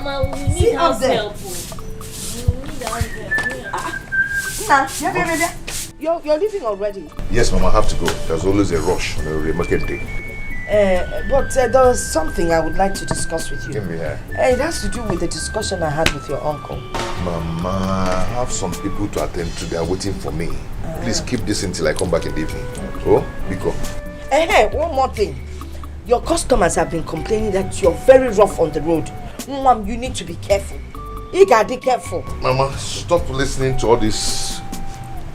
Mama, we need house help. You're leaving already? Yes, Mama, I have to go. There's always a rush on a market day. But there's something I would like to discuss with you. Give me here. It has to do with the discussion I had with your uncle. Mama, I have some people to attend to. They are waiting for me. Please keep this until I come back in the evening. Okay. Oh, Biko. One more thing. Your customers have been complaining that you're very rough on the road. Mom, you need to be careful. You gotta be careful. Mama, stop listening to all these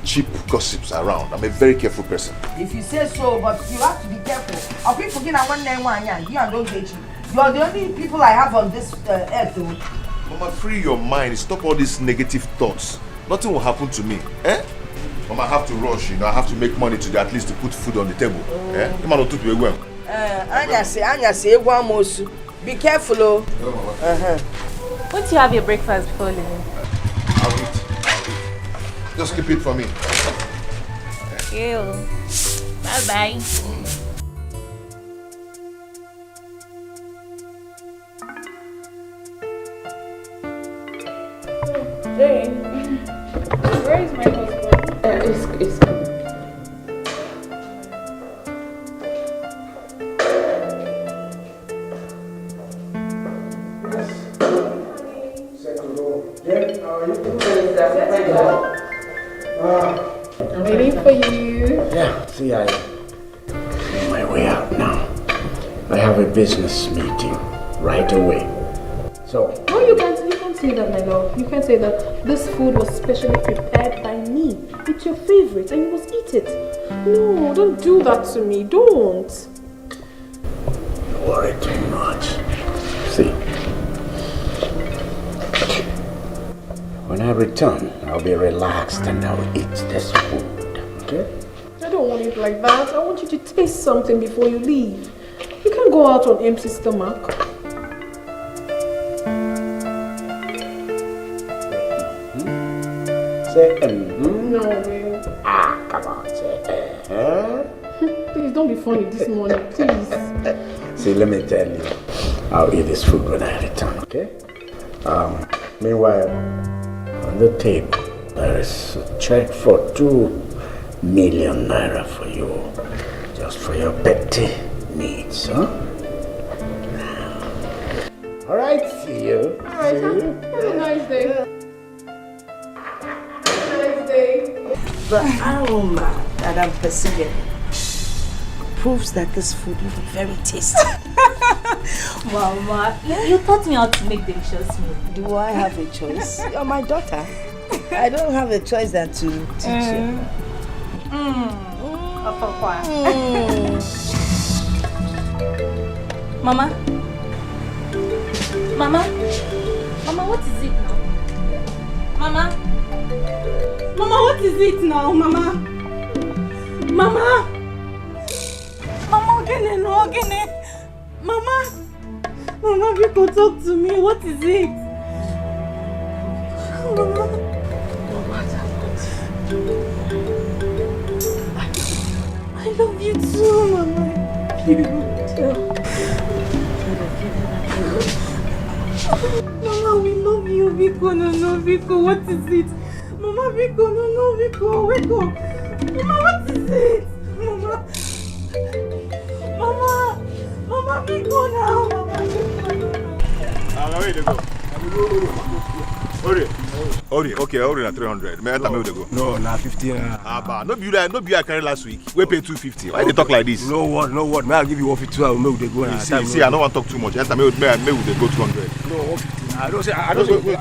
cheap gossips around. I'm a very careful person. If you say so, but you have to be careful. I'll be forgetting one name one year. You and don't hate you. You're the only people I have on this earth. Mama, free your mind. Stop all these negative thoughts. Nothing will happen to me. Mama, I have to rush. I have to make money today, at least to put food on the table. You might not do it well. Anya say, one more. Be careful, oh. Won't you have your breakfast before leaving? I'll eat. Just keep it for me. Thank you. Bye-bye. Jane, where is my husband? It's coming. I'm waiting for you. Yeah, see, I'm on my way out now. I have a business meeting right away. So. No, you can't say that, my love. You can't say that. This food was specially prepared by me. It's your favorite and you must eat it. No, don't do that to me. Don't. Don't worry too much. See. When I return, I'll be relaxed and I'll eat this food, okay? I don't want it like that. I want you to taste something before you leave. You can't go out on empty stomach. Say, No, babe. come on, say, Please don't be funny this morning, please. See, let me tell you, I'll eat this food when I return, okay? Meanwhile, on the table, there is a check for 2 million naira for you, just for your petty needs, huh? All right, see you. All right, have a nice day. The aroma that I'm perceiving proves that this food will be very tasty. Mama, you taught me how to make delicious meal. Do I have a choice? You're my daughter. I don't have a choice than to teach you. Mama, what is it now? Mama, what is it now, Mama? Mama, again. Mama, people talk to me. What is it? Mama. I love you too, Mama. Mama, we love you, Biko. No, Biko, what is it? Mama, Biko, no, Biko, wake up. Mama, what is it? Mama, Biko now. Where you go? Okay, at 300. May I tell me where they go? No, na 50. No be I carry last week. We pay 250. Why they talk like this? No word. May I give you 150? I will make they go. See, I don't want to talk too much. Enter me they go 200. No, 150. I don't say. Wait.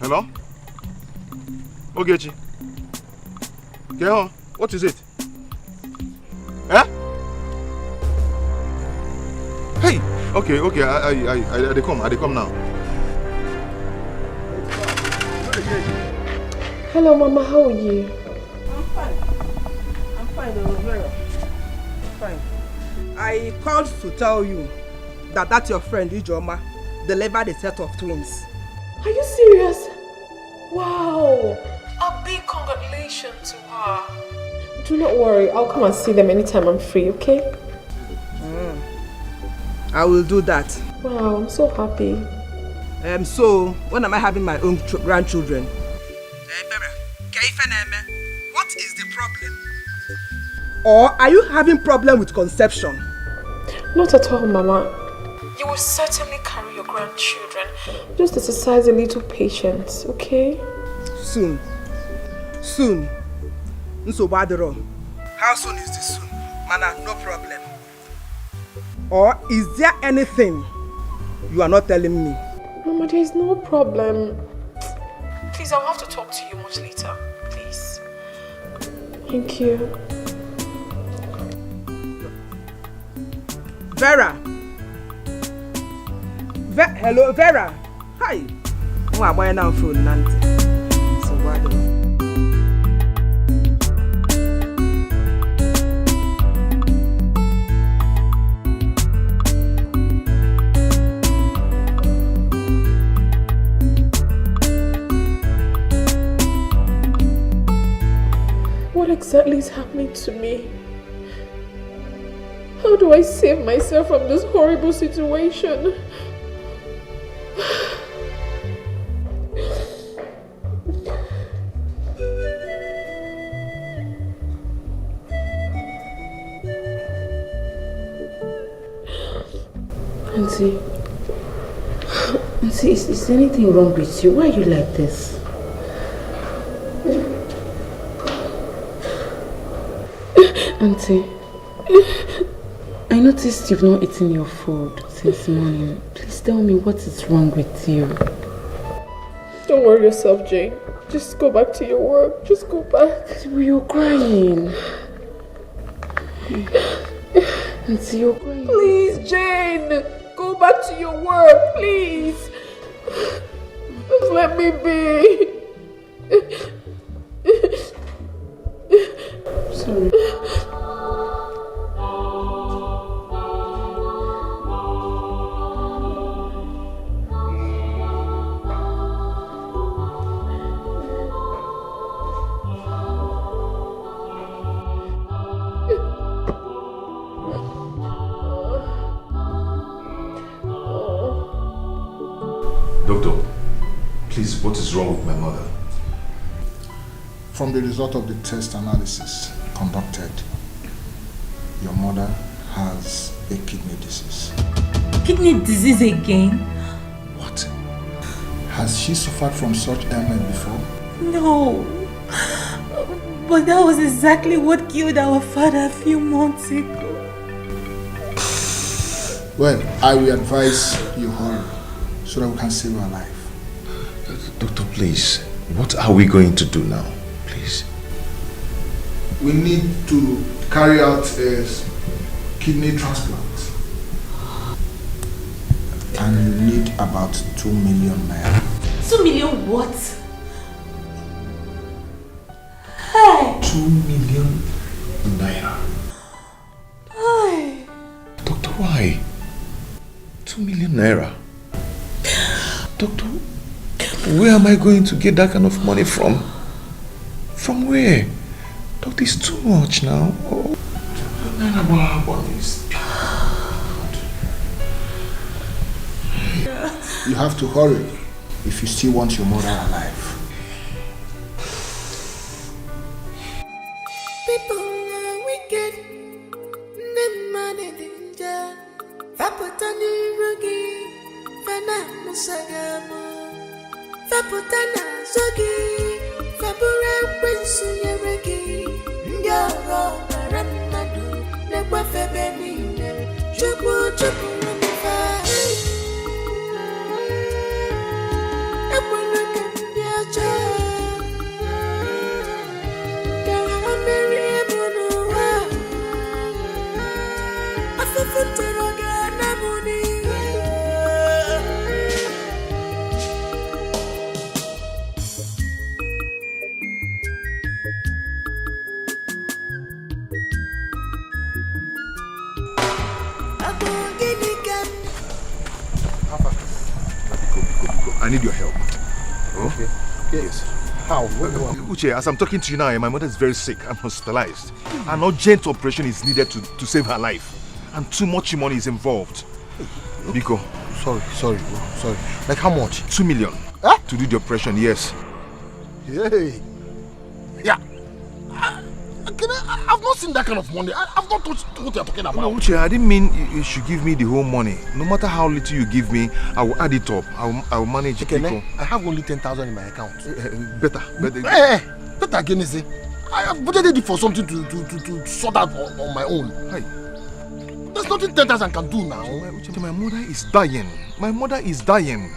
Hello? Ogechi. Get on. What is it? Hey! Okay, I come now. Hello, Mama, how are you? I'm fine, very fine. I called to tell you that your friend Ijoma delivered a set of twins. Are you serious? Wow! A big congratulations to her. Do not worry, I'll come and see them anytime I'm free, okay? I will do that. Wow, I'm so happy. So, when am I having my own grandchildren? What is the problem? Or are you having problem with conception? Not at all, Mama. You will certainly carry your grandchildren. Just exercise a little patience, okay? Soon. Soon. Nsobadero. How soon is this soon? Mana, no problem. Or is there anything you are not telling me? Mama, there is no problem. Please, I'll have to talk to you much later. Please. Thank you. Vera. Hello, Vera. Hi. Oh, I'm buying now phone, Nancy. So what? What exactly is happening to me? How do I save myself from this horrible situation? Auntie, is anything wrong with you? Why are you like this? Auntie, I noticed you've not eaten your food since morning. Please tell me what is wrong with you. Don't worry yourself, Jane. Just go back to your work. Just go back. You're crying. Auntie, you're crying. Please, Jane. Go back to your work, please. Just let me be. Sorry. Doctor, please, what is wrong with my mother? From the result of the test analysis conducted, your mother has a kidney disease. Kidney disease again? What? Has she suffered from such ailment before? No. But that was exactly what killed our father a few months ago. Well, I will advise you hurry so that we can save her life. Doctor, please, what are we going to do now? Please. We need to carry out a kidney transplant. And you need about 2 million naira. 2 million what? Hey! 2 million naira. Hey! Doctor, why? 2 million naira? Doctor, where am I going to get that kind of money from? From where? Doctor, it's too much now. Oh. You have to hurry if you still want your mother alive. People are wicked, them man in danger. Faputani rugi, fana musagamo. Faputana zogi, fabura wensu yeregi. Ndyago maramadu, nekwa febeni, chupu chupu rumifa. I need your help. Okay. Yes. How? Uche, as I'm talking to you now, my mother is very sick and hospitalized. An urgent operation is needed to save her life. And too much money is involved. Biko. Sorry. Like how much? 2 million. Huh? To do the operation, yes. Hey. Yeah. I've not seen that kind of money. I've not touched what you're talking about. No, Uche, I didn't mean you should give me the whole money. No matter how little you give me, I will add it up. I will manage it. Okay, I have only 10,000 in my account. Better. Better again, see. I have budgeted it for something to sort out on my own. Hey. There's nothing 10,000 can do now. Uche, my mother is dying. My mother is dying.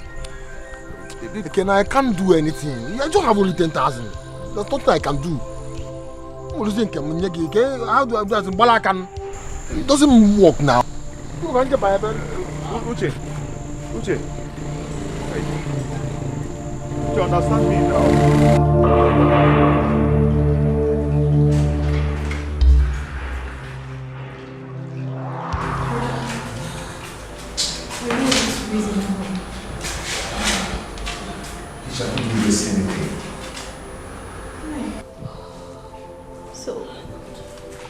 Okay, now I can't do anything. I just have only 10,000. There's nothing I can do. How do I do that? It doesn't work now. Uche. You understand me now? So,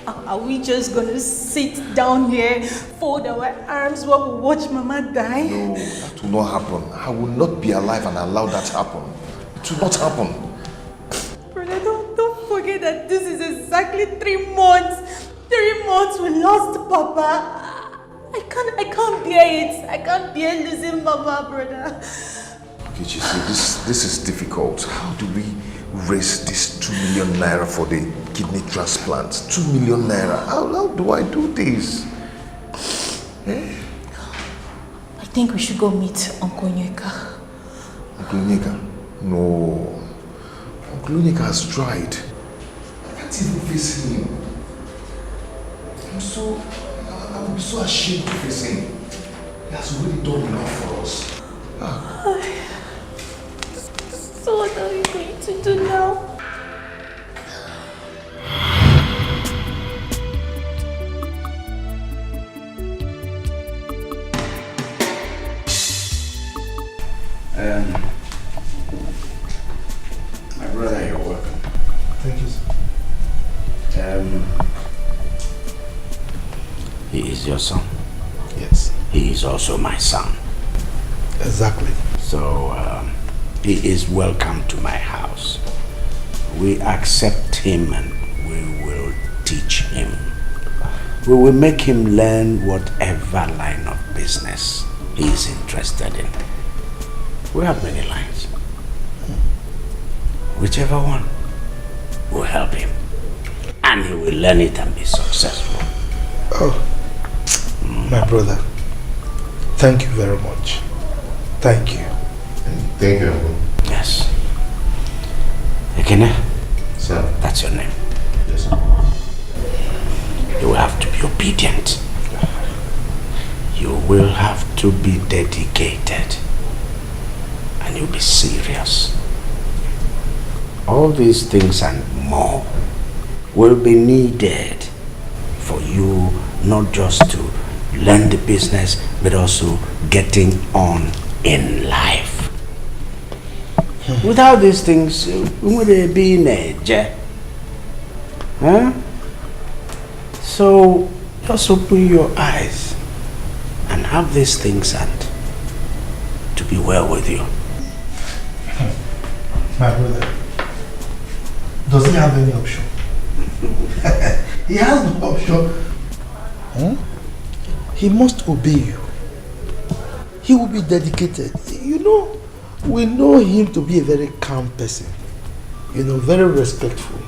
are we just gonna sit down here, fold our arms while we watch Mama die? No, that will not happen. I will not be alive and allow that to happen. It will not happen. Brother, don't forget that this is exactly 3 months. 3 months we lost Papa. I can't bear it. I can't bear losing Mama, brother. Okay, you see, this is difficult. How do we raise this 2 million naira for the kidney transplant? 2 million naira. How do I do this? Eh? I think we should go meet Uncle Nyeka. Uncle Nyeka? No. Uncle Nyeka has tried. I can't even face him. I will be so ashamed to face him. He has already done enough for us. So what are we going to do now? My brother, you're welcome. Thank you, sir. He is your son. Yes. He is also my son. Exactly. So, he is welcome to my house. We accept him and we will teach him. We will make him learn whatever line of business he is interested in. We have many lines. Whichever one will help him. And he will learn it and be successful. Oh, my brother, thank you very much. Thank you. Thank you, Uncle. Yes. Ekene? Sir. That's your name. Yes, sir. You will have to be obedient. You will have to be dedicated. And you'll be serious. All these things and more will be needed for you not just to learn the business, but also getting on in life. Without these things, would there be an edge? Huh? So just open your eyes and have these things and to be well with you. My brother, does he have any option? He has no option. Huh? He must obey you. He will be dedicated. You know, we know him to be a very calm person. You know, very respectful.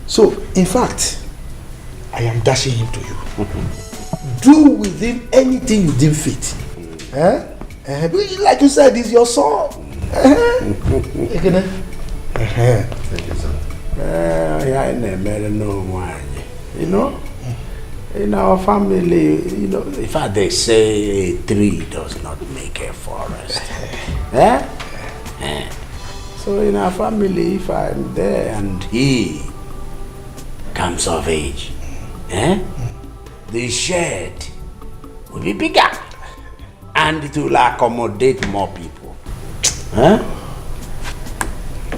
So, in fact, I am dashing him to you. Do with him anything you deem fit. Like you said, he's your son. Thank you, sir. You know, in our family, you know, in fact, they say a tree does not make a forest. So in our family, if I'm there and he comes of age, the shed will be bigger and it will accommodate more people.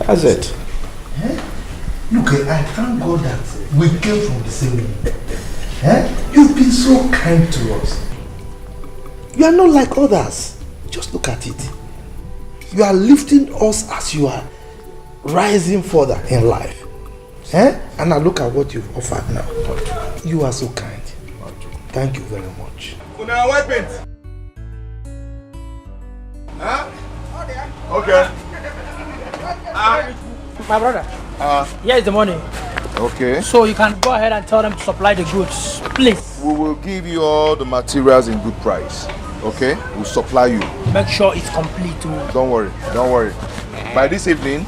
That's it. Look, I thank God that we came from the same womb. You've been so kind to us. You are not like others. Just look at it. You are lifting us as you are rising further in life. And now look at what you've offered now. You are so kind. Thank you very much. Una wipe it. Huh? Okay. My brother, here is the money. Okay. So you can go ahead and tell them to supply the goods, please. We will give you all the materials in good price. Okay? We'll supply you. Make sure it's complete too. Don't worry. By this evening,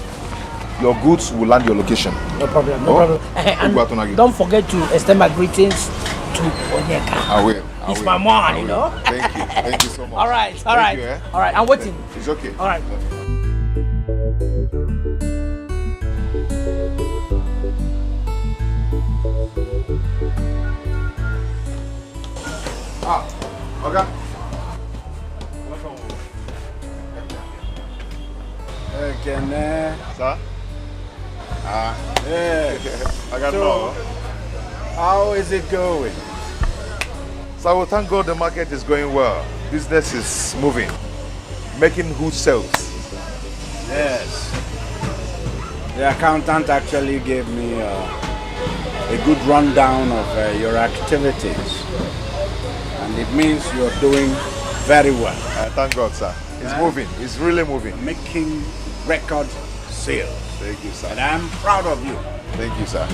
your goods will land your location. No problem, no problem. And don't forget to extend my greetings to Onyeka. I will. It's my man, you know. Thank you so much. All right. Thank you, All right, I'm waiting. It's okay. All right. Okay. Sir? I got no. How is it going? So well, thank God the market is going well. Business is moving. Making good sales. Yes. The accountant actually gave me a good rundown of your activities. And it means you're doing very well. Thank God, sir. It's moving. It's really moving. Making record sales. Thank you, sir. And I'm proud of you. Thank you, sir.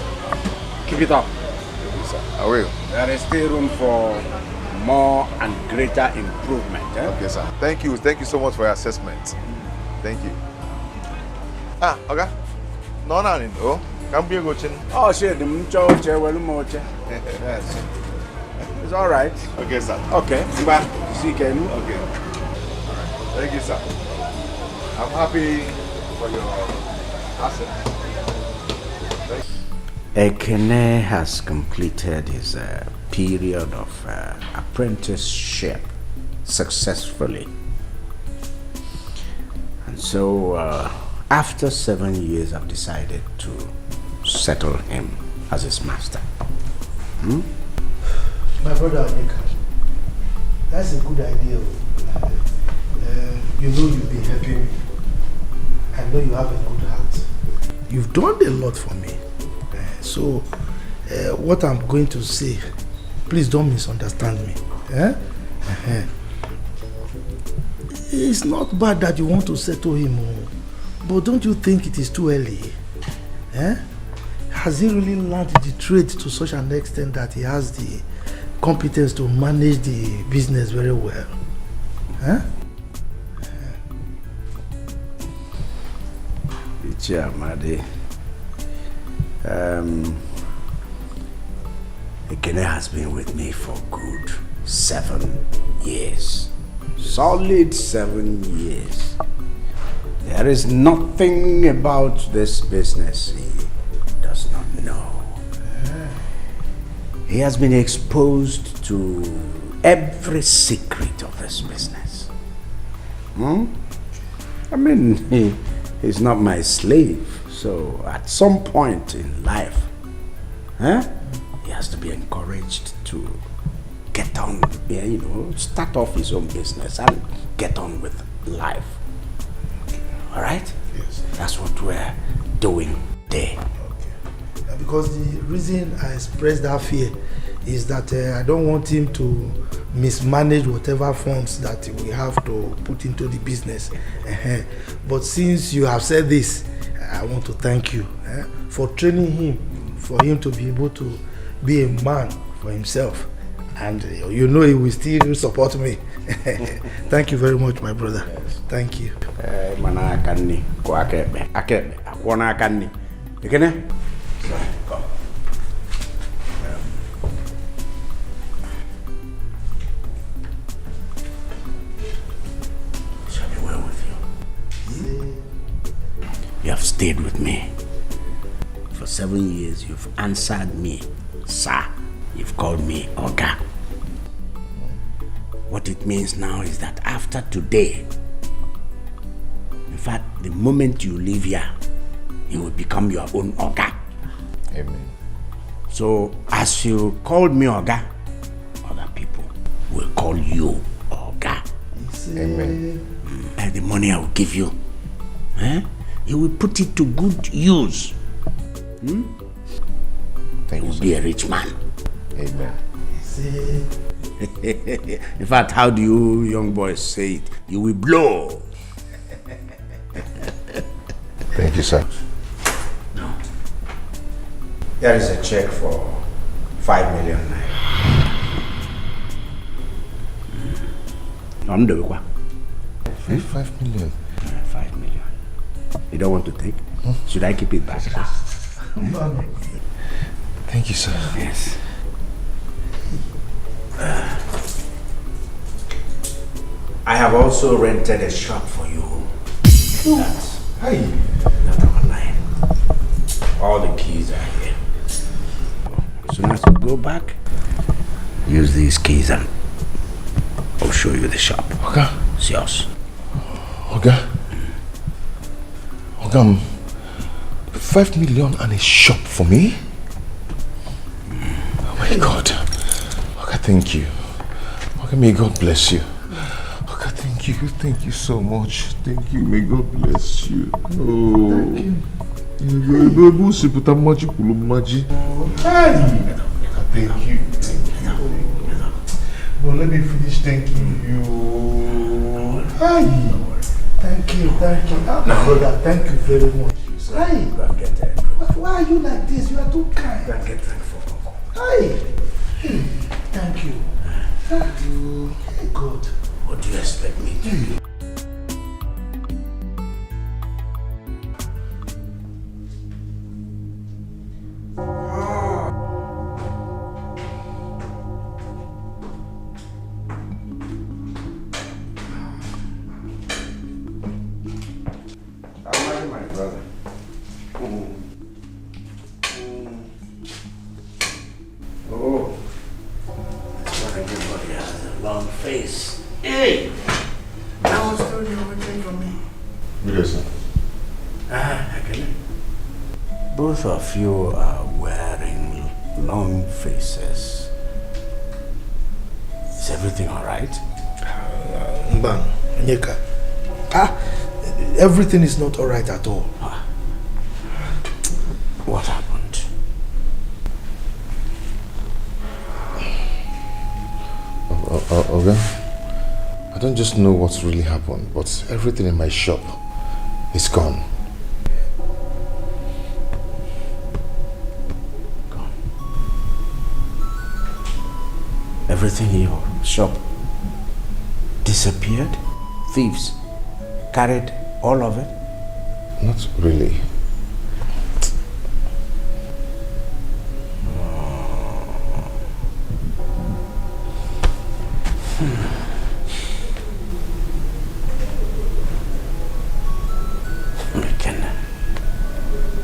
Keep it up. Thank you, sir. I will. There is still room for more and greater improvement. Okay, sir. Thank you. Thank you so much for your assessment. Thank you. Okay. No. Come be go chin. Oh, shit. Yes. It's all right. Okay, sir. Okay. Bye. See you again. Okay. All right. Thank you, sir. I'm happy for your asset. Ekene has completed his period of apprenticeship successfully. And so after 7 years, I've decided to settle him as his master. My brother Onyeka, that's a good idea. You know you've been helping me. I know you have a good heart. You've done a lot for me. So, what I'm going to say, please don't misunderstand me. It's not bad that you want to settle him, but don't you think it is too early? Has he really learned the trade to such an extent that he has the competence to manage the business very well? Amadi. Ekene has been with me for good 7 years. Solid 7 years. There is nothing about this business he does not know. He has been exposed to every secret of this business. I mean, he's not my slave. So at some point in life, he has to be encouraged to get on, start off his own business and get on with life. All right? Yes. That's what we're doing today. Okay. Because the reason I expressed that fear is that I don't want him to mismanage whatever funds that we have to put into the business. But since you have said this, I want to thank you for training him, for him to be able to be a man for himself. And you know he will still support me. Thank you very much, my brother. Yes. Thank you. Shall be well with you. You have stayed with me. For 7 years, you've answered me, sir. You've called me Oga. What it means now is that after today, in fact, the moment you leave here, you will become your own Oga. Amen. So, as you called me Oga, other people will call you Oga. Amen. And the money I will give you, you will put it to good use. Thank you will be a rich man. Amen. In fact, how do you young boys say it? You will blow. Thank you, sir. There is a check for 5 million naira. I'm the one. 5 million. 5 million. You don't want to take? Should I keep it back? Thank you, sir. Yes. I have also rented a shop for you. That's not online. All the keys are here. As soon as you go back, use these keys and I'll show you the shop. Okay. It's yours. Okay. Okay. 5 million and a shop for me? Oh my God. Okay, thank you. Okay, may God bless you. Okay, thank you. Thank you so much. Thank you. May God bless you. Oh. Thank you. Thank you. No, let me finish thanking you. Hi. Thank you. My brother, thank you very much. Hi. Why are you like this? You are too kind. Don't get thankful. Hi. Thank you. Thank you. Hey, God. What do you expect me to do? Both of you are wearing long faces. Is everything all right? Mban, Nyeka. Everything is not all right at all. What happened? Okay. I don't just know what's really happened, but everything in my shop is gone. Everything in your shop disappeared? Thieves carried all of it? Not really.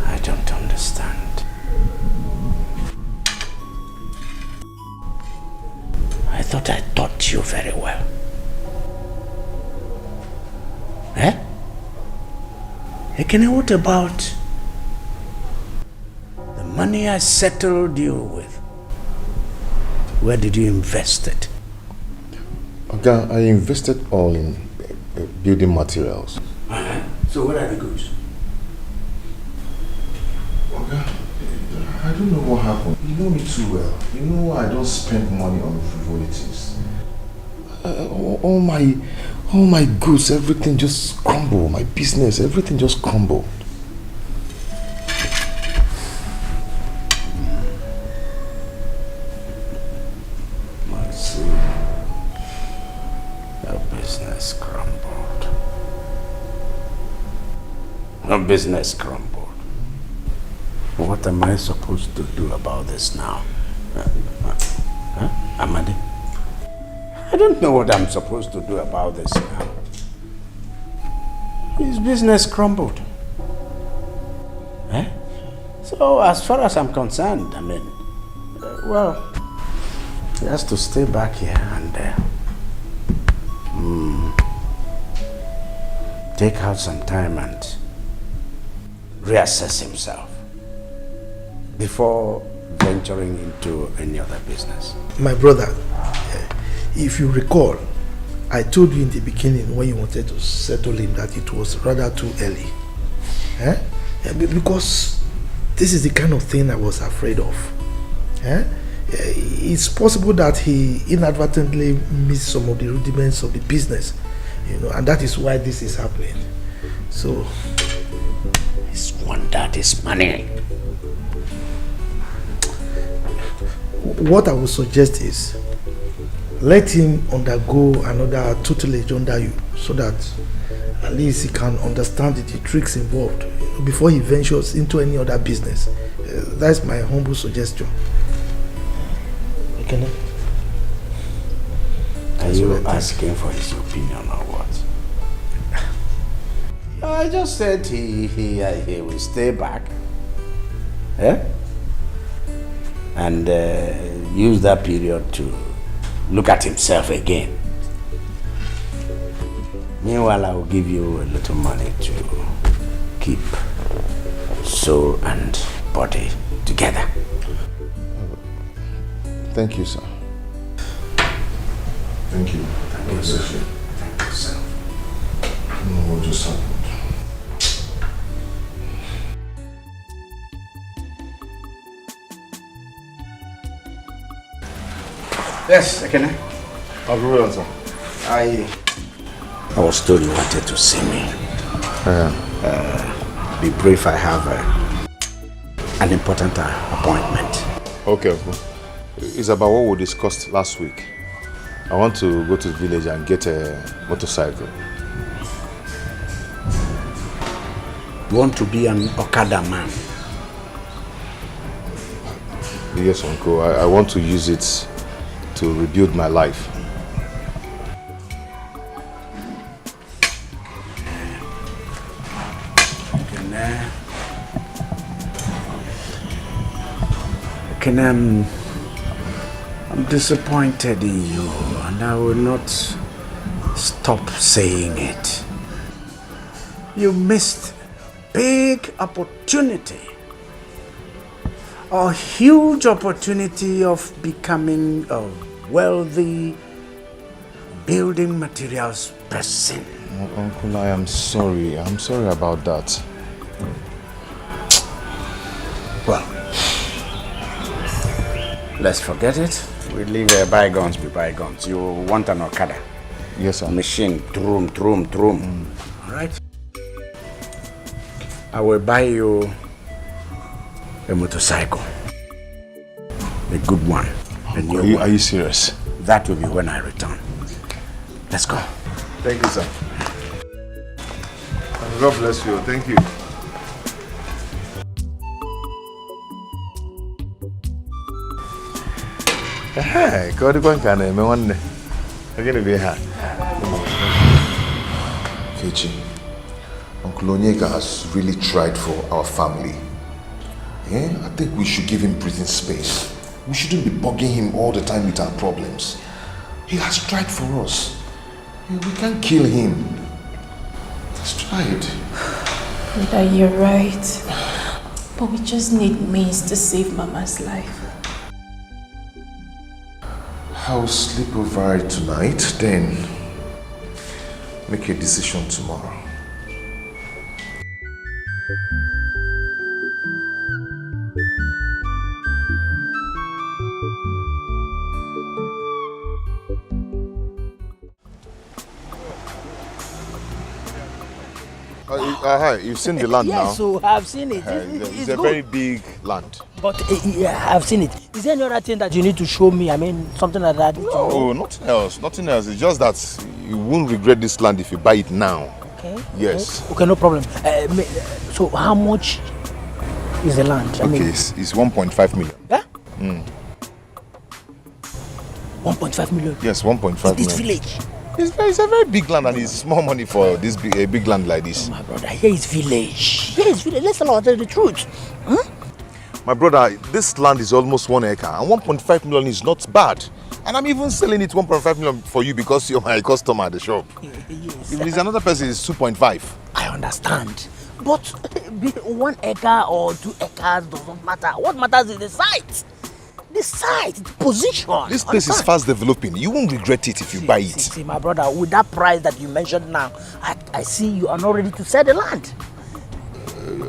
I don't understand. I thought I taught you very well. Ekene, what about the money I settled you with? Where did you invest it? Okay, I invested all in building materials. So where are the goods? Okay, I don't know what happened. You know me too well. You know I don't spend money on frivolities. All my goods, everything just crumbled. My business, everything just crumbled. I see. Your business crumbled. Your business crumbled. What am I supposed to do about this now? Amadi? I don't know what I'm supposed to do about this now. His business crumbled. So as far as I'm concerned, I mean, he has to stay back here and take out some time and reassess himself before venturing into any other business. My brother, if you recall, I told you in the beginning when you wanted to settle him that it was rather too early. Eh? Because this is the kind of thing I was afraid of. Eh? It's possible that he inadvertently missed some of the rudiments of the business, and that is why this is happening. So, he squandered his money. What I would suggest is, let him undergo another tutelage under you, so that at least he can understand the tricks involved before he ventures into any other business. That's my humble suggestion. Okay. Are you asking for his opinion or what? I just said he will stay back, and use that period to look at himself again. Meanwhile, I will give you a little money to keep soul and body together. Thank you, sir. Thank you. Thank you, sir. Thank you, sir. I don't know what just happened. Yes, Ekene. I'll be well, sir. I was told you wanted to see me. Be brief, I have an important appointment. Okay, Uncle. It's about what we discussed last week. I want to go to the village and get a motorcycle. You want to be an Okada man? Yes, Uncle. I want to use it to rebuild my life. I'm disappointed in you, and I will not stop saying it. You missed big opportunity, a huge opportunity of becoming a wealthy building materials person. Oh, Uncle, I am sorry. I'm sorry about that. Well, let's forget it. We leave bygones be bygones. You want an Okada? Yes, sir. Machine, trum. All right. I will buy you a motorcycle, a good one. Are you serious? That will be when I return. Let's go. Thank you, sir. God bless you. Thank you. Hey, go to Guancana, me one. Again, be here. Kechi, Uncle Onyeka has really tried for our family. I think we should give him breathing space. We shouldn't be bugging him all the time with our problems. He has tried for us. We can't kill him. He's tried. Brother, you're right. But we just need means to save Mama's life. I'll sleep over it tonight, then make a decision tomorrow. Hi, you've seen the land now? Yes, so I've seen it. It's a very big land. But yeah, I've seen it. Is there any other thing that you need to show me? I mean, something like that? No, nothing else. Nothing else. It's just that you won't regret this land if you buy it now. Okay. Yes. Okay, no problem. So how much is the land? It's 1.5 million. Yeah? 1.5 million? Yes, 1.5 million. This village? It's a very big land and it's small money for this big land like this. Oh, my brother, here is village. Here is village. Let's tell the truth. Huh? My brother, this land is almost 1 acre and 1.5 million is not bad. And I'm even selling it 1.5 million for you because you're my customer at the shop. Yes. If it's another person, it's 2.5. I understand. But 1 acre or 2 acres doesn't matter. What matters is the site. the site, the position. This place is fast developing. You won't regret it if you buy it. See, my brother, with that price that you mentioned now, I see you are not ready to sell the land.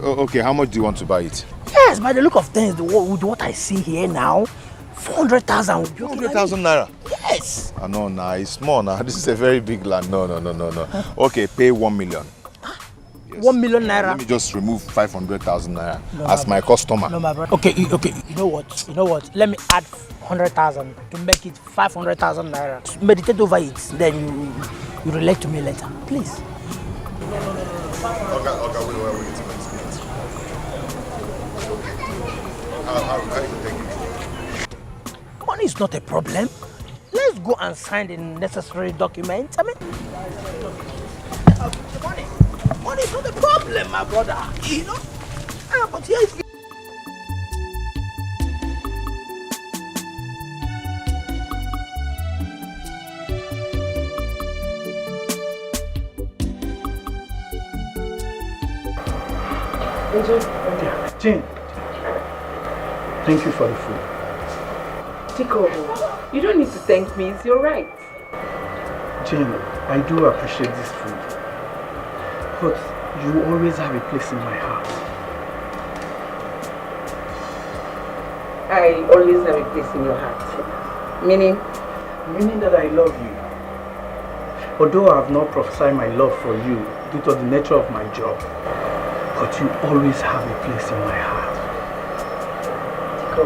Okay, how much do you want to buy it? Yes, by the look of things, with what I see here now, 400,000. 400,000 naira? Yes. No, it's small now. This is a very big land. No. Okay, pay 1 million. Yes. 1 million naira? Let me just remove 500,000 naira as my customer. No, my brother. Okay, you know what? Let me add 100,000 to make it 500,000 naira. Meditate over it, then you relate to me later. Please. Okay, wait. How do you take it? Money is not a problem. Let's go and sign the necessary documents. I mean, money is not a problem, my brother. You know? But here is... Jane, thank you for the food. Tiko, you don't need to thank me, it's your right. Jane, I do appreciate this food. But you always have a place in my heart. I always have a place in your heart. Meaning? Meaning that I love you. Although I have not prophesied my love for you due to the nature of my job, but you always have a place in my heart. Tiko,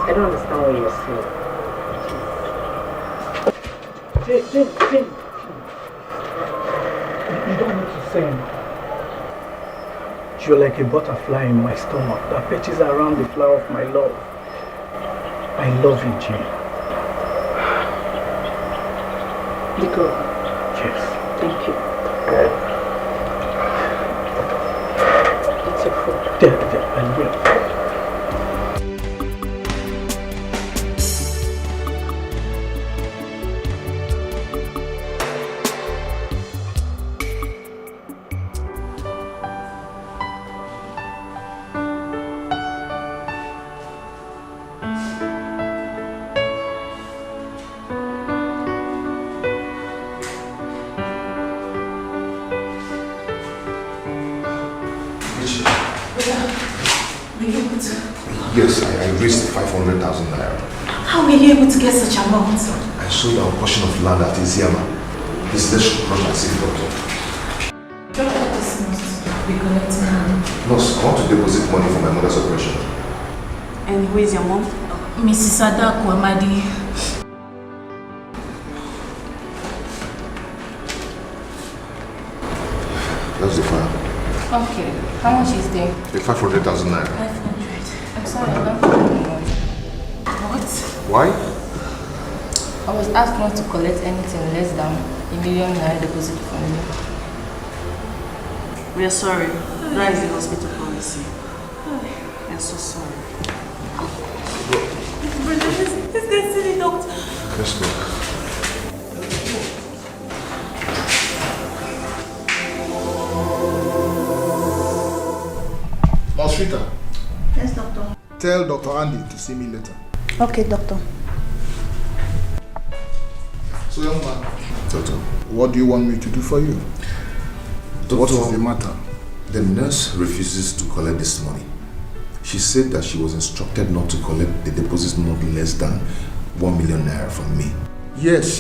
I don't understand what you're saying. Jane. You don't need to say anything. You're like a butterfly in my stomach that perches around the flower of my love. I love you, Jane. Tiko. Yes. Thank you. It's your food. I will. Yes, I raised 500,000 naira. How were you able to get such amount? I sold our portion of land at Iziama. This let's rush and see the doctor. This must be collecting money. Nurse, I want to deposit money for my mother's operation. And who is your mom? Mrs. Adaku Amadi. That's the file. Okay, how much is there? 500,000 naira. 500. I'm sorry, I don't know. What? Why? I was asked not to collect anything less than $1 million naira deposit from you. We are sorry. That is the hospital policy. We are so sorry. Let's get to the doctor. Let's go. Maltreat. Yes, doctor. Tell Dr. Andy to see me later. Okay, doctor. So, young man. Doctor. What do you want me to do for you? Doctor, what is the matter? The nurse refuses to collect this money. She said that she was instructed not to collect the deposit not less than 1 million naira from me. Yes.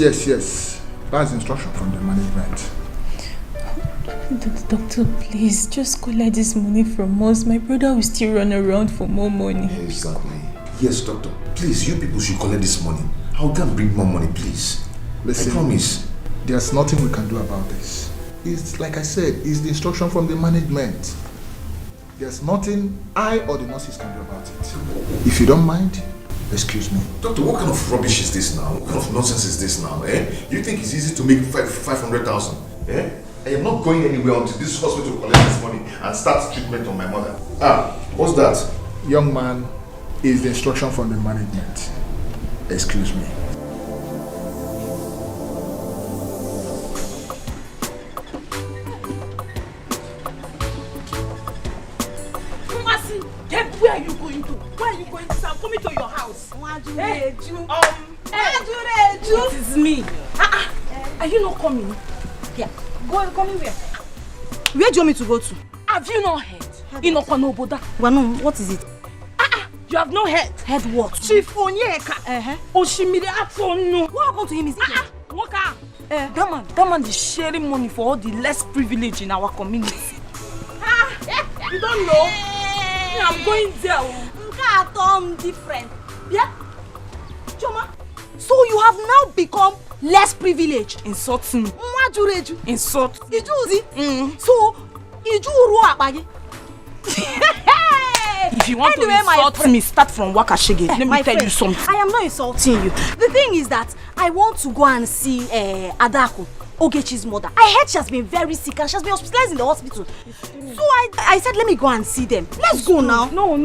That's instruction from the management. Doctor, please, just collect this money from us. My brother will still run around for more money. Exactly. Yes, doctor. Please, you people should collect this money. I'll go and bring more money, please. Listen, I promise. There's nothing we can do about this. It's like I said, it's the instruction from the management. There's nothing I or the nurses can do about it. If you don't mind, excuse me. Doctor, what kind of rubbish is this now? What kind of nonsense is this now, You think it's easy to make 500,000, I am not going anywhere until this hospital collects this money and starts treatment on my mother. What's that? Young man, is the instruction from the management. Excuse me. Where are you going to? Where are you going to? I'm coming to your house. house. It is me. Are you not coming? Yeah. Coming where? Where do you want me to go to? Have you not heard? Inokwanoboda. Wanu, what is it? You have no head. Head what? Chief Onyeka. Oshimiri Atonu. What happened to him? Is he dead? Waka. That man is sharing money for all the less privileged in our community. You don't know? I'm going there. Tom different. Yeah? Choma. So you have now become less privileged. Insulting. Mwajureju. Insult. Ijuzi. So Iju uru akpagi. If you want to insult me, start from Wakashige. Let me tell you something. I am not insulting you. The thing is that I want to go and see Adako, Ogechi's mother. I heard she has been very sick and she has been hospitalized in the hospital. So I said, let me go and see them. Let's go now. No.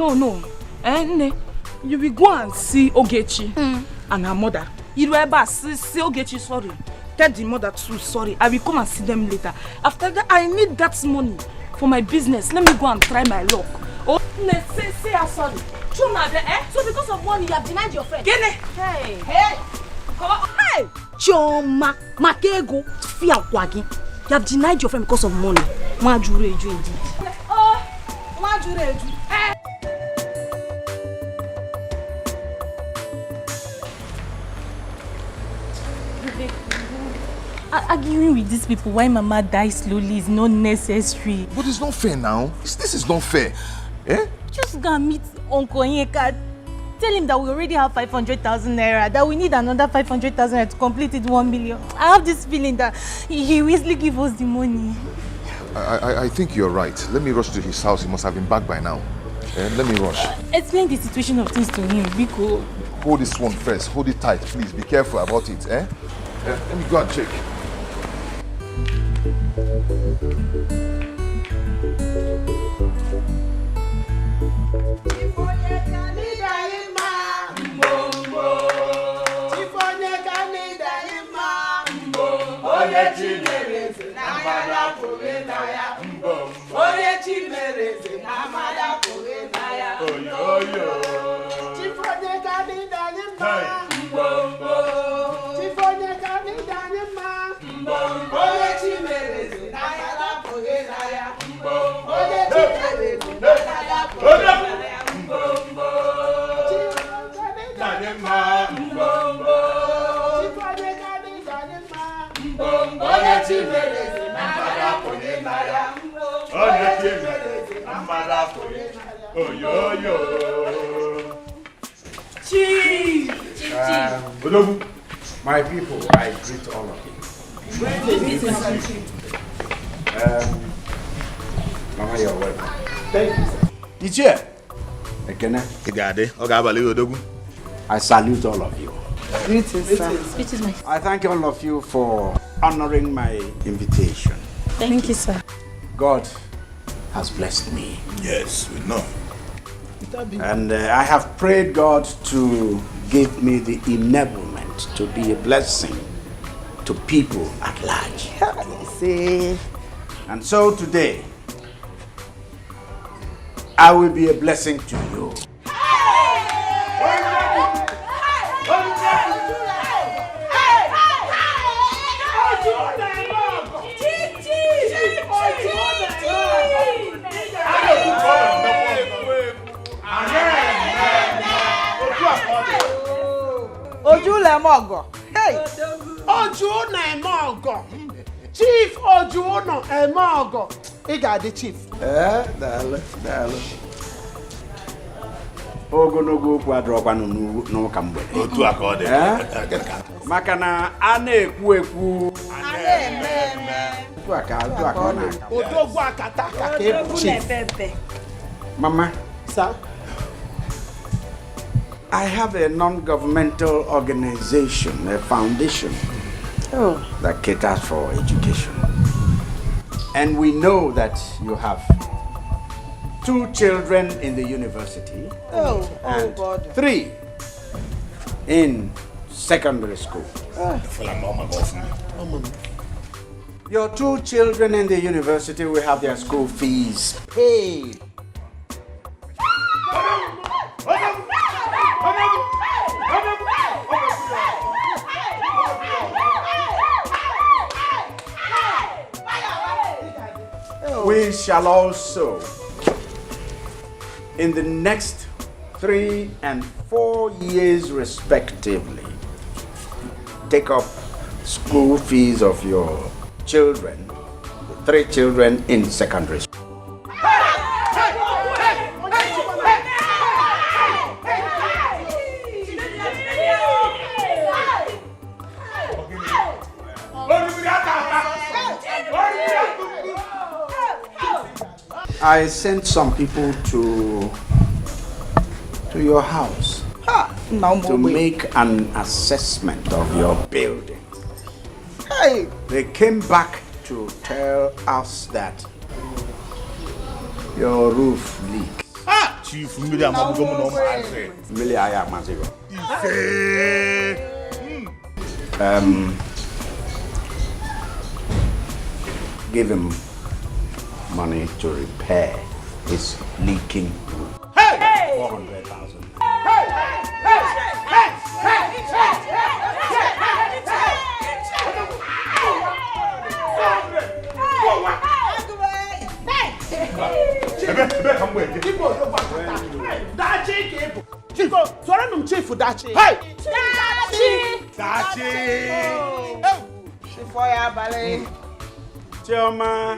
You will go and see Ogechi and her mother. You will ever see Ogechi sorry. Tell the mother too sorry. I will come and see them later. After that, I need that money for my business. Let me go and try my luck. Oh, say I'm sorry. So because of money, you have denied your friend? Hey! Come on! Hey! Choma, Makego, Fia Kwagi. You have denied your friend because of money. Majureju indeed. Majureju. Arguing with these people why Mama dies slowly is not necessary. But it's not fair now. This is not fair. Eh? Just go and meet Uncle Onyeka. Tell him that we already have 500,000 naira, that we need another 500,000 naira to complete it 1 million. I have this feeling that he will easily give us the money. I think you're right. Let me rush to his house. He must have been back by now. Let me rush. Explain the situation of things to him, Biko. Hold this one first. Hold it tight, please. Be careful about it. Let me go and check. My people, I greet all of you. Mama, you're welcome. Thank you, sir. Teacher. I salute all of you. Greetings, sir. I thank all of you for honoring my invitation. Thank you, sir. God has blessed me. Yes, we know. And I have prayed God to give me the enablement to be a blessing to people at large. And so today, I will be a blessing to you. Ojulemogo. Hey! Ojulemogo. Chief Ojulemogo. He got the chief. Dale. Ogonogo kwadrokwa no kamgbede. Otu akode. Maka na a na-ekwu ekwu. Odogwu akata ka ke chief. Mama. Sir? I have a non-governmental organization, a foundation that caters for education. And we know that you have 2 children in the university and God. 3 in secondary school. Your 2 children in the university will have their school fees paid. we shall also, in the next 3 and 4 years respectively, take up school fees of your children, the 3 children in secondary school. I sent some people to your house to make an assessment of your building. Hey! They came back to tell us that your roof leaks. Chief, Millie, I'm going to Millie, I am Mazigo. Give him money to repair his leaking roof. Hey! 400,000. Chioma.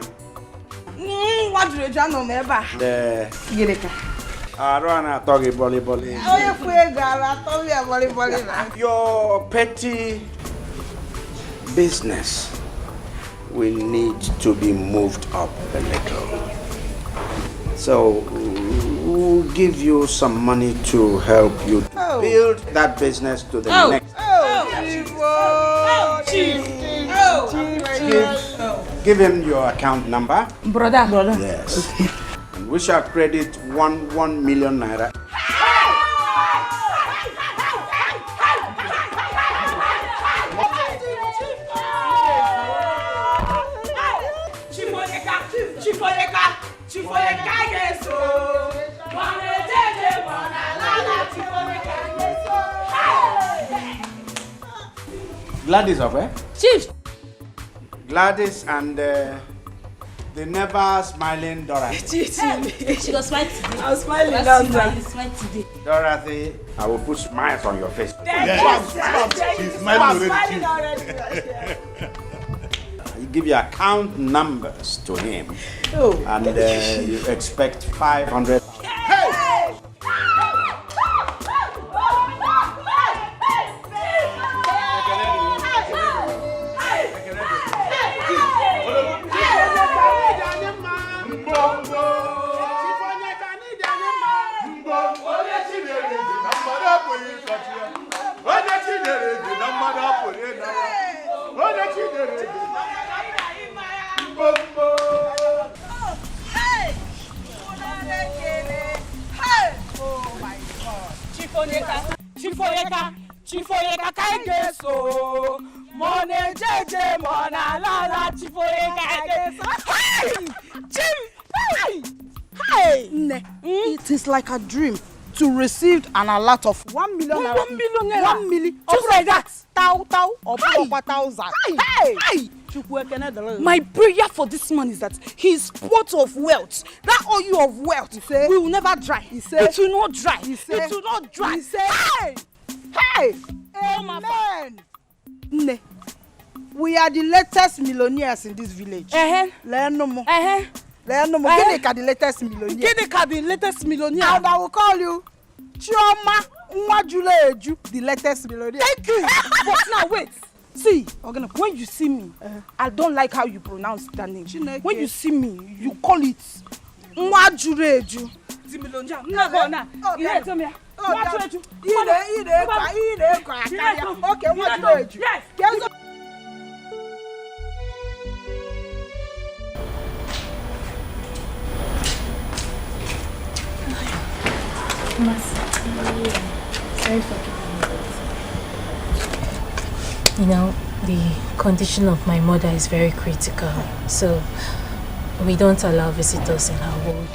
What do you know, Neva? Your petty business will need to be moved up a little. So we'll give you some money to help you build that business to the next. Give him your account number. Brother. Yes. And we shall credit 1 million naira. Gladys of where? Chief. Gladys and the never smiling Dorothy. She was smiling today. I was smiling last time. Today. Dorothy, I will put smiles on your face. She's smiling already. You give your account numbers to him, and you expect 500. Chifoyeka kaigeso mone jeje mona lala chifoyeka kaigeso. Hey! It is like a dream to receive an alert of 1 million naira. 1 million naira. 1 million. Just like that. Or 1,000. Hey! My prayer for this man is that his pot of wealth, that oil of wealth, will never dry. It will not dry. It will not dry. Hey! Amen! Ne. We are the latest millionaires in this village. Learn no more. Learn no more. Ghanaian the latest millionaire. Ghanaian the latest millionaire. And I will call you Chioma Nwajuleju, the latest millionaire. Thank you. But now wait. See, when you see me, I don't like how you pronounce that name. When you see me, you call it Nwajuleju. The millionaire. No, you tell me. Nwajuleju. Okay, Nwajuleju. Yes. Sorry for keeping you. You know, the condition of my mother is very critical, so we don't allow visitors in our ward.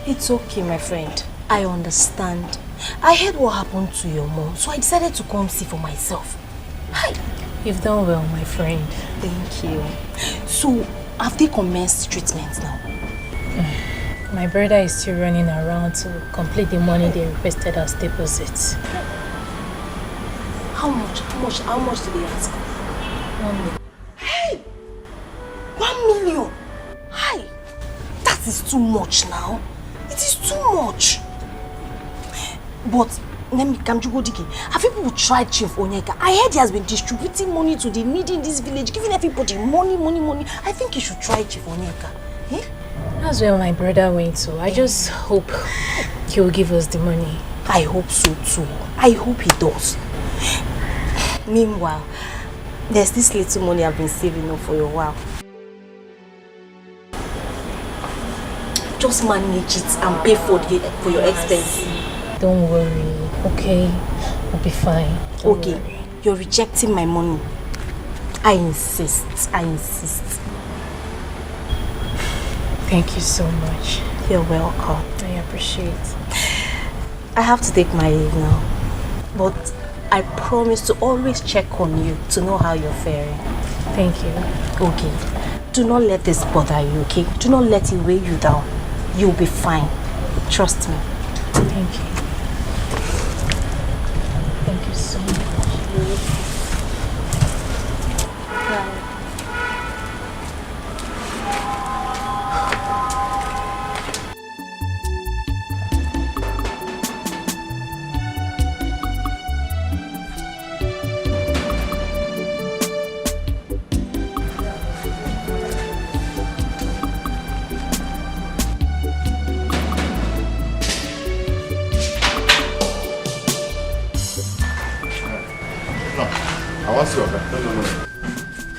It's okay, my friend. I understand. I heard what happened to your mom, so I decided to come see for myself. Hi. You've done well, my friend. Thank you. So, have they commenced treatment now? My brother is still running around to complete the money they requested as deposits. How much? How much did they ask? 1 million. Hey! 1 million! Hi! That is too much now. It is too much. But have people tried Chief Onyeka? I heard he has been distributing money to the needy in this village, giving everybody money. I think he should try Chief Onyeka. Eh? That's where my brother went to. I just hope he will give us the money. I hope so too. I hope he does. Meanwhile, there's this little money I've been saving up for a while. Just manage it and pay for your expenses. Don't worry, okay? I'll be fine. Okay, you're rejecting my money. I insist. Thank you so much. You're welcome. I appreciate. I have to take my leave now. But I promise to always check on you to know how you're faring. Thank you. Okay. Do not let this bother you, okay? Do not let it weigh you down. You'll be fine. Trust me. Thank you. Thank you so much. Bye.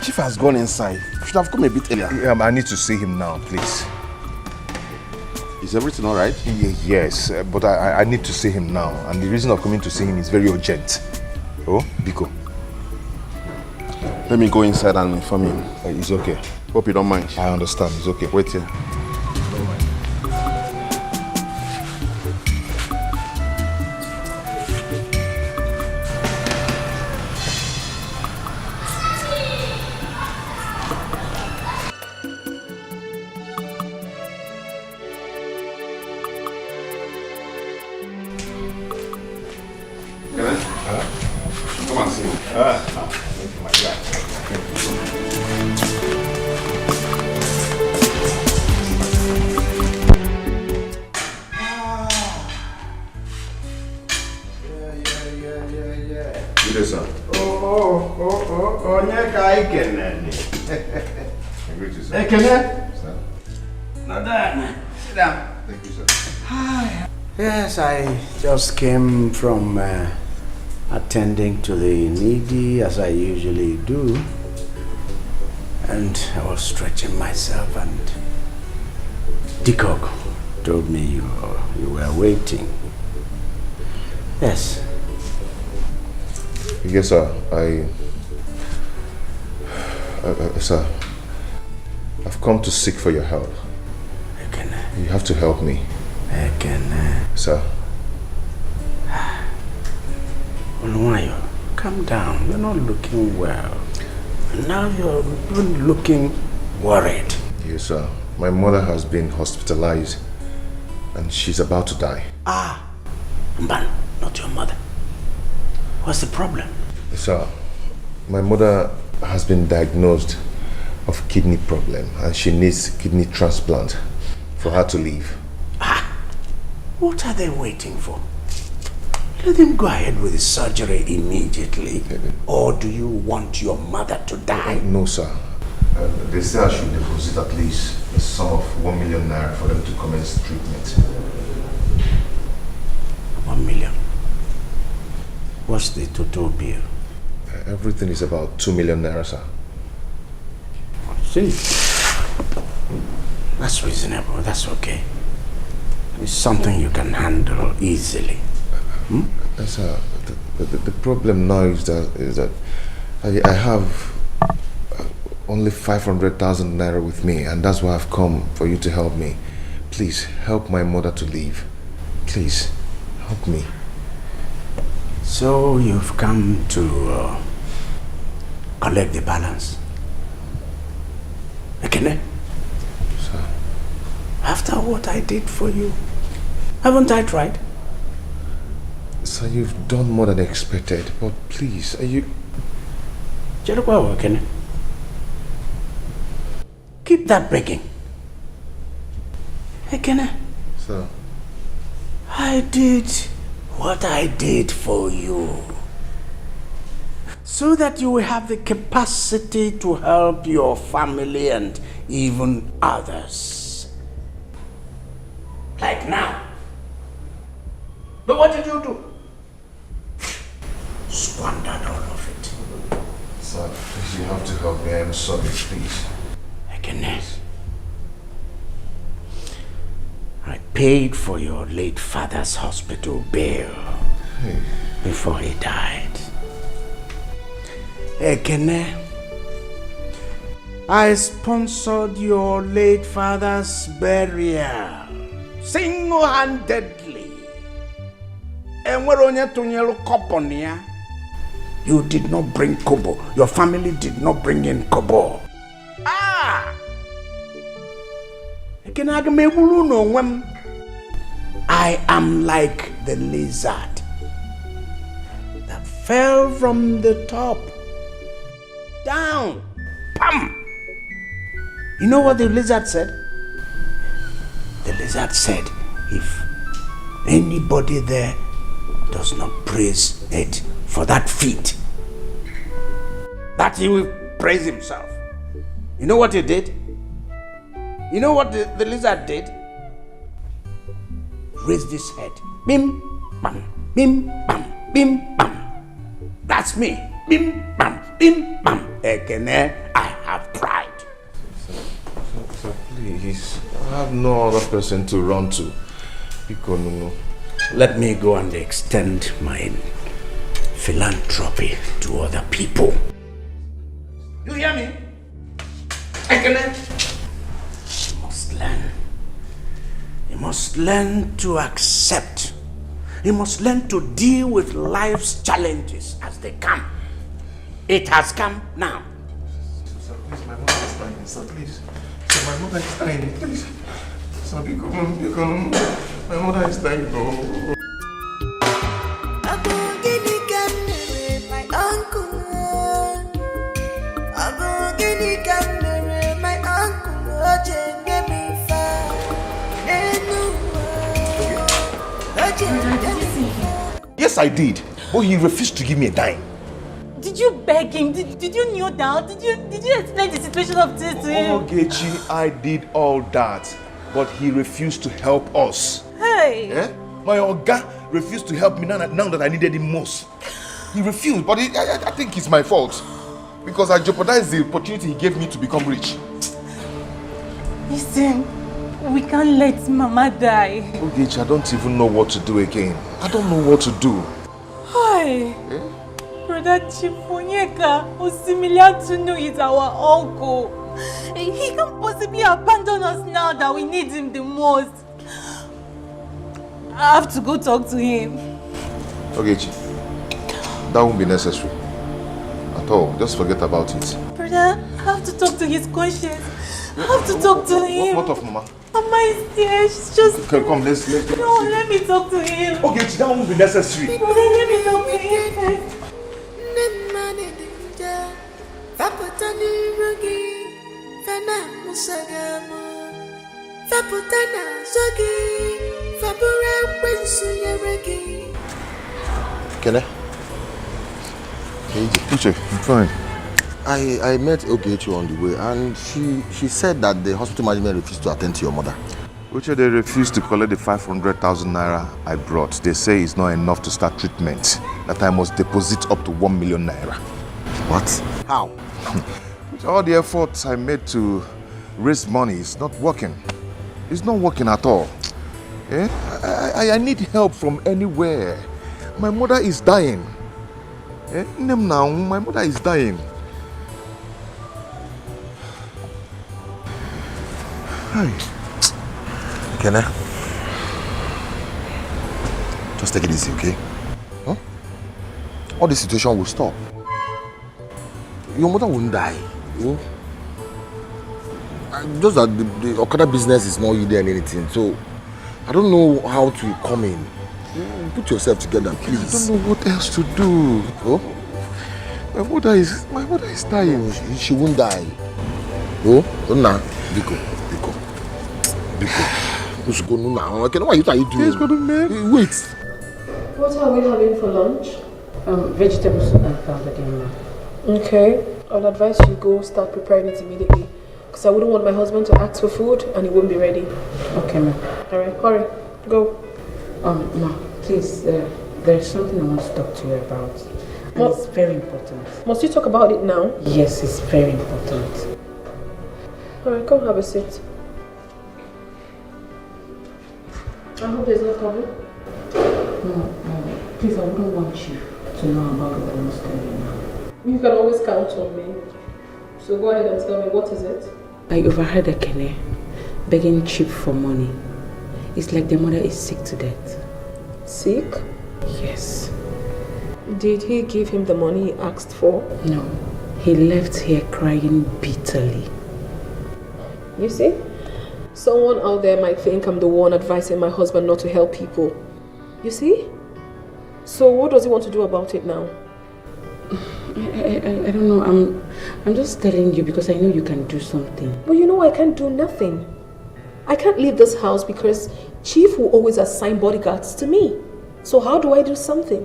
Chief has gone inside. You should have come a bit earlier. I need to see him now, please. Is everything all right? Yes, but I need to see him now. And the reason of coming to see him is very urgent. Oh, Biko. Let me go inside and inform him. It's okay. Hope you don't mind. I understand. It's okay. Wait here. Yes, I just came from attending to the needy as I usually do, and I was stretching myself, and Dicog told me you were waiting. Yes. Yes, sir. Sir, I've come to seek for your help. You have to help me. Sir. Oluwayo, calm down. You're not looking well. Now you're even looking worried. Yes, sir. My mother has been hospitalized and she's about to die. Mban, not your mother. What's the problem? Sir, my mother has been diagnosed of kidney problem and she needs kidney transplant for her to live. What are they waiting for? Let them go ahead with the surgery immediately. Or do you want your mother to die? No, sir. They say I should deposit at least a sum of 1 million naira for them to commence treatment. 1 million? What's the total bill? Everything is about 2 million naira, sir. See? That's reasonable. That's okay. It's something you can handle easily. Sir, the problem now is that I have only 500,000 naira with me, and that's why I've come for you to help me. Please help my mother to live. Please help me. So you've come to collect the balance. Okay? Sir. After what I did for you. Haven't I tried? Sir, you've done more than expected, but please, are you... Keep that begging. Ekene. Sir. I did what I did for you. So that you will have the capacity to help your family and even others. Like now. But what did you do? Squandered all of it. Sir, please, you have to help me. I am sorry, please. Ekene. I paid for your late father's hospital bill before he died. Ekene, I sponsored your late father's burial single-handedly. You did not bring kobo. Your family did not bring in kobo. I am like the lizard that fell from the top down. Pam! You know what the lizard said? The lizard said, if anybody there does not praise it for that feat, that he will praise himself. You know what he did? You know what the lizard did? Raised his head. Bim, bam, bim, bam, bim, bam. That's me. Bim, bam, bim, bam. Ekene, I have tried. Sir, please. I have no other person to run to. Let me go and extend my philanthropy to other people. You hear me? Ekene, you must learn. You must learn to accept. You must learn to deal with life's challenges as they come. It has come now. Sir, please, my mother is dying. Sir, please. Sir, my mother is dying. Please. Sir, my mother is dying. No. Yes, I did. But he refused to give me a dime. Did you beg him? Did you kneel down? Did you explain the situation of this to him? Ogechi, I did all that. But he refused to help us. Hey! My Oga refused to help me now that I needed him most. He refused, but I think it's my fault. Because I jeopardized the opportunity he gave me to become rich. Listen, we can't let Mama die. Ogechi, I don't even know what to do again. I don't know what to do. Hi. Brother Chifonyeka, Osimilian Tunu is our uncle. He can't possibly abandon us now that we need him the most. I have to go talk to him. Ogechi, that won't be necessary. At all. Just forget about it. Brother, I have to talk to his conscience. I have to talk to him. What of Mama? Mama is there. She's just... Okay, come, let's No, let me talk to him. Ogechi, that won't be necessary. Brother, let me talk to him first. Can I? Teacher, I'm fine. I met Ogechi on the way and she said that the hospital management refused to attend to your mother. Uche, they refused to collect the 500,000 naira I brought. They say it's not enough to start treatment. That I must deposit up to 1 million naira. What? How? With all the efforts I made to raise money, it's not working. It's not working at all. I need help from anywhere. My mother is dying. Now, my mother is dying. Hi. Can I? Just take it easy, okay? Huh? All this situation will stop. Your mother won't die. Just that the Okada business is not yielding anything, so I don't know how to come in. Put yourself together, please. I don't know what else to do. Oh? My mother is dying. She won't die. Oh? Nah. Biko. Why are you doing? Yes, but wait. What are we having for lunch? Vegetable soup and pounded yam. Okay. I would advise you go start preparing it immediately. Because I wouldn't want my husband to ask for food and it won't be ready. Okay, ma'am. Alright, hurry. Go. Ma, please, there's something I want to talk to you about. And it's very important. Must you talk about it now? Yes, it's very important. Alright, come have a seat. I hope there's no problem. No, please, I wouldn't want you to know about what I must tell you now. You can always count on me. So go ahead and tell me, what is it? I overheard Ekene begging Chip for money. It's like the mother is sick to death. Sick? Yes. Did he give him the money he asked for? No. He left here crying bitterly. You see? Someone out there might think I'm the one advising my husband not to help people. You see? So what does he want to do about it now? I don't know. I'm just telling you because I know you can do something. But you know I can't do nothing. I can't leave this house because Chief will always assign bodyguards to me. So how do I do something?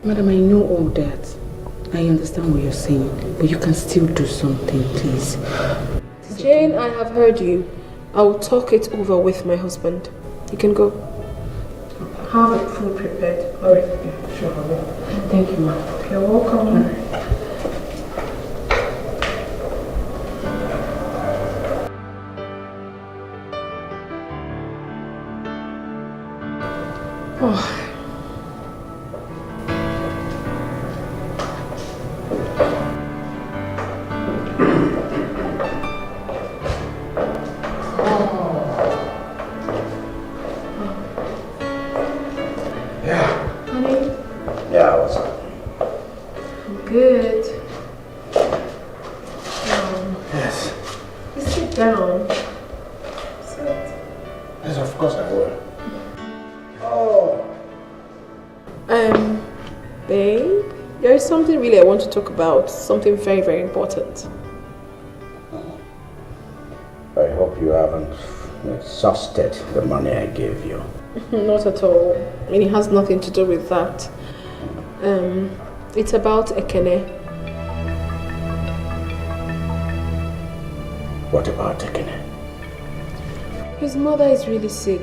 Madam, I know all that. I understand what you're saying, but you can still do something, please. Jane, I have heard you. I will talk it over with my husband. You can go. Have it food prepared. All right. Yeah, sure, I will. Thank you, ma'am. You're welcome. Oh. Good. Yes. Sit down. Sit. Yes, of course I will. Oh. Babe, there is something really I want to talk about. Something very, very important. I hope you haven't exhausted the money I gave you. Not at all. I mean, it has nothing to do with that. It's about Ekene. What about Ekene? His mother is really sick.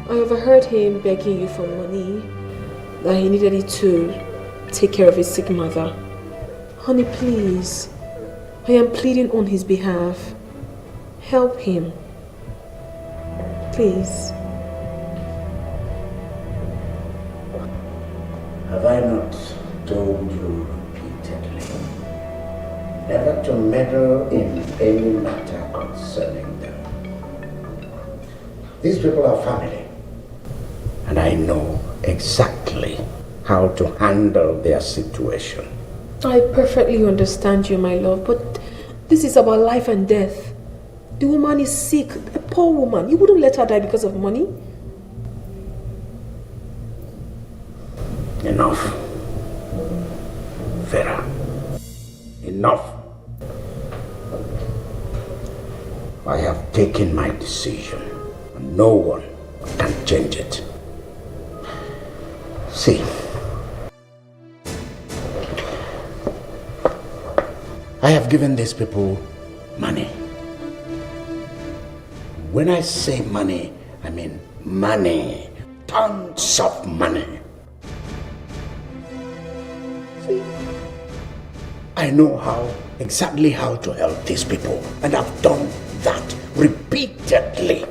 I overheard him begging you for money, that he needed it to take care of his sick mother. Honey, please. I am pleading on his behalf. Help him. Please. Have I not told you repeatedly never to meddle in any matter concerning them? These people are family, and I know exactly how to handle their situation. I perfectly understand you, my love, but this is about life and death. The woman is sick, a poor woman. You wouldn't let her die because of money? Enough. Vera. Enough. I have taken my decision, and no one can change it. See, I have given these people money. When I say money, I mean money. Tons of money. See, I know exactly how to help these people, and I've done that repeatedly.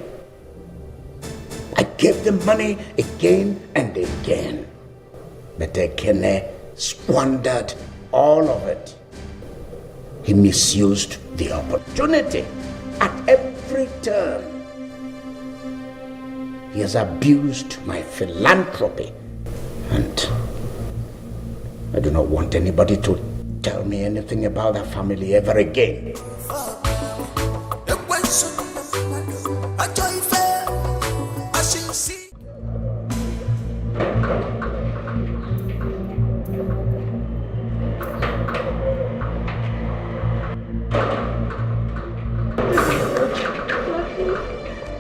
I gave them money again and again. But Ekene squandered all of it. He misused the opportunity at every turn. He has abused my philanthropy, and I do not want anybody to tell me anything about that family ever again. The see.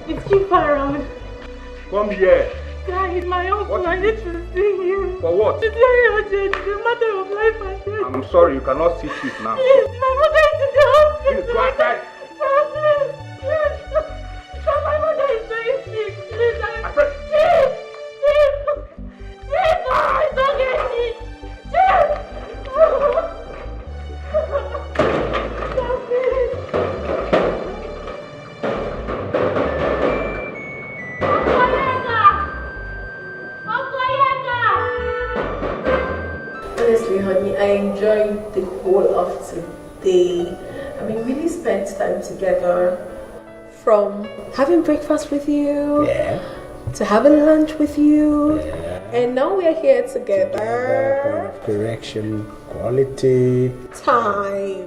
It's too far around. Come here. Guys, my uncle, What? I need to see you. For what? It's very urgent. It's a matter of life and death. I'm sorry, you cannot see Chief now. Please, my mother is in the hospital. Please, go outside. Please, please. My mother is very sick. Please, Chief! Don't get me! Chief! Honestly, honey, I enjoyed the whole of today. I mean, really spent time together. From having breakfast with you, to having lunch with you, and now we are here together. Correction, quality time.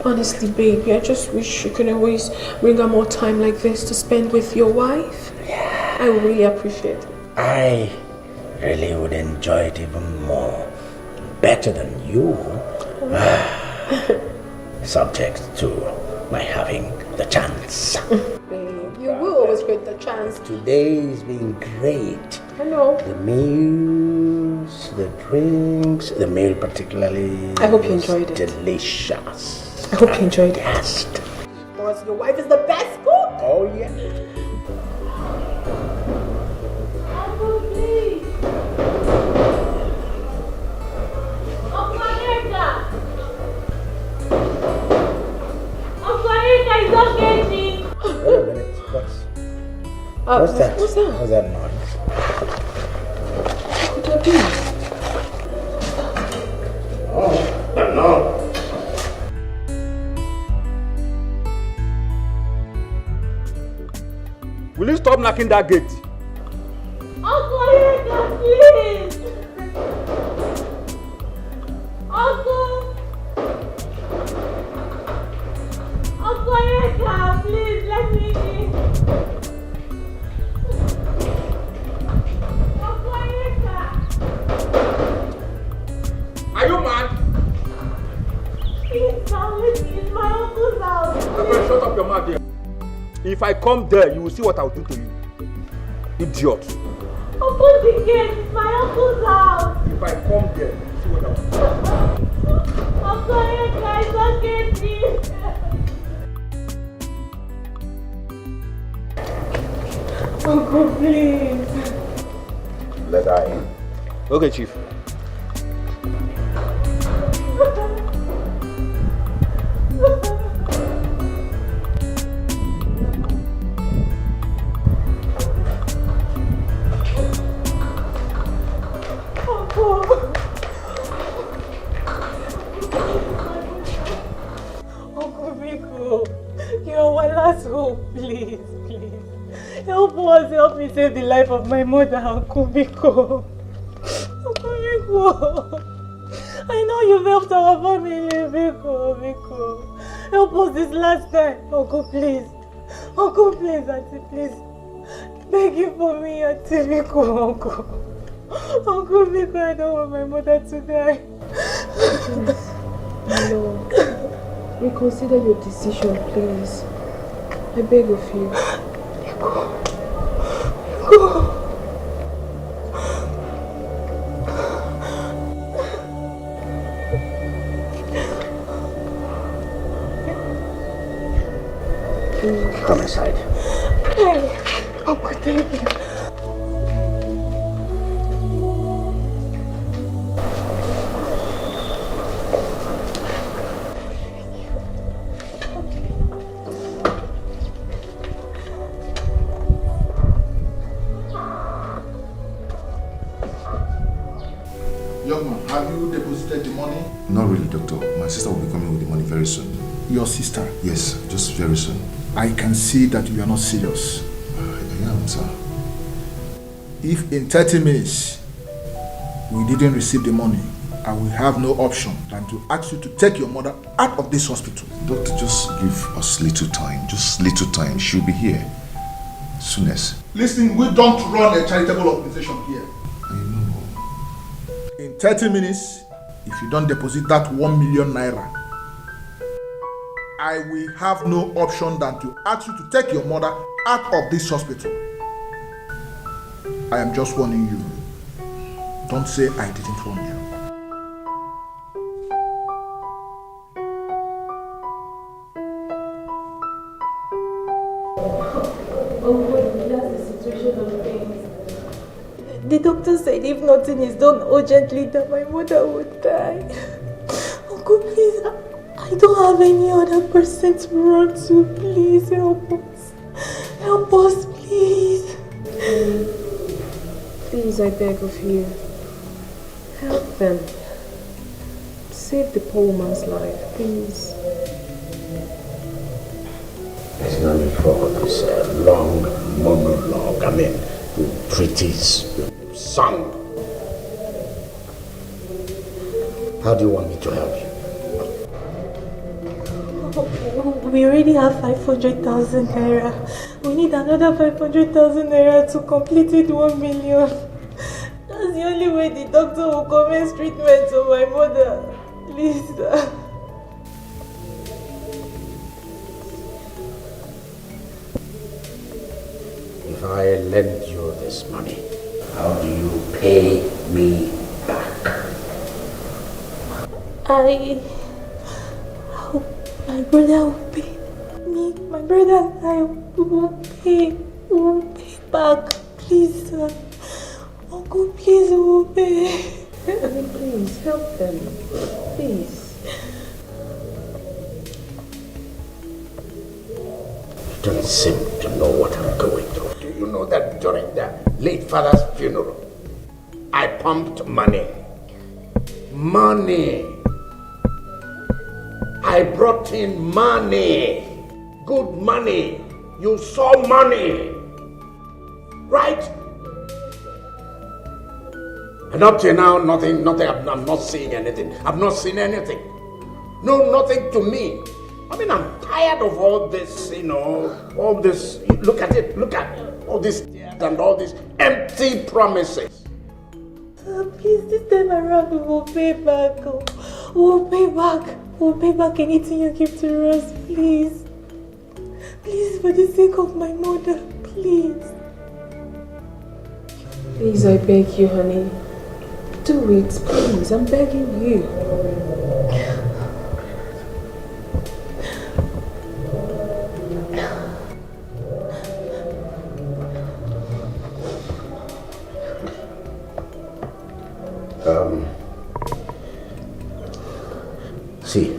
Honestly, baby, I just wish you could always bring out more time like this to spend with your wife. Yeah. I really appreciate it. I really would enjoy it even more. Better than you. Subject to my having the chance. Babe, you will always get the chance. Today's been great. I know. The meals, the drinks, the meal particularly. I hope you enjoyed it. Delicious. I hope you enjoyed it. Yes. Because your wife is the best cook. Oh, yeah. Uncle, please. Uncle America. Uncle America is not getting. Wait a minute. What's that? What's that? What's that noise? What could that be? Oh, no. Will you stop knocking that gate? Uncle America, please. Uncle. Uncle America, please let me in. Uncle America. Are you mad? Please, now let me in my uncle's house. Okay, shut up your mouth there. If I come there, you will see what I'll do to you. Idiot. Open the gate, it's my uncle's house. If I come there, you will see what I'll do. Uncle America, it's not getting. Uncle, please. Let her in. Okay, Chief. Uncle Biko, you're our last hope, please, please. Help us, help me save the life of my mother, Uncle Biko. Uncle Biko, I know you've helped our family, Biko. Help us this last time, Uncle, please. Uncle, please, Auntie, please. Beg you for me, Auntie Biko, Uncle. Uncle Biko, I don't want my mother to die. My lord, reconsider your decision, please. I beg of you. Biko. Come inside. Hey, Uncle, thank you. Young man, have you deposited the money? Not really, doctor. My sister will be coming with the money very soon. Your sister? Yes, just very soon. I can see that you are not serious. I am, sir. If in 30 minutes we didn't receive the money, I will have no option than to ask you to take your mother out of this hospital. Doctor, just give us little time. Just little time. She'll be here soonest. Listen, we don't run a charitable organization here. I know. In 30 minutes, if you don't deposit that 1 million naira, I will have no option than to ask you to take your mother out of this hospital. I am just warning you. Don't say I didn't warn you. The doctor said if nothing is done urgently, that my mother would die. Uncle, please, I don't have any other person to run to. Please help us. Help us, please. Please, I beg of you. Help them. Save the poor woman's life, please. There's no need for this long monologue. I mean, treatise, song. How do you want me to help you? We already have 500,000 naira. We need another 500,000 naira to complete it 1 million. That's the only way the doctor will commence treatment on my mother. Please, sir. If I lend you this money, how do you pay me back? My brother will pay me. My brother and I will pay back. Please, sir. Uncle, please, will pay. Please, help them. Please. You don't seem to know what I'm going through. Do you know that during the late father's funeral, I pumped money? Money. I brought in money. Good money. You saw money. Right? And up to now, nothing, I'm not seeing anything. I've not seen anything. No, nothing to me. I mean, I'm tired of all this, all this. Look at it, look at all this and all these empty promises. Please, this time around we will pay back. We'll pay back. We'll pay back anything you give to us, please. Please, for the sake of my mother, please. Please, I beg you, honey. Do it, please. I'm begging you. See,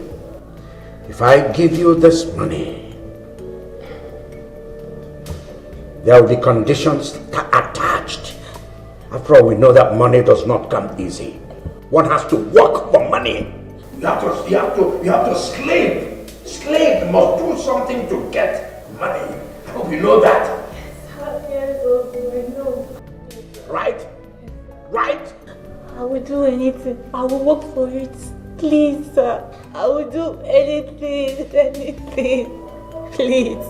if I give you this money, there will be conditions attached. After all, we know that money does not come easy. One has to work for money. You have to slave. Slave must do something to get money. I hope you know that. Yes, Uncle, I know. Right? Right? I will do anything. I will work for it. Please, sir. I will do anything. Please.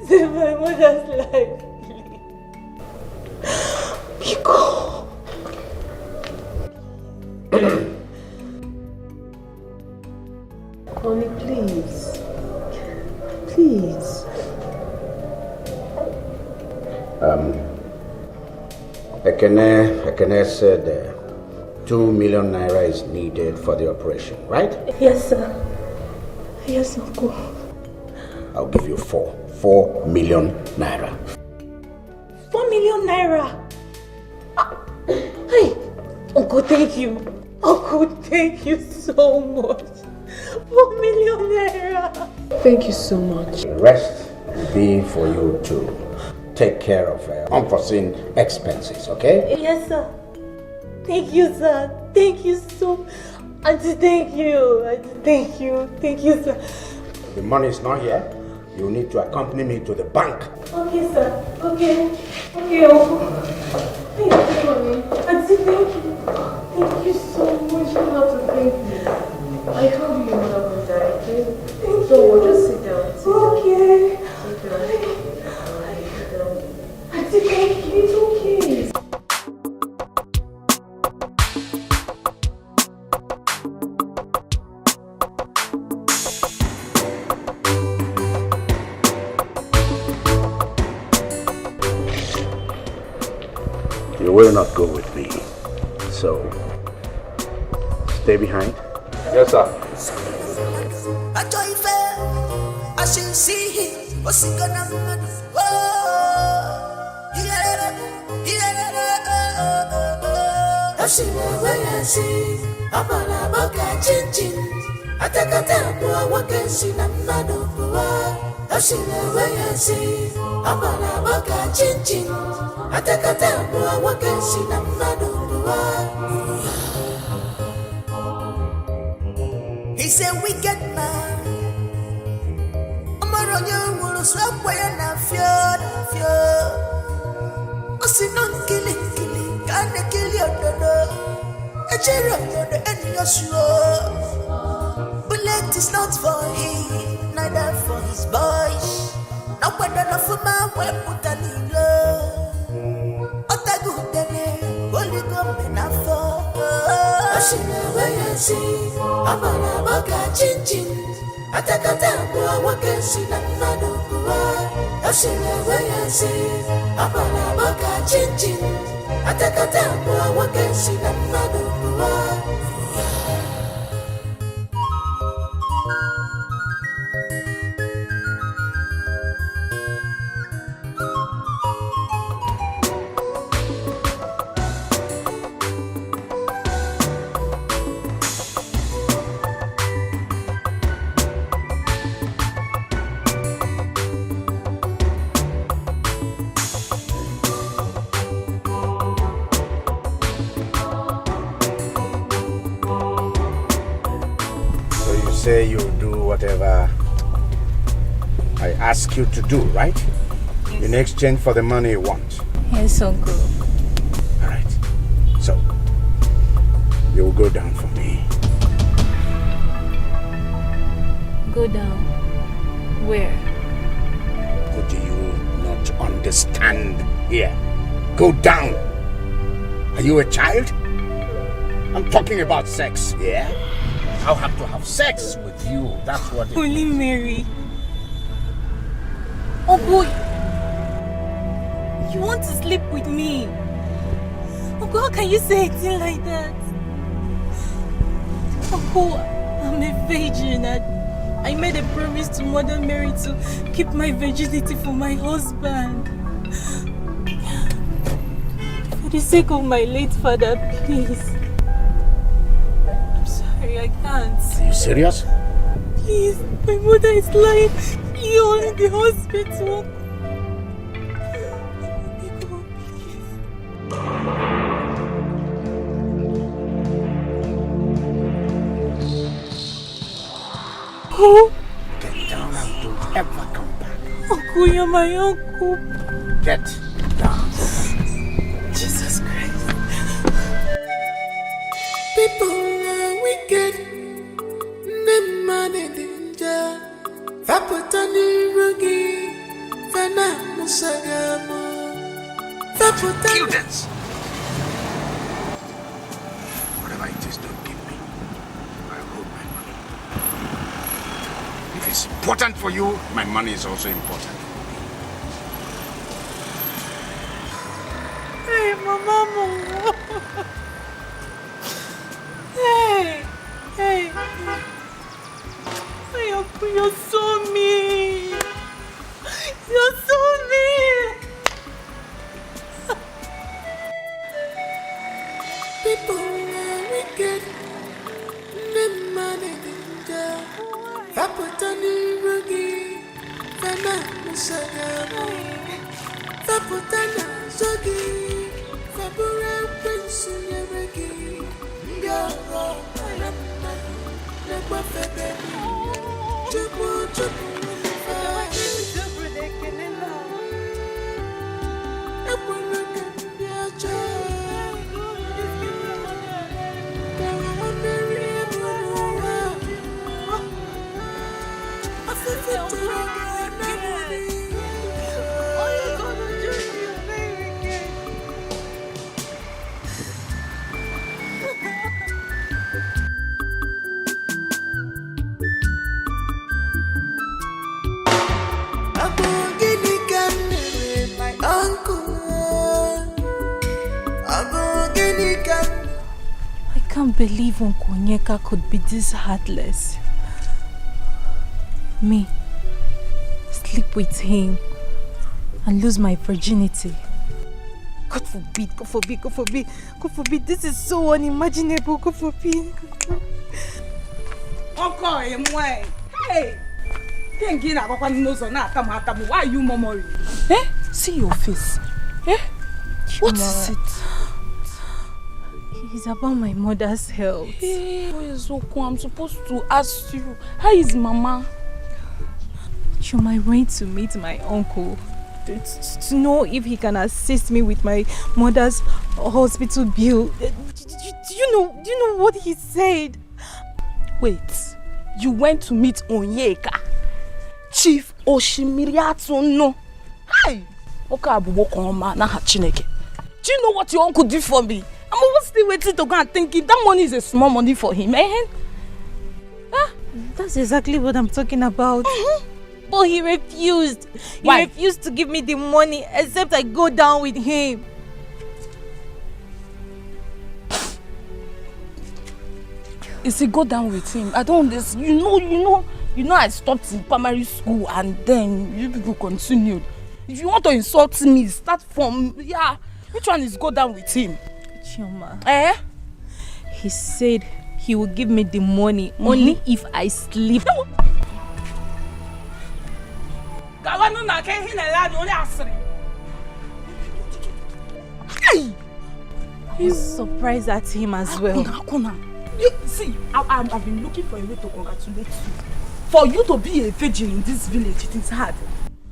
Save my mother's life. Bcos. Honey, please. Please. Ekene said 2 million naira is needed for the operation, right? Yes, sir. Yes, Uncle. I'll give you 4 million naira. 4 million naira. Hey, Uncle, thank you. Uncle, thank you so much. 4 million naira. Thank you so much. The rest will be for you to take care of unforeseen expenses, okay? Yes, sir. Thank you, sir. Thank you so much. Auntie, thank you. Auntie, thank you. Thank you, sir. The money is not here. You need to accompany me to the bank. Okay, sir. Okay. Okay, Uncle. Thank you, honey. Auntie, thank you. Thank you so much. You don't have to thank me. I told you your mother would die, okay? Thank you. Just sit down. Okay. Sit down. Sit down. You will not go with me. So, stay behind. Yes, sir. I should see him. What's he gonna do? I see my way, I see. I'm on a boca chin. I take a tempo, I walk and see the man of the world. I see my way, I see. I'm on a boca chin. I take a tempo, I walk and see the man of the world. He's a wicked man. I'm a royal wool, swap way and a fear. I see no killing, can't kill your daughter. A cherub, the end of sure. Bullet is not for him, neither for his boys. No wonder enough for my way, put a little. Otago, holy gum enough for. I see the way I see. I'm on a boca chin. I take a tempo, I walk and see the man of the world. I see the way I see. I'm on a boca chin. I take a tempo, I walk and see the man of the world. Say you'll do whatever I ask you to do, right? Yes. In exchange for the money you want. Yes, Uncle. All right. So, you will go down for me. Go down? Where? What do you not understand here? Go down. Are you a child? I'm talking about sex, yeah? I'll have to have sex with you. That's what it Holy is. Mary. Oh boy. You want to sleep with me? Uncle, how can you say a thing like that? Uncle, I'm a virgin and I made a promise to Mother Mary to keep my virginity for my husband. For the sake of my late father, please. I can't. Are you serious? Please, my mother is lying. You're in the hospital. Oh. Get down and don't ever come back. Uncle, you're my uncle. Get down. Jesus Christ. People are wicked. Them man in danger. Vapotani rugi. Vana musagamo. Vapotani. Kill that. Whatever it is, don't give me. I hold my money. If it's important for you, my money is also important. Hey, Mama. Hey. Hey, Uncle, you're so mean. You're so mean. People are wicked. Them man in danger. Vapotani rugi. Vana musagamo. Vapotana zogi. Vapura prince yeregi. Ngaro. can't believe Uncle Onyeka could be this heartless. Me, sleep with him and lose my virginity. God forbid, God forbid, God forbid, God forbid. This is so unimaginable, God forbid. Uncle, hey! Why are you murmuring? Eh? See your face. Eh? What is it? It's about my mother's health. Hey, I'm supposed to ask you. How is Mama? Chuma, I went to meet my uncle to know if he can assist me with my mother's hospital bill. Do you know what he said? Wait, you went to meet Onyeka? Chief Oshimiriatu no. Hi! Do you know what your uncle did for me? I'm always still waiting to go and thinking that money is a small money for him, eh? Huh? That's exactly what I'm talking about. But he refused. He refused to give me the money except I go down with him. Is he go down with him? I don't understand. You know I stopped in primary school and then you people continued. If you want to insult me, start from, which one is go down with him? Chioma. Eh? He said he will give me the money only if I sleep. I'm surprised at him as well. You see, I've been looking for a way to congratulate you. For you to be a virgin in this village, it is hard.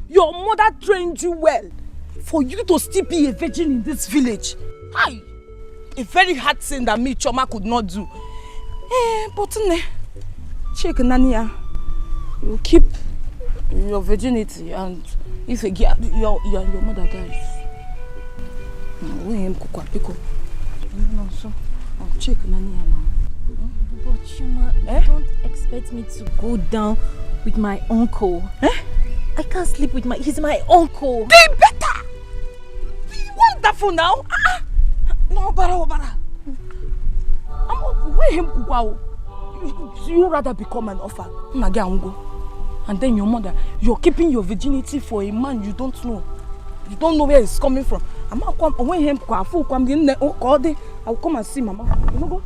Your mother trained you well. For you to still be a virgin in this village, hi, a very hard thing that me, Choma, could not do. But check Nania, you keep your virginity, and if your mother dies, check Nania now. But Chuma, you don't expect me to go down with my uncle. I can't sleep with he's my uncle. They better! Wonderful now! No, Bara. You rather become an orphan. And then your mother, you're keeping your virginity for a man you don't know. You don't know where it's coming from. I will come and see Mama. You know go?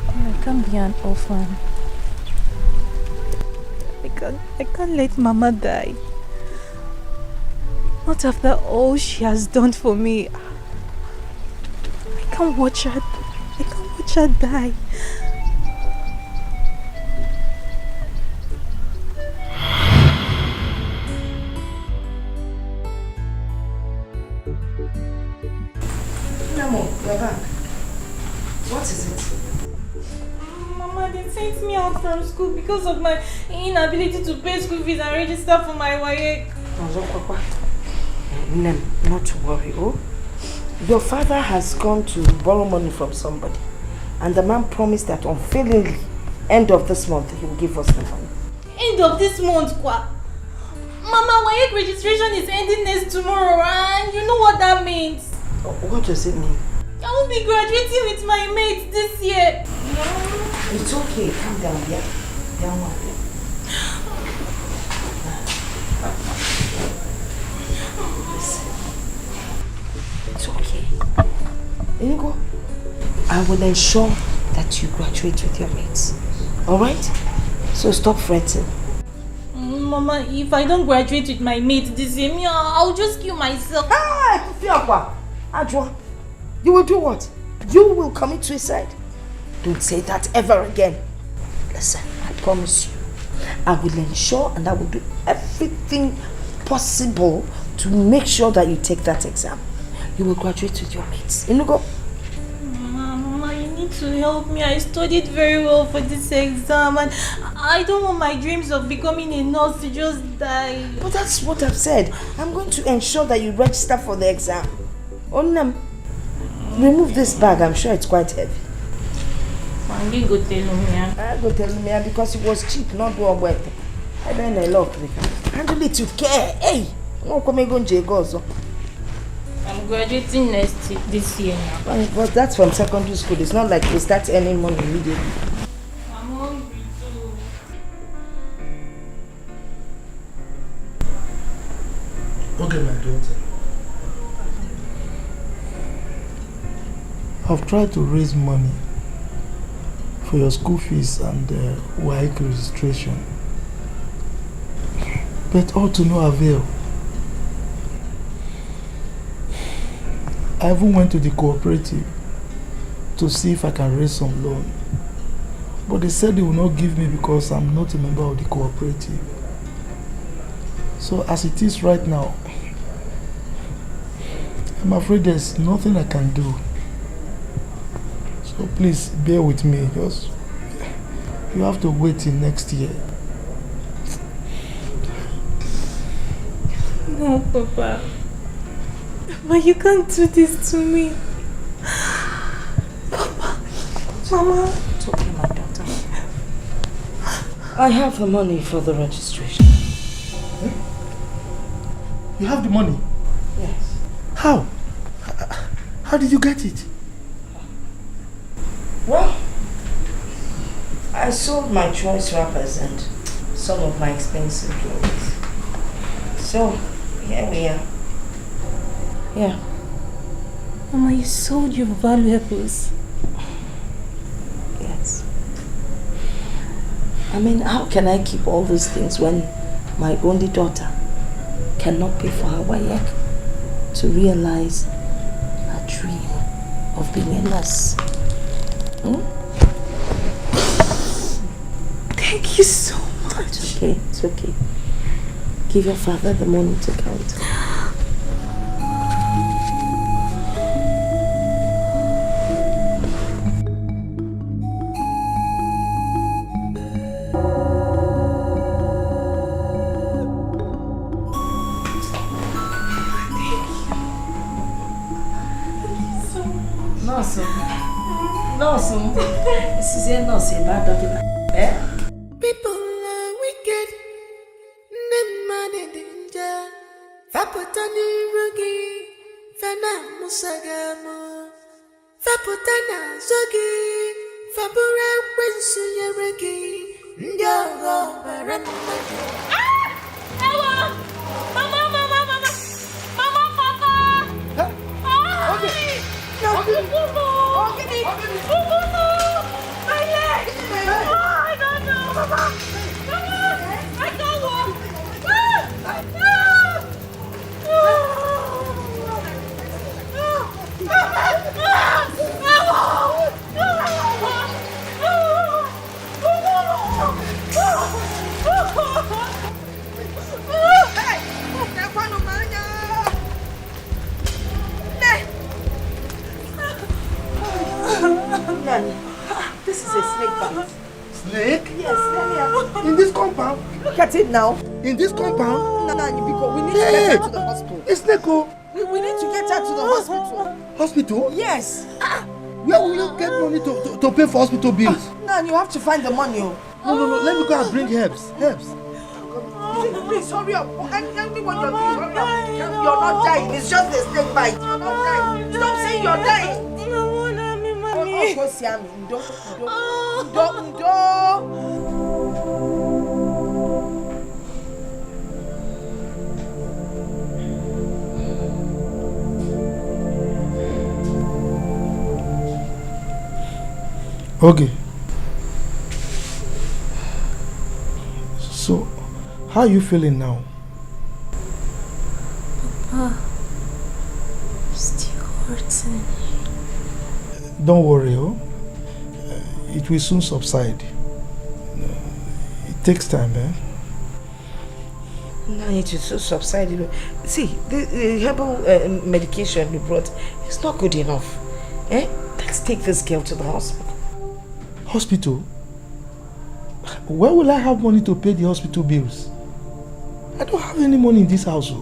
I can't be an orphan. I can't let Mama die. Not after all she has done for me. I can't watch her die. Namo, you're back. What is it? Mama, they sent me out from school because of my inability to pay school fees and register for my WAEC. Nem, not to worry, Your father has gone to borrow money from somebody, and the man promised that unfailingly, end of this month, he will give us the money. End of this month, kwa? Mama, WAEC registration is ending next tomorrow, and you know what that means? What does it mean? I will be graduating with my mates this year. It's okay, calm down, yeah? Don't worry. Listen. It's okay. Inigo, I will ensure that you graduate with your mates. Alright? So stop fretting. Mama, if I don't graduate with my mates this year, I'll just kill myself. Ajwa, you will do what? You will commit suicide? Don't say that ever again. Listen, I promise you, I will ensure and I will do everything possible to make sure that you take that exam. You will graduate with your mates. Inugo? Mama, you need to help me. I studied very well for this exam and I don't want my dreams of becoming a nurse to just die. But that's what I've said. I'm going to ensure that you register for the exam. Remove this bag. I'm sure it's quite heavy. Mangi go tell me. I go tell me because it was cheap, not what wet. I don't know luck. Handle it with care. Hey, no come go Jagozo. I'm graduating this year now. But that's from secondary school. It's not like we start earning money immediately. I'm hungry too. Okay, my daughter. I've tried to raise money for your school fees and WAEC registration, but all to no avail. I even went to the cooperative to see if I can raise some loan, but they said they will not give me because I'm not a member of the cooperative. So as it is right now, I'm afraid there's nothing I can do. So please bear with me, just you have to wait till next year. No, Papa. Mama, you can't do this to me. Papa, Mama. It's okay, my daughter. I have the money for the registration. You have the money? Yes. How? How did you get it? Well, I sold my choice wrappers and some of my expensive clothes. So, here we are. Yeah. Mama, you sold your valuables. Yes. I mean, how can I keep all those things when my only daughter cannot pay for her WAEC to realize her dream of being a nurse? Thank you so much. It's okay, it's okay. Give your father the money to count. This is a nurse, bad doctor. Eh? People are wicked. Them mad in danger. Faputani rugi. Fana musagamo. Faputana zogi. Fabura wensu yeregi. Ndogo baramadi. Ewa! Mama! Mama, Papa! Huh? Okay. My leg! Oh, I don't know, Mama! I can't walk! Nani, this is a snake bite. Snake? Yes, in this compound? Look at it now. In this compound? Nani, because we need to get her to the hospital. It's snake, oh. We need to get her to the hospital. Hospital? Yes. Where will you get money to pay for hospital bills? Nani, you have to find the money. No. Let me go and bring herbs. Please hurry up. Anyone you're doing, hurry up. You're not dying. It's just a snake bite. You're not dying. Stop saying you're dying. Okay. So, how are you feeling now? Papa, still hurting. Don't worry, it will soon subside. It takes time, eh? No, it will soon subside. See, the herbal medication you brought is not good enough. Let's take this girl to the hospital. Hospital? Where will I have money to pay the hospital bills? I don't have any money in this house. You'll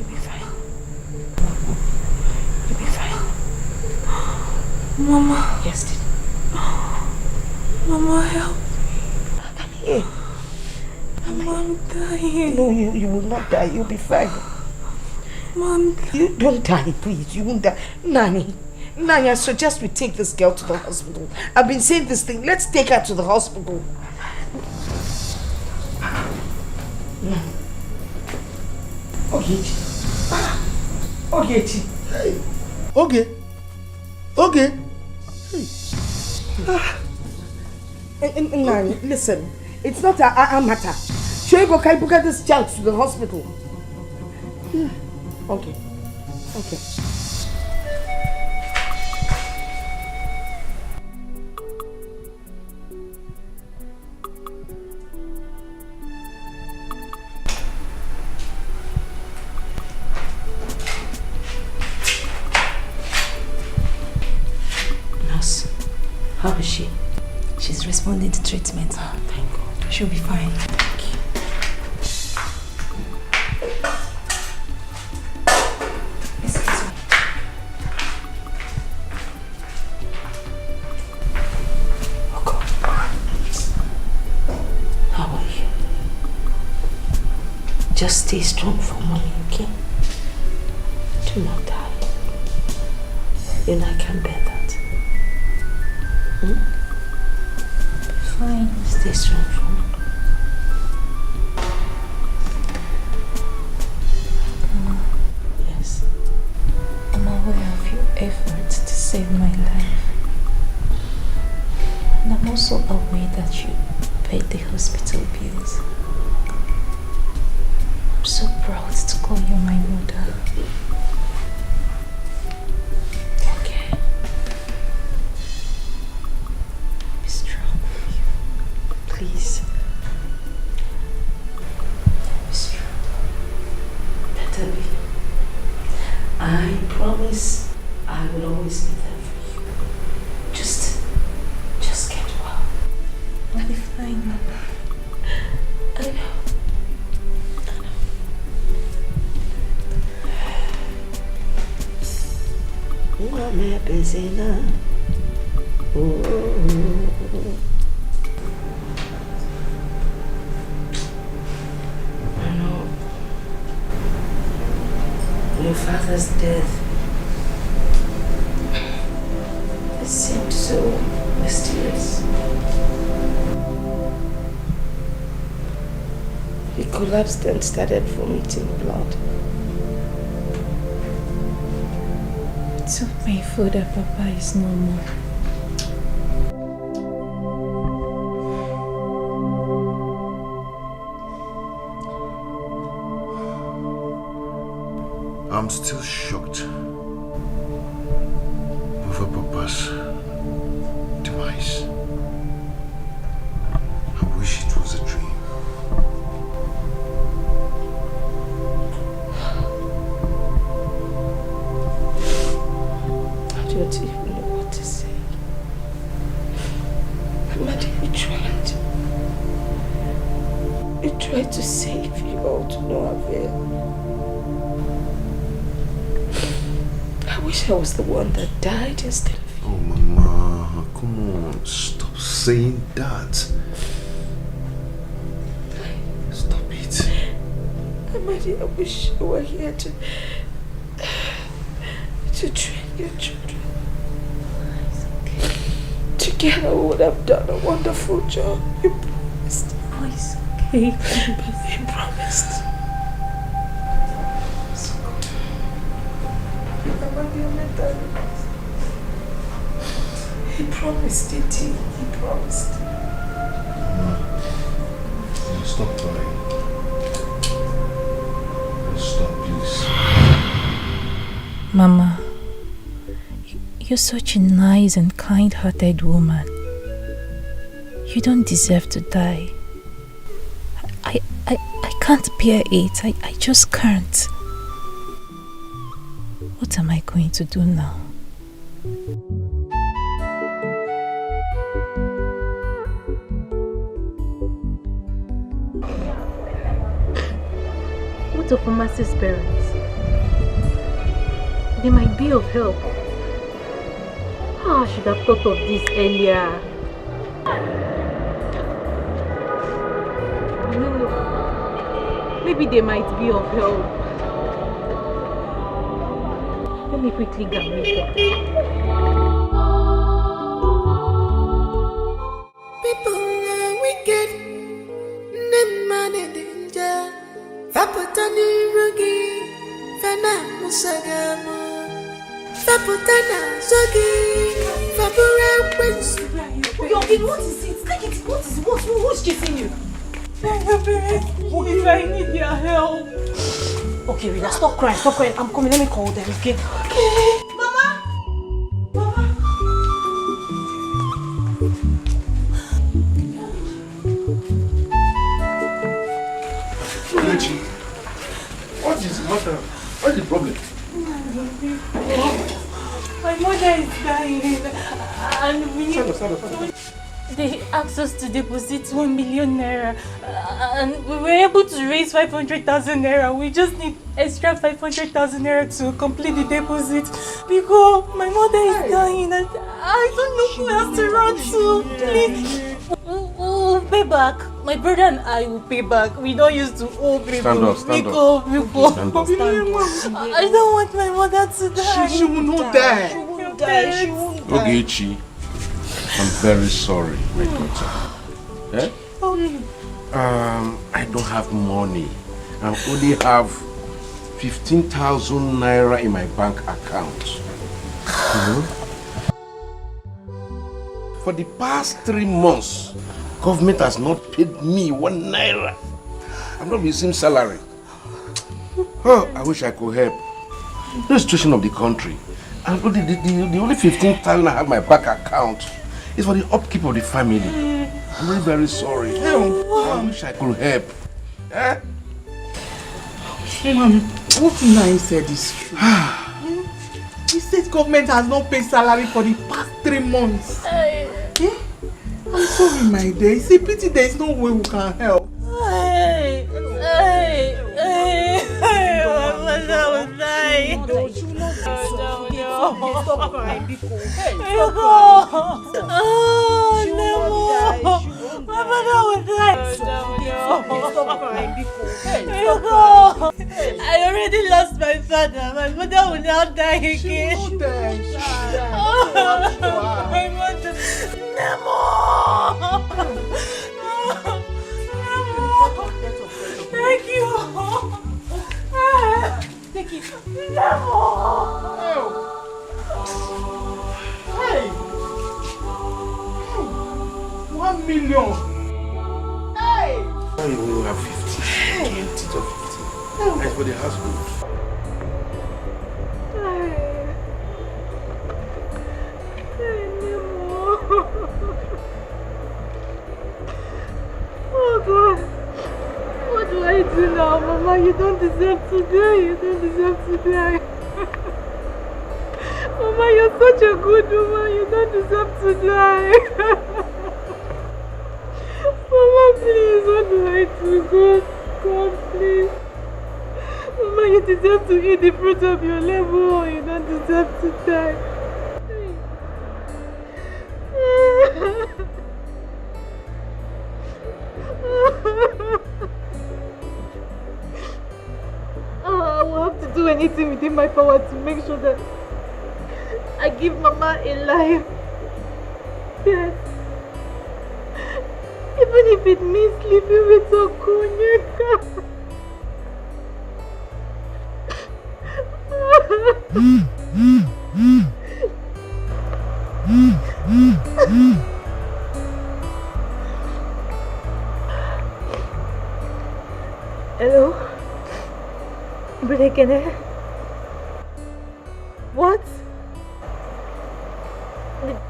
be fine. You'll be fine. Mama. Yes, dear. Mama, help. Come here. I'm dying. No, you will not die. You'll be fine. Mom. You don't die, please. You won't die. Nani, I suggest we take this girl to the hospital. I've been saying this thing. Let's take her to the hospital. Ogechi. Ogechi. Hey. Okay. Hey. Nani, listen. It's not a matter. Shego, can you get this child to the hospital? Okay. Nurse, how is she? She's responding to treatment. Oh, thank God. She'll be fine. Just stay strong for mommy, okay? Do not die. You know I can bear that. Fine. Stay strong for me. Mama. Yes. I'm aware of your efforts to save my life. And I'm also aware that you paid the hospital bills. I'm so proud to call you my mother. Okay. Be strong, please. Be strong. Better be. I promise I will always be there for you. Just get well. I'll be fine, Mama. I know. Mama Benzina. I know. Your father's death. It seemed so mysterious. He collapsed and started vomiting blood. So painful that Papa is no more. I'm still shocked over Papa's demise. I wish it was a dream. I don't even know what to say. But you tried to save you all to no avail. I wish I was the one that died instead of you. Oh, Mama, come on, stop saying that. Stop it. Amadi, I wish you were here to train your children. Together we would have done a wonderful job. You promised. Oh, it's okay. You promised. He promised, didn't he? He promised. Mama, stop crying. Stop, please. Mama, you're such a nice and kind-hearted woman. You don't deserve to die. I can't bear it. I just can't. What am I going to do now? What of Mercy's parents? They might be of help. I should have thought of this earlier. No. Maybe they might be of help. Let me quickly get me there. People are wicked, them man in danger. Faputani rugi, fana musagamo. Faputana zogi, fapura wensu. Yogi, what is it? Take it. What is it? Who's chasing you? If I need their help. Okay, Rita, stop crying. I'm coming. Let me call them, okay? Okay. Mama! What is the matter? What's the problem? My mother is dying and we need... Stand up. They asked us to deposit 1 million naira and we were able to raise 500,000 naira. We just need extra 500,000 naira to complete the deposit because my mother is dying and I don't know who else to run to. Please. We'll pay back. My brother and I will pay back. We don't used to owe people. Stand up. I don't want my mother to die. She will not die. She won't die. Ogechi, I'm very sorry, my daughter. Eh? I don't have money. I only have 15,000 naira in my bank account. For the past 3 months, government has not paid me 1 naira. I've not received salary. Oh, I wish I could help. The situation of the country. And the only 15,000 I have in my bank account is for the upkeep of the family. I'm really very sorry. I wish I could help. Eh? Mom, what Nai said is true. The state government has not paid salary for the past 3 months. I'm sorry, my dear. It's a pity there is no way we can help. My mother will die. Stop crying, Bcos. My mother will die. Stop crying, Bcos. I already lost my father. My mother will now die again. My mother. Nemo! Thank you. Take it. Nemo! Hey! 1 million! Hey! Now you will have 50. 20 to 50. That's for the household. Oh God, what do I do now, Mama? You don't deserve to die. You don't deserve to die. Mama, you're such a good woman. You don't deserve to die. Mama, please, what do I do? God, please. Mama, you deserve to eat the fruit of your labor. You don't deserve to die. I will have to do anything within my power to make sure that I give Mama a life. Yes. Even if it means sleeping with Okunyeka. Hello? Billionaire? What?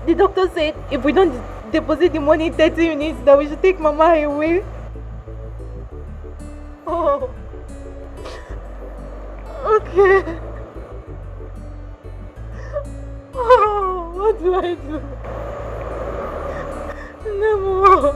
The doctor said if we don't deposit the money in 30 minutes that we should take Mama away. Oh. Okay. Oh, what do I do? No more.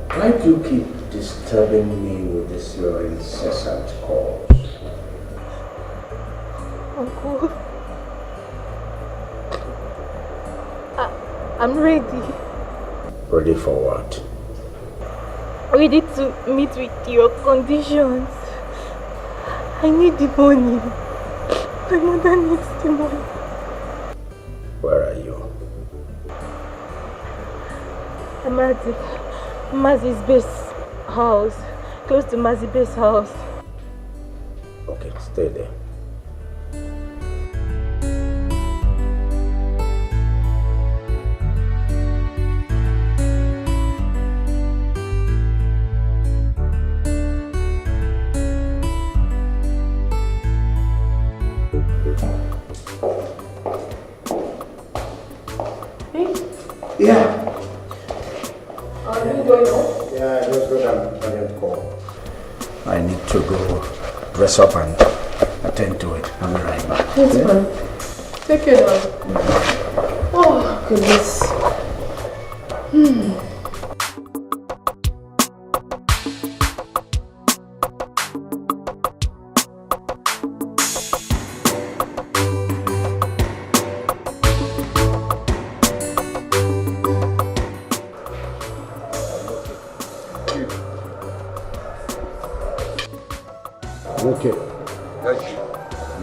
Try to keep disturbing me with this your incessant calls? Uncle, I'm ready. Ready for what? Ready to meet with your conditions. I need the money. My mother needs the money. Where are you? I'm at Mazi's base house. Close to Mazi's base house. Okay, stay there. Yeah. Are you going home? Yeah, just go down and call. I need to go dress up and attend to it. I'll be right back. It's fine. Take care now. Oh, goodness. Okay.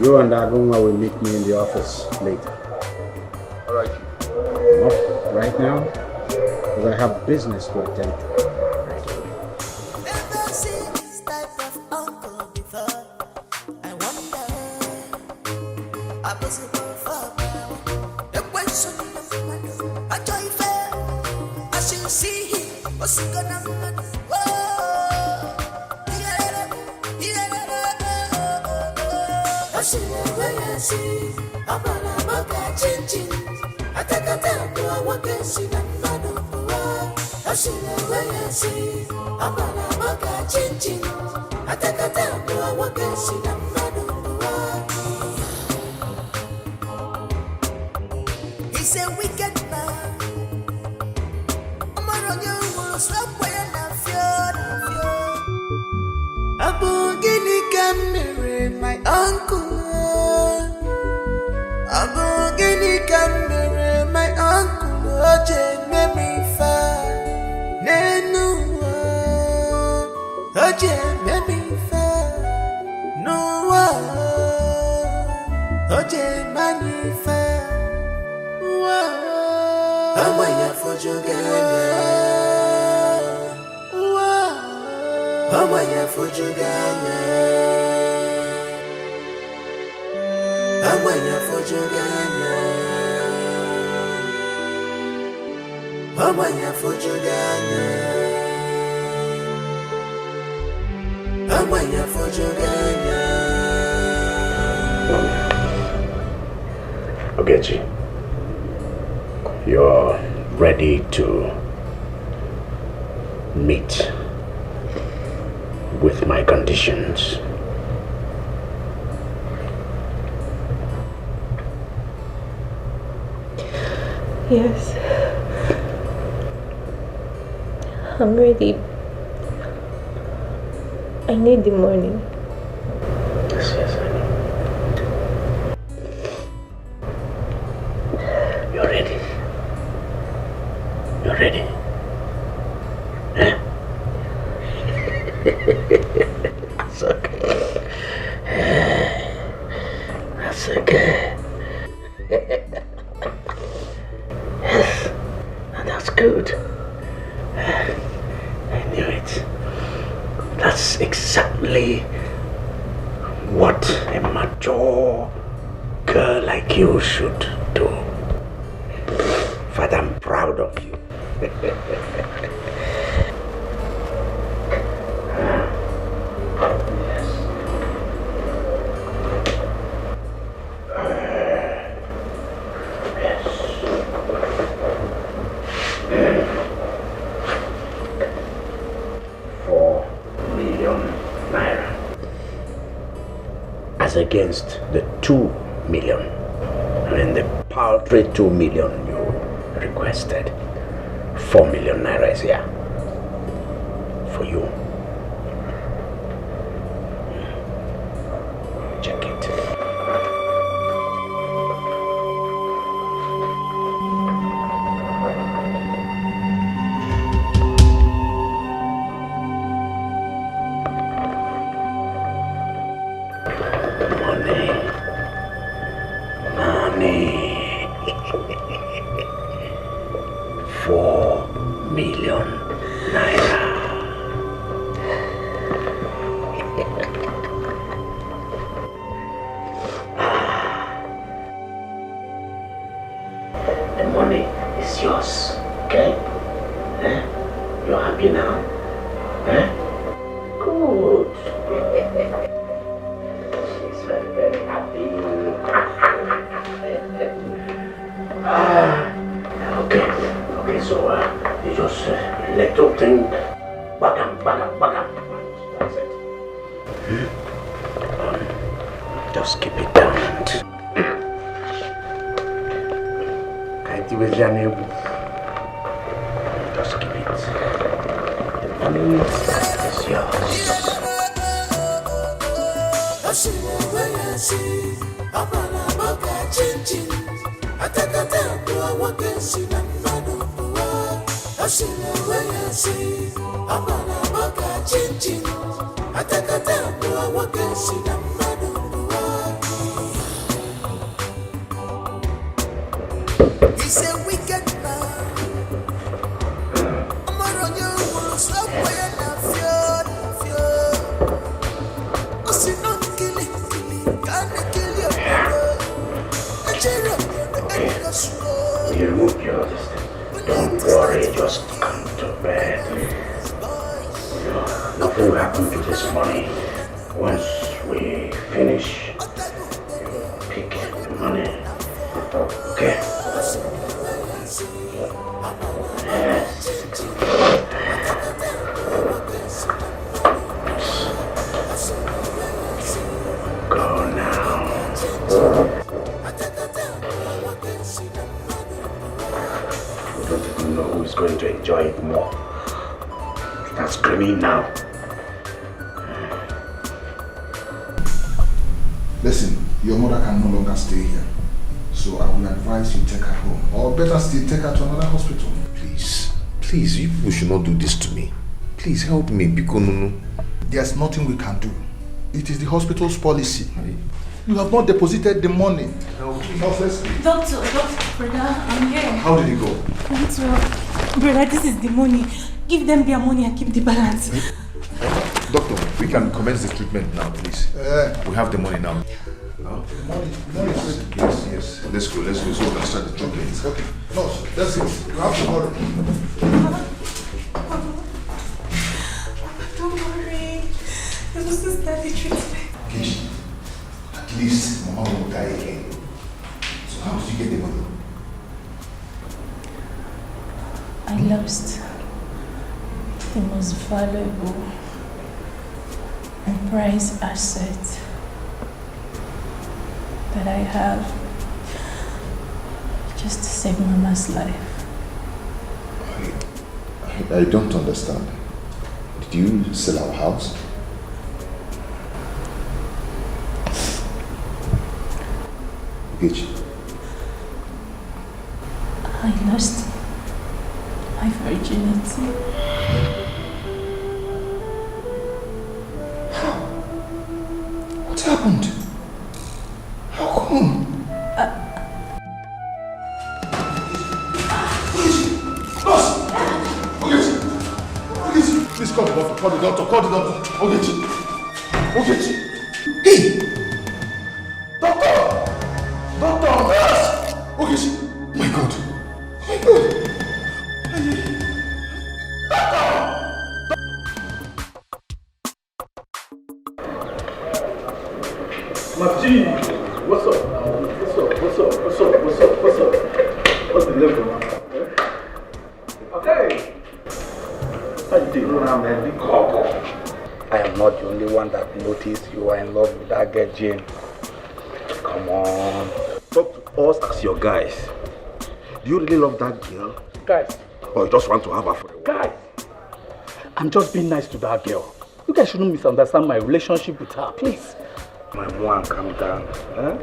You and Agunga will meet me in the office later. Alright. Not right now, because I have business to attend to. Never seen this type of uncle before. I wonder, I was for the question of I joy fair. I should see him, what's gonna happen? I see, I'm a chin. I take a time to a walk and see that man of the world. I see, I'm a chin. I take a time to a walk and see that man of the world. He's a wicked man. I'm a young woman, stop playing a fear. A boogie can marry my uncle. Abogini camera, my uncle, Oje, me fa. Nenu, Oje, me fa. No, Oje, manifa. Amaya for Jugana. Amaya for Jugana. Amaya for Jugana. Amaya for Jugana. Amaya for Jugana. Ogechi, you're ready to meet with my conditions. Yes. I'm ready. I need the money. Yes, I know. You're ready. You're ready. Huh? That's okay. That's okay. Yes, and that's good. I knew it. That's exactly what a mature girl like you should do. Father, I'm proud of you. Against the 2 million. I mean, the paltry 2 million you requested. 4 million naira is here. for you. Check it. Money. 4 million naira. The money is yours, okay? You're happy now? Good. She's very, very happy. Okay, so you just little thing, bagam. That's it. Just keep it down. Can't you with your neighbor? Just keep it. The money is yours. He's a wicked man. I'm on you, stop playing that fear. I see no killing, can't kill your brother. Nigerian, the enemy slow. You remove your don't worry, just come to bed. Nothing will happen to this money. Once we finish, you pick the money. Okay? Yes. Go now. We don't even know who is going to enjoy it more. Start screaming now. Listen, your mother can no longer stay here. So I will advise you take her home. Or better still, take her to another hospital. Please, you people should not do this to me. Please help me, Biko. There's nothing we can do. It is the hospital's policy. You have not deposited the money. Doctor, brother, I'm here. How did it go? It's well. Brother, this is the money. Give them their money and keep the balance. Doctor, we can commence the treatment now, please. We have the money now. Yes. Let's go. So we can start the treatment. Okay. No, let's go. You have tomorrow. Don't worry. I was just start the treatment. Kishi, at least Mama will die again. So how did you get the money? I lost the most valuable and prized asset that I have just to save Mama's life. I don't understand. Did you sell our house? Ogechi. I lost my virginity. What happened? How come? Please call the doctor. Ogechi. Hey! Doctor! Nurse! Ogechi. My God. Marty, what's up? What's the level now? Okay. How you doing? I am not the only one that noticed you are in love with that girl Jane. Come on. Talk to us as your guys. Do you really love that girl? Guys. Or you just want to have her for a while? Guys. I'm just being nice to that girl. You guys shouldn't misunderstand my relationship with her, please. My mom, calm down. Huh?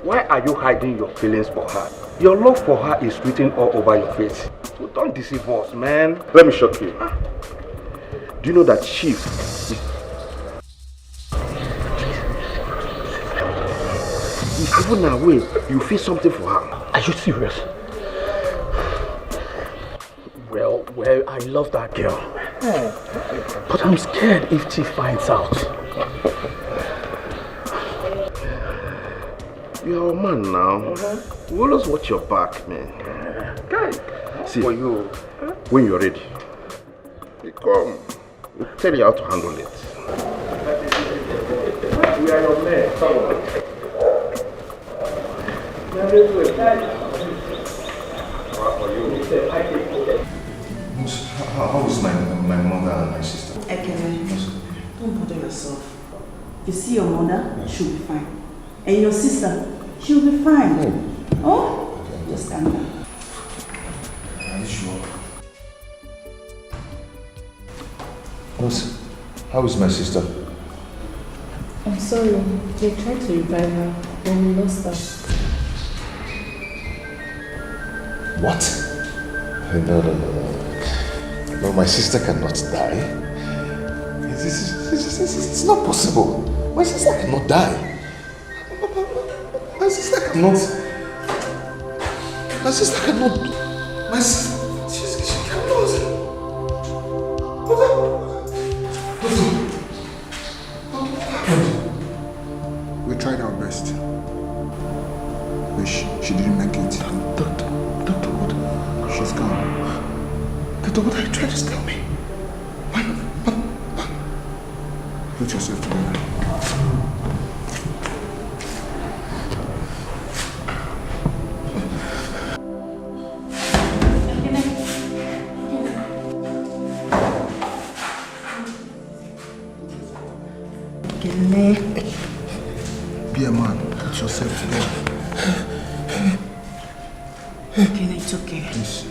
Why are you hiding your feelings for her? Your love for her is written all over your face. So don't deceive us, man. Let me shock you. Do you know that Chief is even away? You feel something for her? Are you serious? Well, I love that girl. But I'm scared if Chief finds out. You're a man now. You always watch your back, man. Guy, see, for you, when you're ready, you come. We'll tell you how to handle it. We are your men. How is my mother and my sister? Ekene, don't bother yourself. You see your mother, she'll be fine. And your sister, she'll be fine. Oh? Just calm down. Are you sure? How is my sister? I'm sorry, they tried to revive her, but we lost her. What? No. No, my sister cannot die. It's not possible. My sister cannot die. My sister cannot. My sister cannot. My sister. She cannot. We tried our best. But she didn't make it. Doctor, what? She's gone. Doctor, what are you trying to tell me? Put yourself together. Be a man. Put yourself together. Okay, it's okay. Please.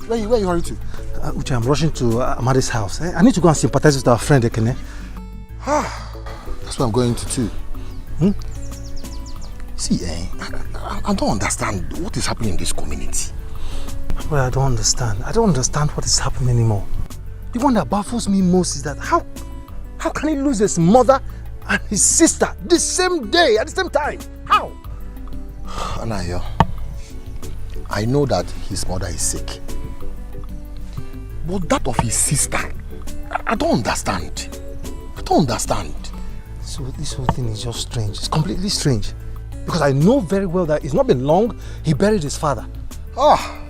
Where are you hurrying to? Uche, I'm rushing to Amadi's house. I need to go and sympathize with our friend Ekene. That's what I'm going to too. See, I don't understand what is happening in this community. Well, I don't understand. I don't understand what is happening anymore. The one that baffles me most is that how can he lose his mother and his sister the same day, at the same time? How? Anayo, I know that his mother is sick. But that of his sister, I don't understand. So this whole thing is just strange. It's completely strange. Because I know very well that it's not been long he buried his father.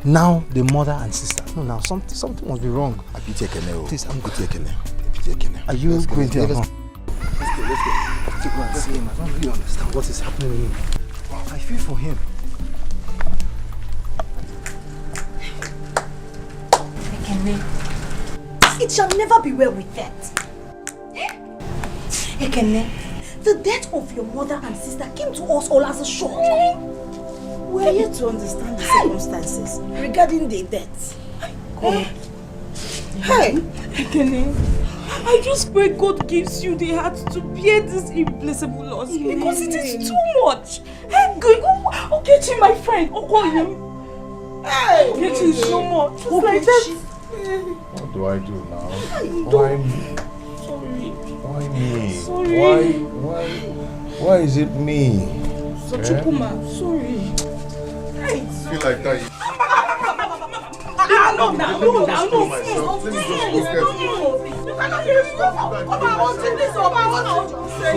Now the mother and sister. No, now something must be wrong. Please, I'm going. Are you going to? Let's go. Let's go and see him. I don't really understand what is happening to him. I feel for him. It shall never be well with that. Ekene, the death of your mother and sister came to us all as a shock. We are here to understand the circumstances regarding the death. God. Hey, Ekene, I just pray God gives you the heart to bear this irreplaceable loss because it is too much. Hey, Okechi, my friend, Okoye. Hey, Okechi is no more. Just like that. What do I do now? Why me? Sorry. Why me? Sorry. Why is it me? Sochukuma, sorry. I feel like that. No.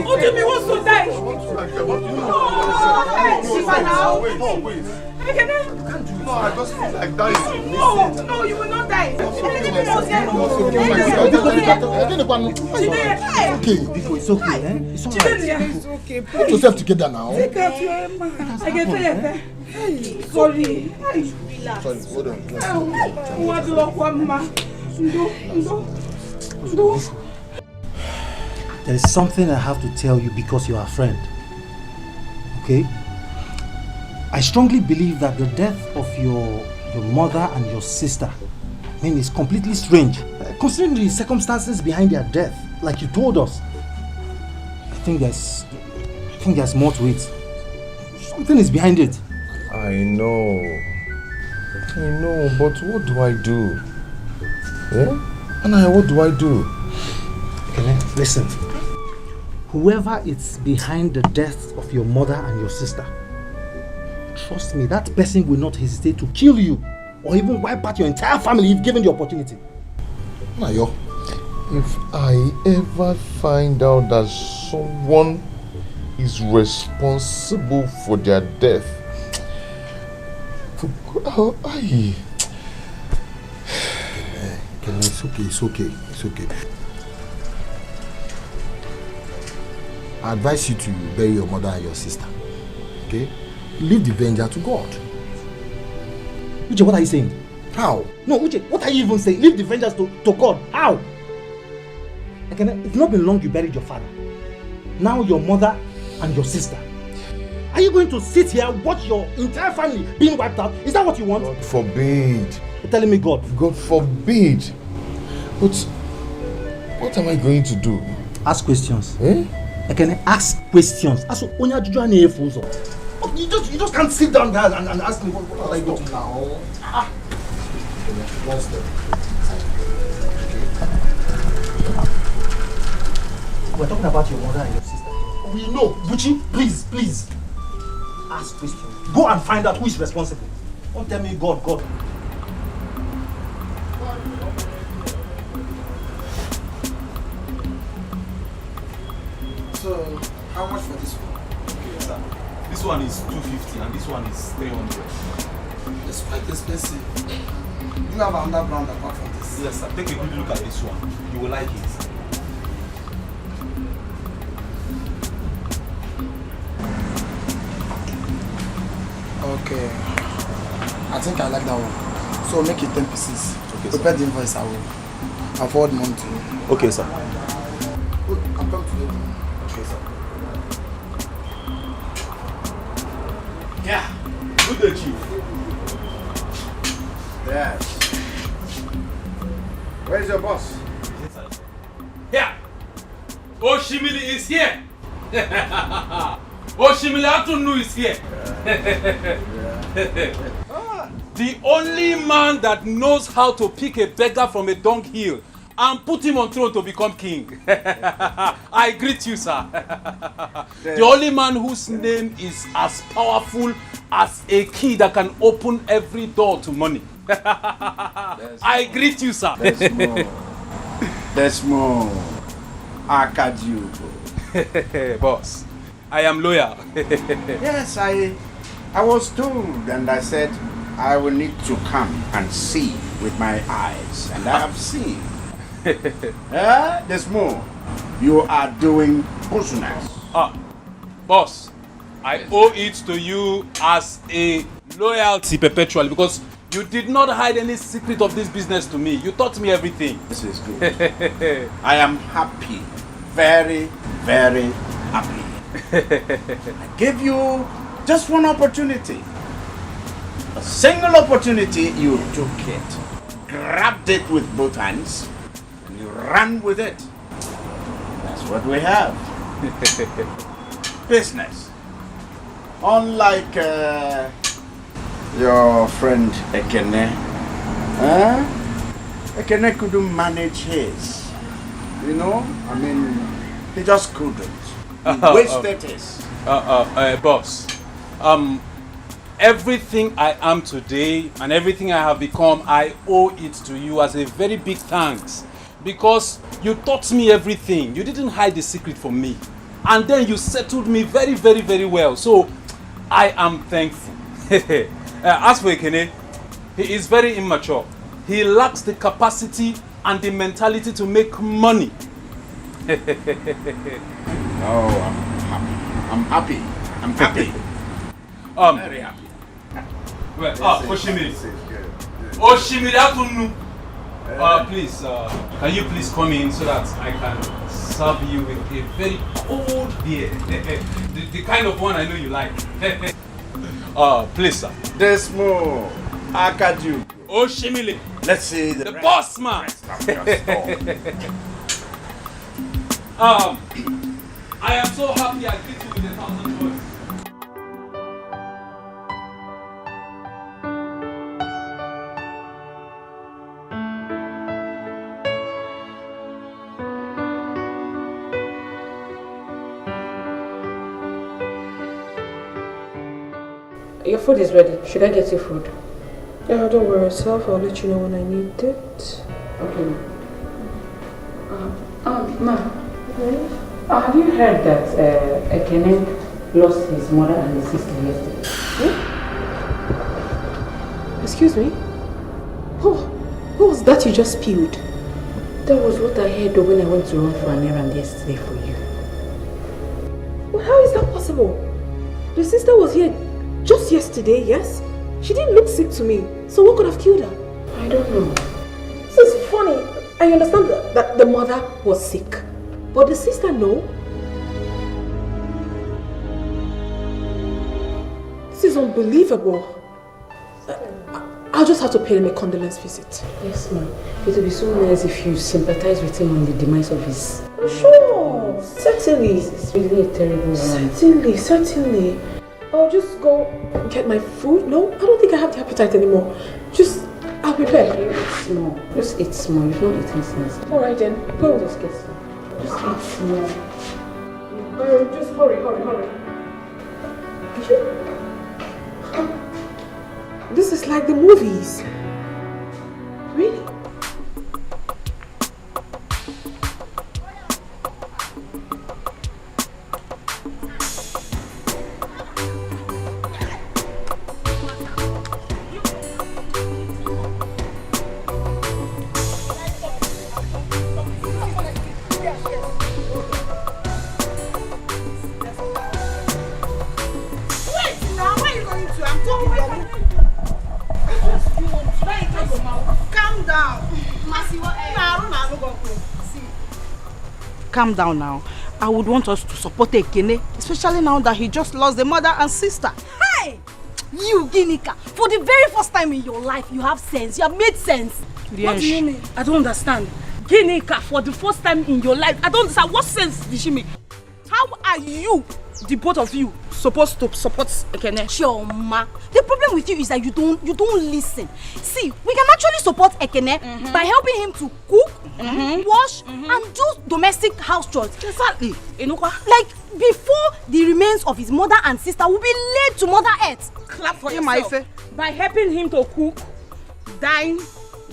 Ojimi wants to die. No, I just feel like dying. No, you will not die. Okay, Biko, it's okay, eh? It's alright. It's okay. Put yourself together now. Take out your Emma. I can tell you. Sorry. Relax. Sorry, hold on. What do you want, There is something I have to tell you because you are a friend. Okay? I strongly believe that the death of your mother and your sister, I mean, is completely strange. Considering the circumstances behind their death, like you told us, I think there's more to it. Something is behind it. I know, but what do I do? Yeah? Anaya, what do I do? Okay, listen. Whoever is behind the death of your mother and your sister, trust me, that person will not hesitate to kill you or even wipe out your entire family if given the opportunity. Nayo, if I ever find out that someone is responsible for their death, it's okay. I advise you to bury your mother and your sister. Okay? Leave the vengeance to God. Uche, what are you saying? How? No, Uche, what are you even saying? Leave the vengeance to God. How? It's not been long you buried your father. Now your mother and your sister. Are you going to sit here and watch your entire family being wiped out? Is that what you want? God forbid. You're telling me God? God forbid. But what am I going to do? Ask questions. Ask questions. You just can't sit down there and ask me what I do now. We're talking about your mother and your sister. We know. Buchi, please. Ask questions. Go and find out who is responsible. Don't tell me God. So, how much for this one? Okay, sir. This one is 250 and this one is 300. It's quite expensive. Do you have another brand apart from this? Yes, sir. Take a good look at this one. You will like it. Okay. I think I like that one. So make it 10 pieces. Okay, prepare the invoice. I'll forward money to you. Okay, sir. I'm coming to you. Okay, sir. Yeah. Good day, Chief. Yes. Where's your boss? Here. Oshimili is here. Oshimili Atunu is here. The only man that knows how to pick a beggar from a dunghill and put him on throne to become king. I greet you, sir. The only man whose name is as powerful as a key that can open every door to money. I greet you, sir. There's more. Akaju. Boss, I am loyal. Yes, I was told, and I said I will need to come and see with my eyes, and I have seen. There's more. You are doing business. Boss, I owe it to you as a loyalty perpetually because you did not hide any secret of this business to me. You taught me everything. This is good. I am happy. Very, very happy. I gave you just one opportunity. A single opportunity, you took it. Grabbed it with both hands. And you ran with it. That's what we have. Business. Unlike your friend Ekene. Ekene couldn't manage his. You know? I mean, he just couldn't. He wasted his. Boss. Everything I am today and everything I have become, I owe it to you as a very big thanks. Because you taught me everything. You didn't hide the secret from me. And then you settled me very, very, very well. So, I am thankful. As for Ekene, he is very immature. He lacks the capacity and the mentality to make money. I'm happy. I'm happy. Very happy. Well, Oshimiri. Oshimiri Atunu. Please, can you please come in so that I can serve you with a very cold beer? the kind of one I know you like. Please, sir. There's more. Akaju. Oshimiri. Let's see the boss man. I am so happy I greet you with 1,000 words. Your food is ready. Should I get you food? Yeah, don't worry yourself. I'll let you know when I need it. Okay. Ma. Have you heard that Ekene lost his mother and his sister yesterday? Excuse me? What was that you just spilled? That was what I heard when I went to run for an errand yesterday for you. Well, how is that possible? The sister was here just yesterday, yes? She didn't look sick to me, so what could have killed her? I don't know. This is funny. I understand that the mother was sick, but the sister, no. This is unbelievable. I'll just have to pay him a condolence visit. Yes, ma'am. It would be so nice if you sympathize with him on the demise of his... Sure, certainly. It's really a terrible one. Certainly. I'll just go get my food. No, I don't think I have the appetite anymore. I'll prepare. Eat small. Just eat small. You've not eaten since. Alright then. Go. Just get some. Just eat small. Just hurry. This is like the movies. Really? Calm down now. I would want us to support Ekene, especially now that he just lost the mother and sister. Hey! You, Ginika, for the very first time in your life, you have sense. You have made sense. What do you mean? I don't understand. Ginika, for the first time in your life, I don't understand. What sense did she make? How are you, the both of you, supposed to support Ekene? Chioma, the problem with you is that you don't listen. See, we can actually support Ekene by helping him to cook, wash, and do domestic house chores. Exactly. Like before the remains of his mother and sister will be laid to Mother Earth. Clap for yourself. By helping him to cook, dine,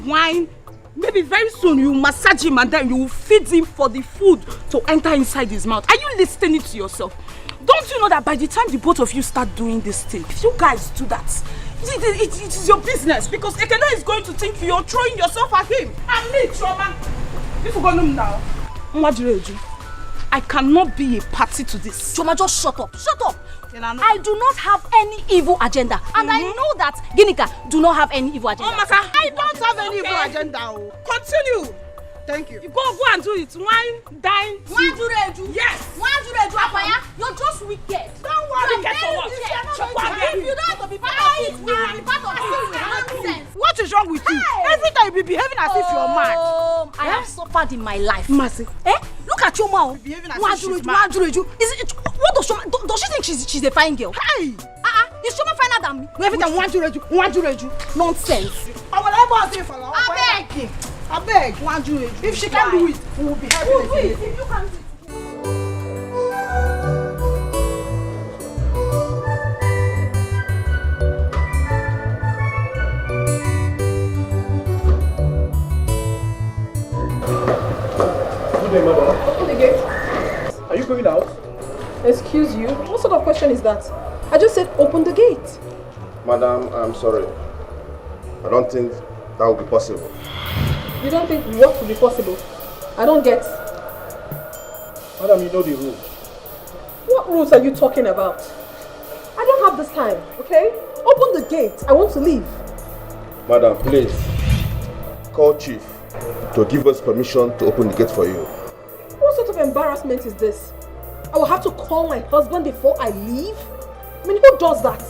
wine, maybe very soon you massage him and then you will feed him for the food to enter inside his mouth. Are you listening to yourself? Don't you know that by the time the both of you start doing this thing, if you guys do that, it is your business, because Ekene is going to think you're throwing yourself at him. And me, Chioma. If you go home now, I cannot be a party to this. Chioma, just shut up. Shut up. I do not have any evil agenda. And I know that Ginika do not have any evil agenda. Oh, Masa, I don't have any evil agenda. Continue. Thank you. Go and do it. Wine, dine, yes. You're just wicked. Don't worry. If you don't have to be part of it, we will be part of it. Nonsense. What is wrong with you? Every time you be behaving as if you're mad. I have suffered in my life. Mercy. Look at your mouth. Behaving as if she's mad. What does Shoma, does she think she's a fine girl? Hey! Is Shoma finer than me? Every time want to nonsense. I beg. If she can do it, we will be happy. If you can do it. going out? Excuse you? What sort of question is that? I just said open the gate. Madam, I'm sorry. I don't think that will be possible. You don't think what will be possible? I don't get. Madam, you know the rules. What rules are you talking about? I don't have this time, okay? Open the gate. I want to leave. Madam, please. Call Chief to give us permission to open the gate for you. What sort of embarrassment is this? I will have to call my husband before I leave? I mean, who does that?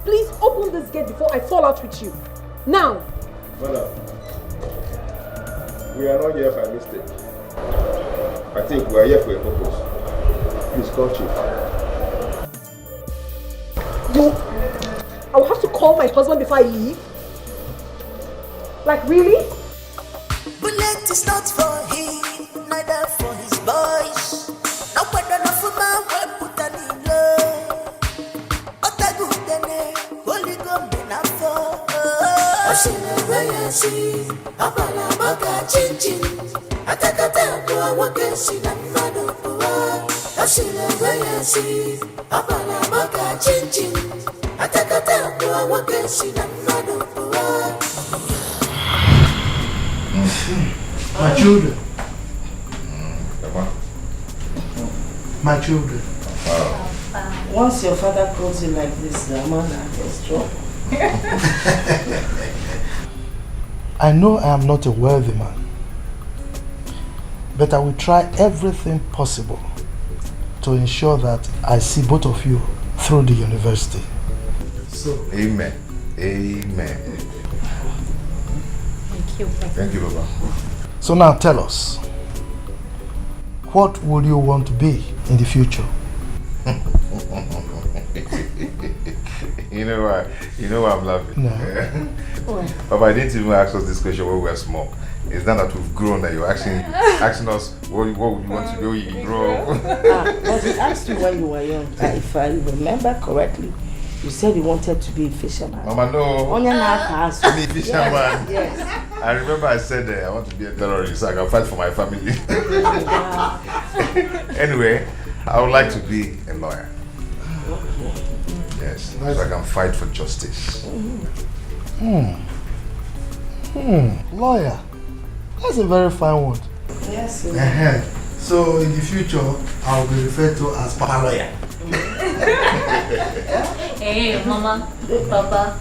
Please open this gate before I fall out with you. Now! Madam, we are not here by mistake. I think we are here for a purpose. Please call Chief. I will have to call my husband before I leave? Like, really? Bullet is not for him, neither for his boys. No better enough for my way, put an in love. Ota gudene, holy gum enough for. Ashina Rayasi, Abala Maka Chinchin, Atakata, Wakashi, and Madopua. Ashina Rayasi, Abala Maka Chinchin, Atakata, Wakashi, and Madopua. My children. My children. Once your father calls you like this, the man is trouble. I know I am not a wealthy man, but I will try everything possible to ensure that I see both of you through the university. So, Amen. Amen. Thank you, Papa. Thank you, Baba. So now tell us, what would you want to be in the future? You know why I'm laughing? No. Papa, I didn't even ask us this question when we were small. It's not that we've grown that you're asking us what would you want to do when you grow up. But we asked you when you were young. If I remember correctly, you said you wanted to be a fisherman. Mama, no. On your house. I'm a fisherman. Yes. I remember I said I want to be a terrorist so I can fight for my family. Anyway, I would like to be a lawyer. Yes, so I can fight for justice. Lawyer. That's a very fine one. Yes. So in the future, I'll be referred to as Papa Lawyer. Hey, Mama, Papa.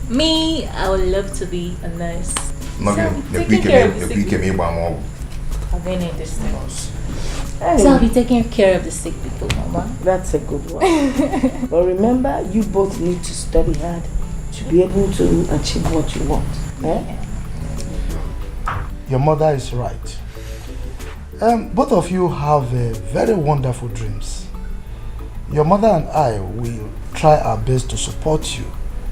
Me, I would love to be a nurse. No, taking care of the sick people. I've been in this thing. So I'll be taking care of the sick people, Mama. That's a good one. But remember, you both need to study hard to be able to achieve what you want. Your mother is right. Both of you have very wonderful dreams. Your mother and I will try our best to support you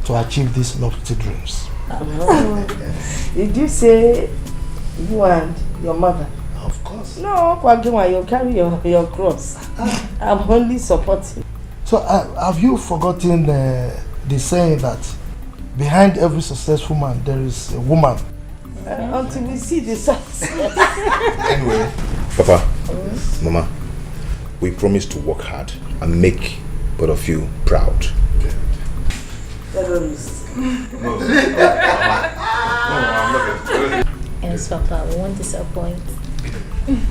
to achieve these lofty dreams. Did you say you and your mother? Of course. No, Kwagima, you carry your cross. I'm only supporting. So have you forgotten the saying that behind every successful man there is a woman? Until we see the success. Anyway, Papa, Mama, we promise to work hard and make both of you proud. Terrorists. No, Yes, Papa, we won't disappoint.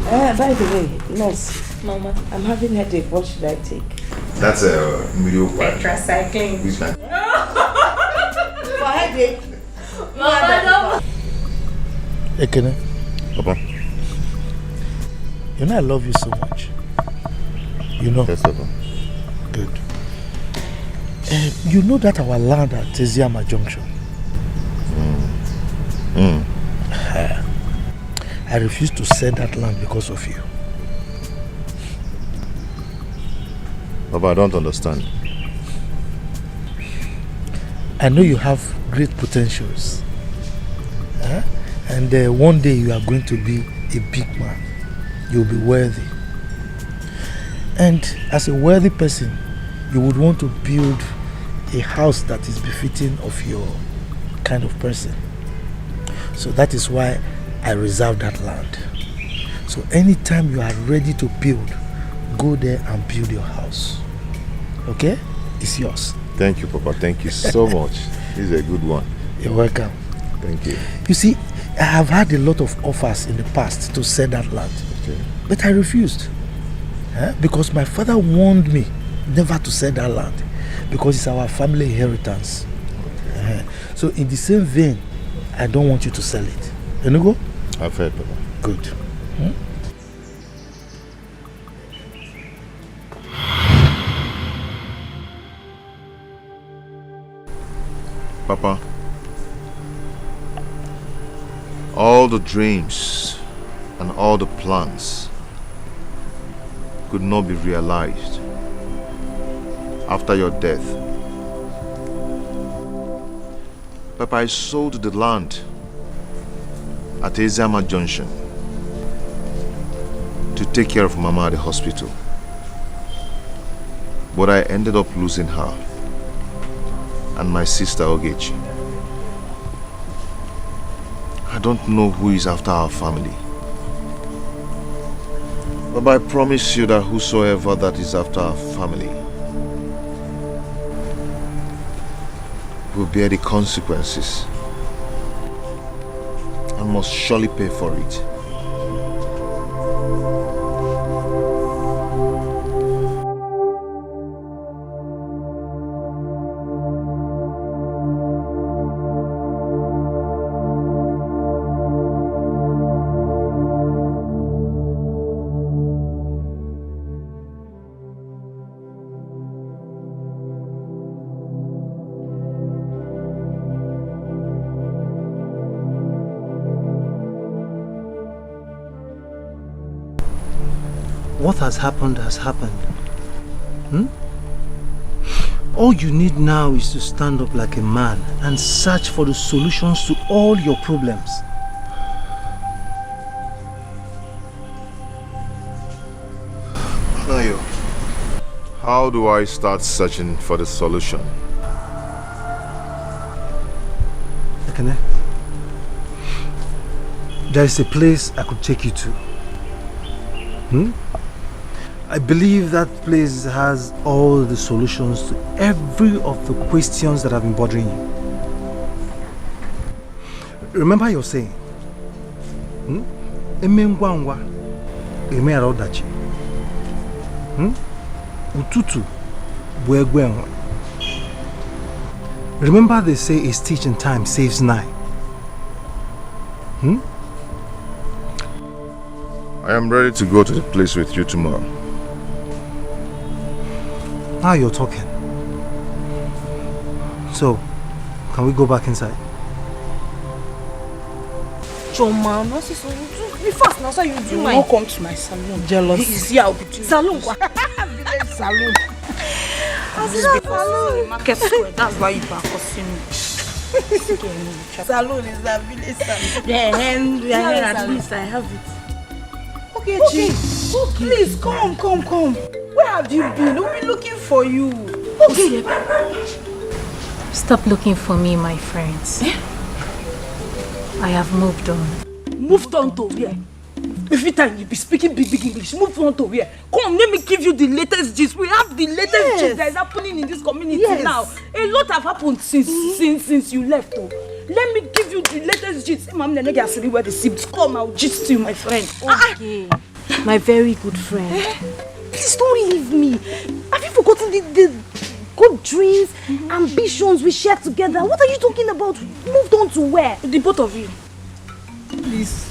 By the way, nurse, Mama, I'm having a headache. What should I take? That's a mediocre. Tetracycline. Which one? For headache. Mama, Ekene, Papa. you know I love you so much. You know? Yes, Papa. Good. You know that our land at Teziama Junction? I refuse to sell that land because of you. Papa, I don't understand. I know you have great potentials. And one day you are going to be a big man. You'll be worthy. And as a worthy person, you would want to build a house that is befitting of your kind of person. So that is why I reserve that land. So anytime you are ready to build, go there and build your house. Okay? It's yours. Thank you, Papa. Thank you so much. This is a good one. You're welcome. Thank you. You see, I have had a lot of offers in the past to sell that land. Okay. But I refused. Because my father warned me never to sell that land. Because it's our family inheritance. Okay. So in the same vein, I don't want you to sell it. You know go? I've heard, Papa. Good. Papa, all the dreams and all the plans could not be realized after your death. Papa, I sold the land at Ezama Junction to take care of Mama at the hospital. But I ended up losing her and my sister Ogechi. I don't know who is after our family. But I promise you that whosoever that is after our family will bear the consequences and must surely pay for it. What has happened has happened. All you need now is to stand up like a man and search for the solutions to all your problems. Nayo, how do I start searching for the solution? Ekene, there is a place I could take you to. I believe that place has all the solutions to every of the questions that have been bothering you. Remember your saying, Ututu buegwenwa. Remember they say a stitch in time saves 9. I am ready to go to the place with you tomorrow. Now you're talking. So, can we go back inside? John, man, be fast now, so you do my. Come to my salon. Jealous. Is here, I'll be doing salon. Salon. Salon. Market square. That's why you are costing me. Salon is a village salon. Yeah, at least I have it. Okay, please come. Where have you been? We've been looking for you. Okay. Stop looking for me, my friends. I have moved on. Moved on to where? Every time you be speaking big English, move on to where? Come, let me give you the latest gist. We have the latest gist that is happening in this community now. A lot have happened since you left. Oh. Let me give you the latest gist. Mom, the nigga see where the seeds come. I'll gist you, my friend. Okay, my very good friend. Please don't leave me. Have you forgotten the good dreams, ambitions we shared together? What are you talking about? Moved on to where? The both of you. Please.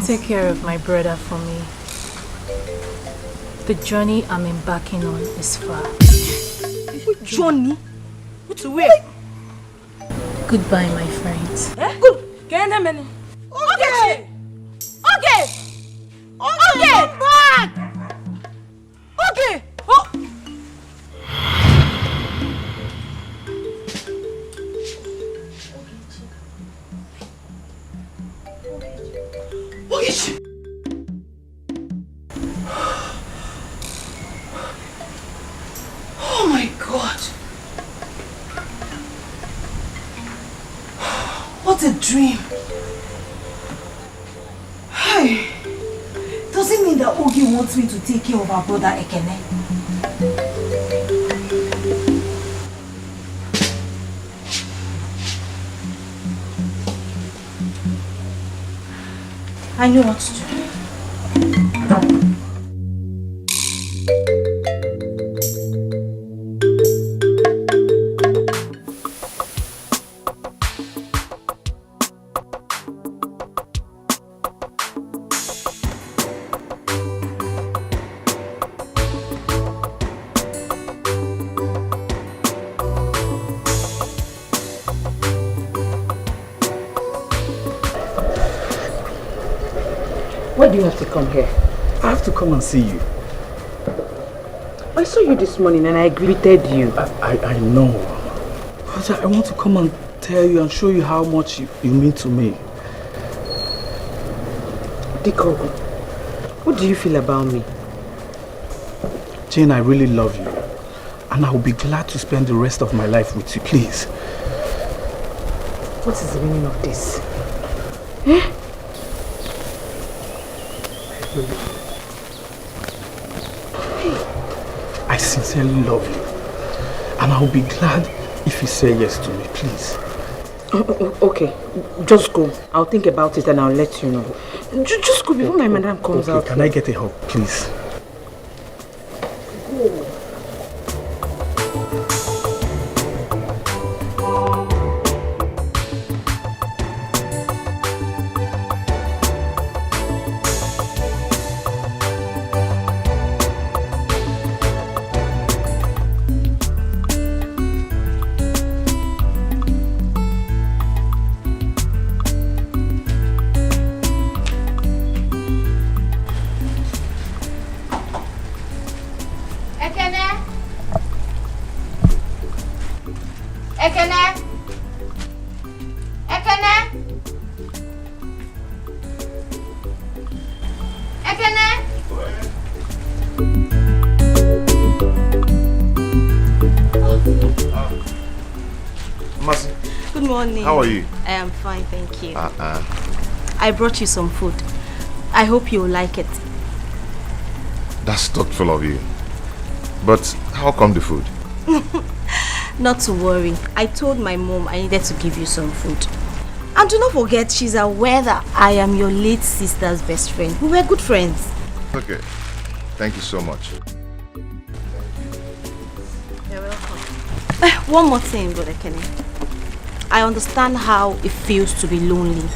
Take care of my brother for me. The journey I'm embarking on is far. What journey? What to where? Goodbye, my friends. Good. Can you hear me? Okay. Back! Okay. Oh. Oh my God. What a dream. Hey, it Does it mean that Ogi wants me to take care of our brother Ekene? I know what to do. Why do you have to come here? I have to come and see you. I saw you this morning and I greeted you. I know. But I want to come and tell you and show you how much you mean to me. Diko, what do you feel about me? Jane, I really love you. And I will be glad to spend the rest of my life with you, please. What is the meaning of this? Eh? I sincerely love you. And I will be glad if you say yes to me, please. Okay, just go. I'll think about it and I'll let you know. Just go before my madam comes out. Can I get a hug, please? How are you? I am fine, thank you. I brought you some food. I hope you will like it. That's thoughtful of you. But how come the food? Not to worry. I told my mom I needed to give you some food. And do not forget, she's aware that I am your late sister's best friend. We were good friends. Okay. Thank you so much. You're welcome. One more thing, Brother Kenny. I understand how it feels to be lonely.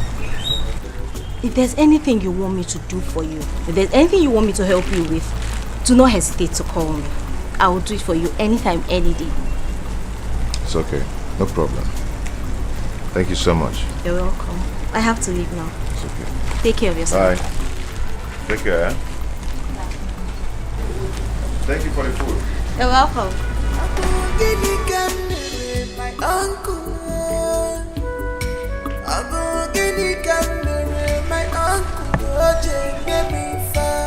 If there's anything you want me to do for you, if there's anything you want me to help you with, do not hesitate to call me. I will do it for you anytime, any day. It's okay. No problem. Thank you so much. You're welcome. I have to leave now. It's okay. Take care of yourself. Bye. Take care. Eh? Thank you for the food. You're welcome. My uncle, my uncle, get me far.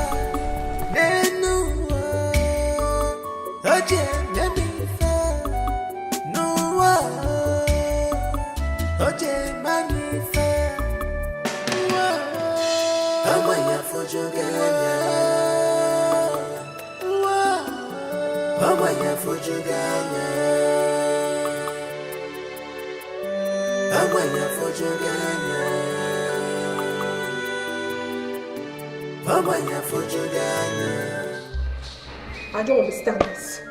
I don't understand this.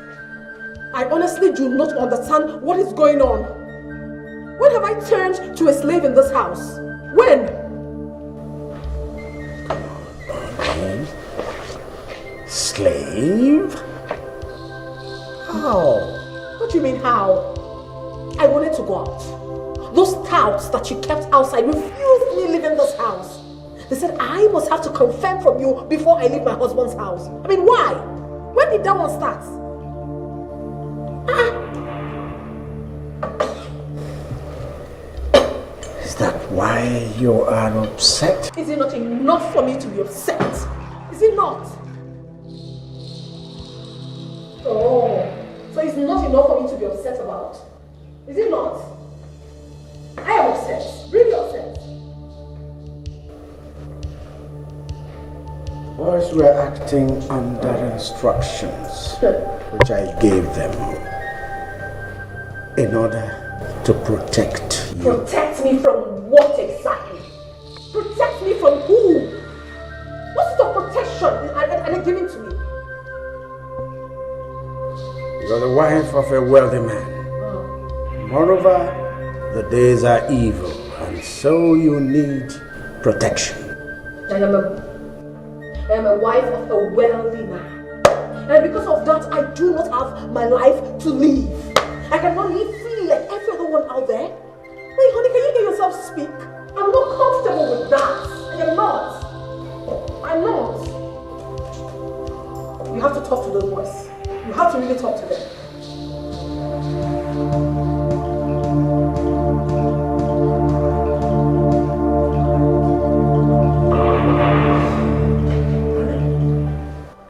I honestly do not understand what is going on. When have I turned to a slave in this house? When? Slave? How? What do you mean how? I wanted to go out. Those touts that you kept outside refused me leaving this house. They said I must have to confirm from you before I leave my husband's house. I mean, why? When did that one start? Is that why you are upset? Is it not enough for me to be upset? Is it not? Oh, so it's not enough for me to be upset about? Is it not? I am upset, really upset. boys were acting under instructions which I gave them in order to protect you. Protect me from what exactly? Protect me from who? What sort of protection are they giving to me? You're the wife of a wealthy man. Moreover, the days are evil, and so you need protection. And I am a wife of a wealthy man. And because of that, I do not have my life to live. I cannot live freely like every other one out there. Wait, honey, can you hear yourself speak? I'm not comfortable with that. I am not. I'm not. You have to talk to those boys. You have to really talk to them.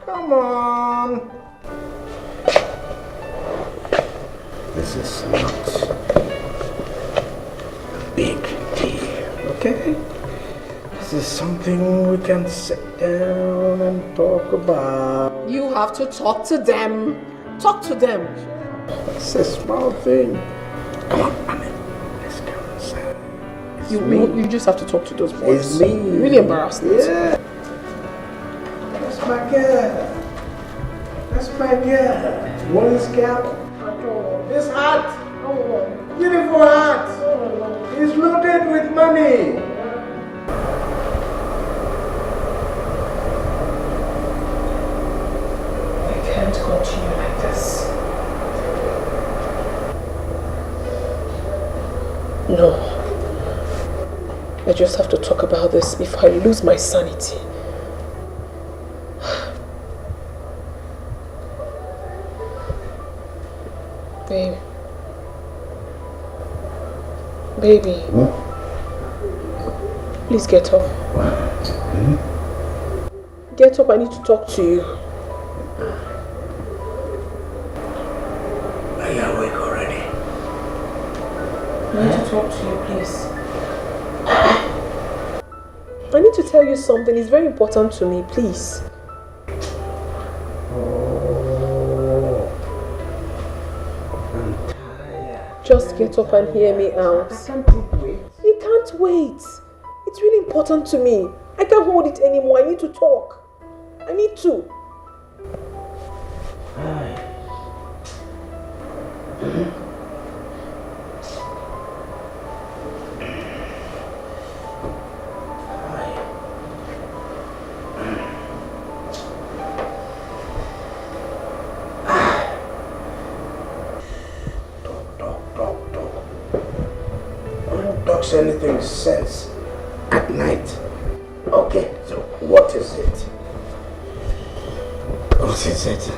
Come on. This is not a big deal, okay? This is something we can sit down and talk about. You have to talk to them. Talk to them. It's a small thing. Come on, Annie. Let's go inside. You just have to talk to those boys. It's me. You're really embarrassed. Yeah. That's my girl. That's my girl. Want this cap? This hat. Beautiful hat. It's loaded with money. Can't continue like this. No. I just have to talk about this if I lose my sanity. Babe. Baby. Please get up. Get up, I need to talk to you. Are you awake already? I need to talk to you, please. I need to tell you something. It's very important to me, please. I'm tired. Just get up and hear me out. I can't wait. You can't wait. It's really important to me. I can't hold it anymore. I need to talk. I need to. Anything sense at night. Okay, so what is it? What is it?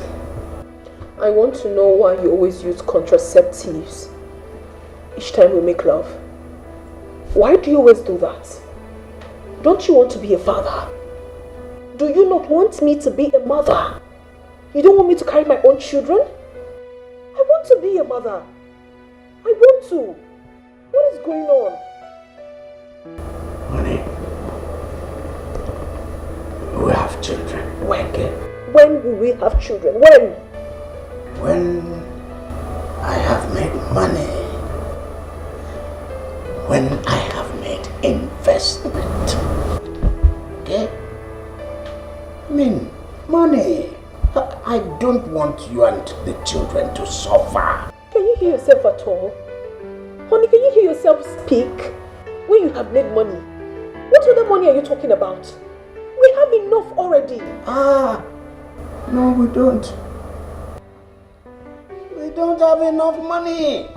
I want to know why you always use contraceptives each time we make love. Why do you always do that? Don't you want to be a father? Do you not want me to be a mother? You don't want me to carry my own children? I want to be a mother. I want to. What is going on? Honey, we have children. When? When will we have children? When? When I have made money. When I have made investment. Okay? I mean, money. I don't want you and the children to suffer. Can you hear yourself at all? Honey, can you hear yourself speak? When you have made money, what other money are you talking about? We have enough already. No, we don't. We don't have enough money.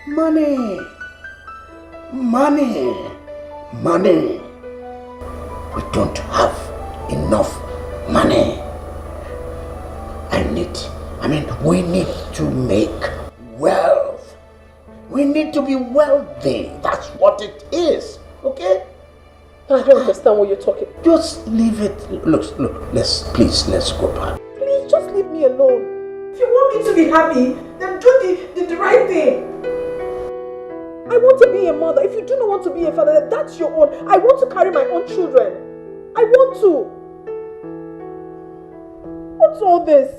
Money. We don't have enough money. We need to make wealth. We need to be wealthy. That's what it is. Okay? I don't understand what you're talking. Just leave it. Look, let's go back. Please, just leave me alone. If you want me to be happy, then do the right thing. I want to be a mother. If you do not want to be a father, then that's your own. I want to carry my own children. I want to. What's all this?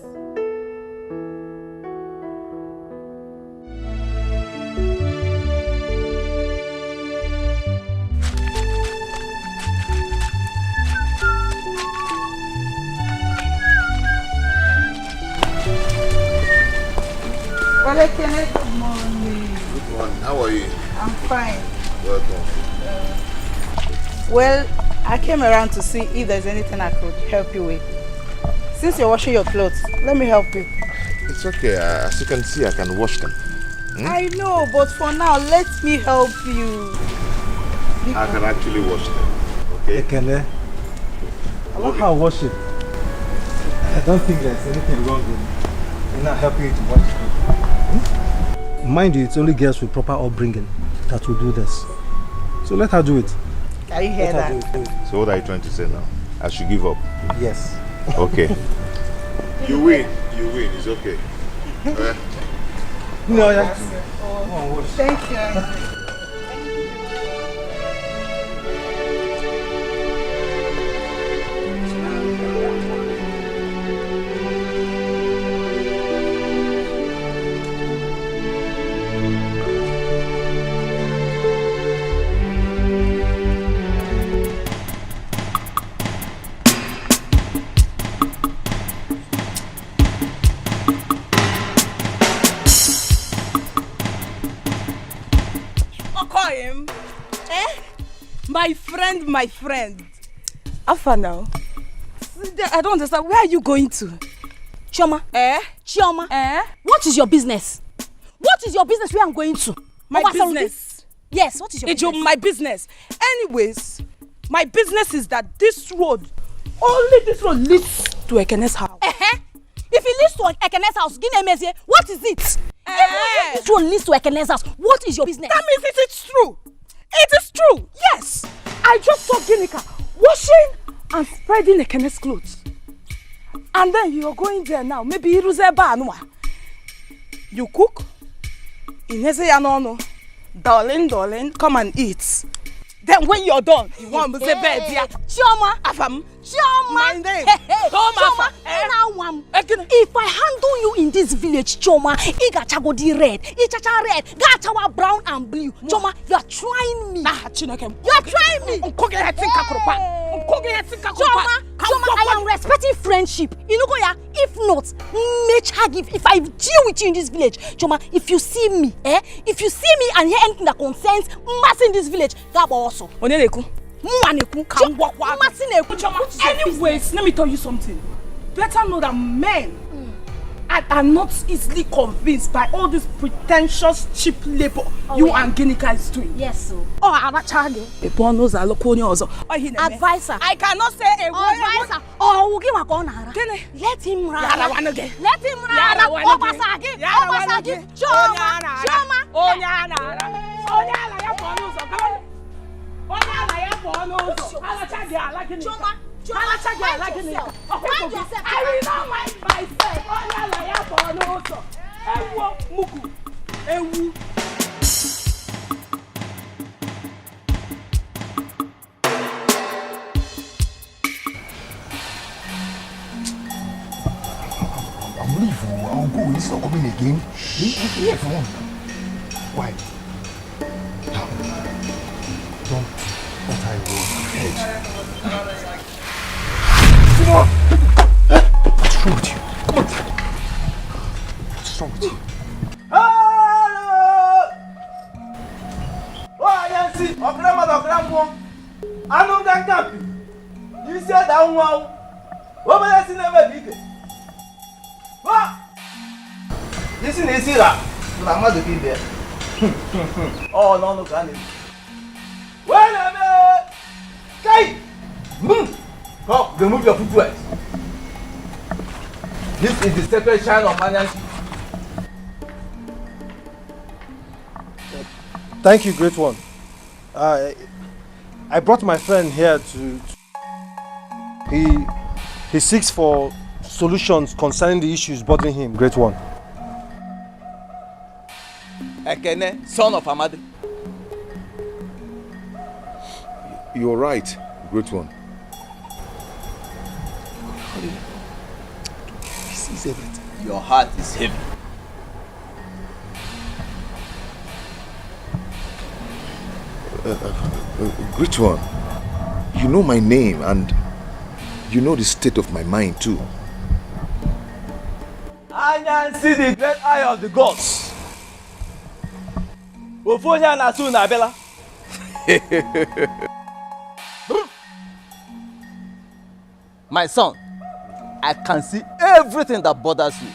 Well, good morning. Good morning. How are you? I'm fine. Welcome. Well, I came around to see if there's anything I could help you with. Since you're washing your clothes, let me help you. It's okay. As you can see, I can wash them. I know, but for now, let me help you. I can actually wash them. Okay? Ekele, I love how I wash it. I don't think there's anything wrong with not helping you to wash it. Mind you, it's only girls with proper upbringing that will do this. So let her do it. Can you hear that? So what are you trying to say now? I should give up? Yes. Okay. You win. You win. It's okay. No, yeah. Thank you. My friend. Alpha now. I don't understand. Where are you going to? Chioma. Chioma. What is your business? What is your business where I'm going to? My business? Yes, what is your business? My business. Anyways, my business is that this road, only this road leads to Ekene's house. If it leads to Ekene's house, what is it? If this road leads to Ekene's house, what is your business? That means it's true. It is true. Yes. I just saw Ginika washing and spreading Ekene's clothes. And then you're going there now. Maybe Iruzeba Anua. You cook. Ineze Yanono. Darling, come and eat. Then when you're done, you want to say bed, yeah. Chioma. Afam. Chioma. My name. Chioma. If I handle you in this village, Chioma, Igachagodi red, Ichacha red, Gachawa brown and blue. Chioma, you are trying me. You are trying me. Chioma, I am respecting friendship. You know, if not, if I deal with you in this village, Chioma, if you see me, if you see me and hear anything that concerns mass in this village, Gabo also. Anyways, let me tell you something. Better know that men are not easily convinced by all this pretentious cheap labor and Ginika is doing. Yes, sir. Advisor. I cannot say a word. Advisor. Let him run. Let him run. I'm leaving. I'll go. He's not coming again. Leave him. Why? Don't. What I will. What's wrong with you? Come on. What's wrong with you? You said that one. What will I see never be? This is Nisira. I'm not looking there. Oh, no, can it? Well, I'm come, remove your footwear. This is the sacred shrine of Manyansi. Thank you, great one. I brought my friend here to he seeks for solutions concerning the issues bothering him, great one. Ekene, son of Amadi. You're right, great one. sorry. This is everything. Your heart is heavy. Great one. You know my name and you know the state of my mind too. I can see the great eye of the gods. Ofonya na su na bela. My son, I can see everything that bothers you.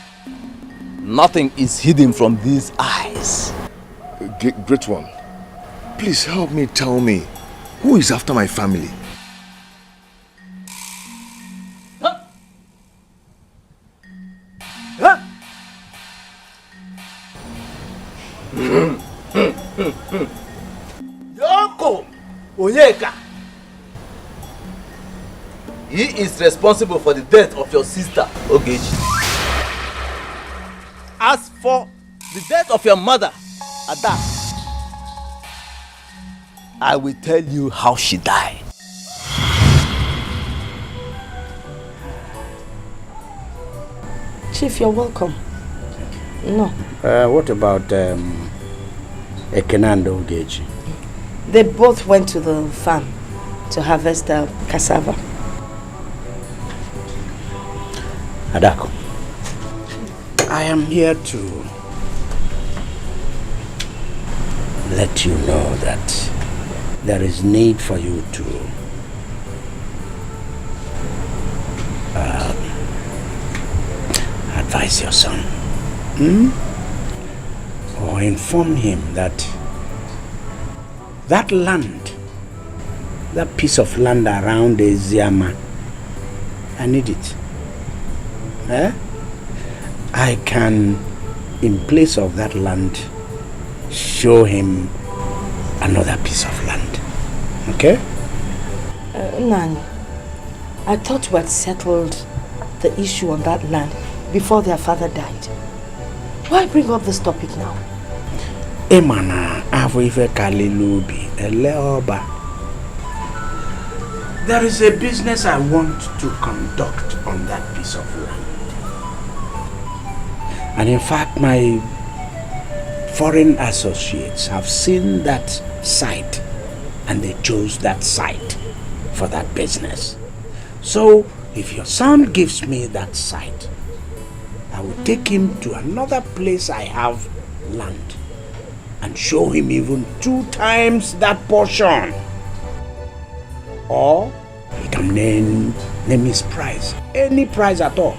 Nothing is hidden from these eyes. Great one, please help me, tell me, who is after my family? Yoko Onyeka. He is responsible for the death of your sister, Ogechi. As for the death of your mother, Ada, I will tell you how she died. Chief, you're welcome. No. What about Ekenando Ogechi? They both went to the farm to harvest cassava. Adako, I am here to let you know that there is need for you to advise your son, or inform him that that land, that piece of land around the Eziama, I need it. I can, in place of that land, show him another piece of land. Okay? Nani, I thought we had settled the issue on that land before their father died. Why bring up this topic now? Emana avive kalilubi eleoba. There is a business I want to conduct on that piece of land. And in fact, my foreign associates have seen that site and they chose that site for that business. So, if your son gives me that site, I will take him to another place I have land and show him even 2 times that portion. Or he can name his price, any price at all.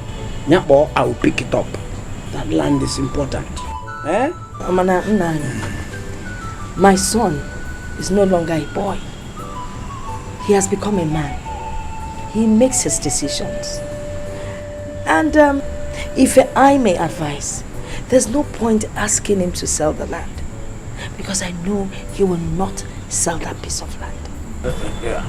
Or I will pick it up. That land is important. My son is no longer a boy. He has become a man. He makes his decisions. And if I may advise, there's no point asking him to sell the land, because I know he will not sell that piece of land. Yeah.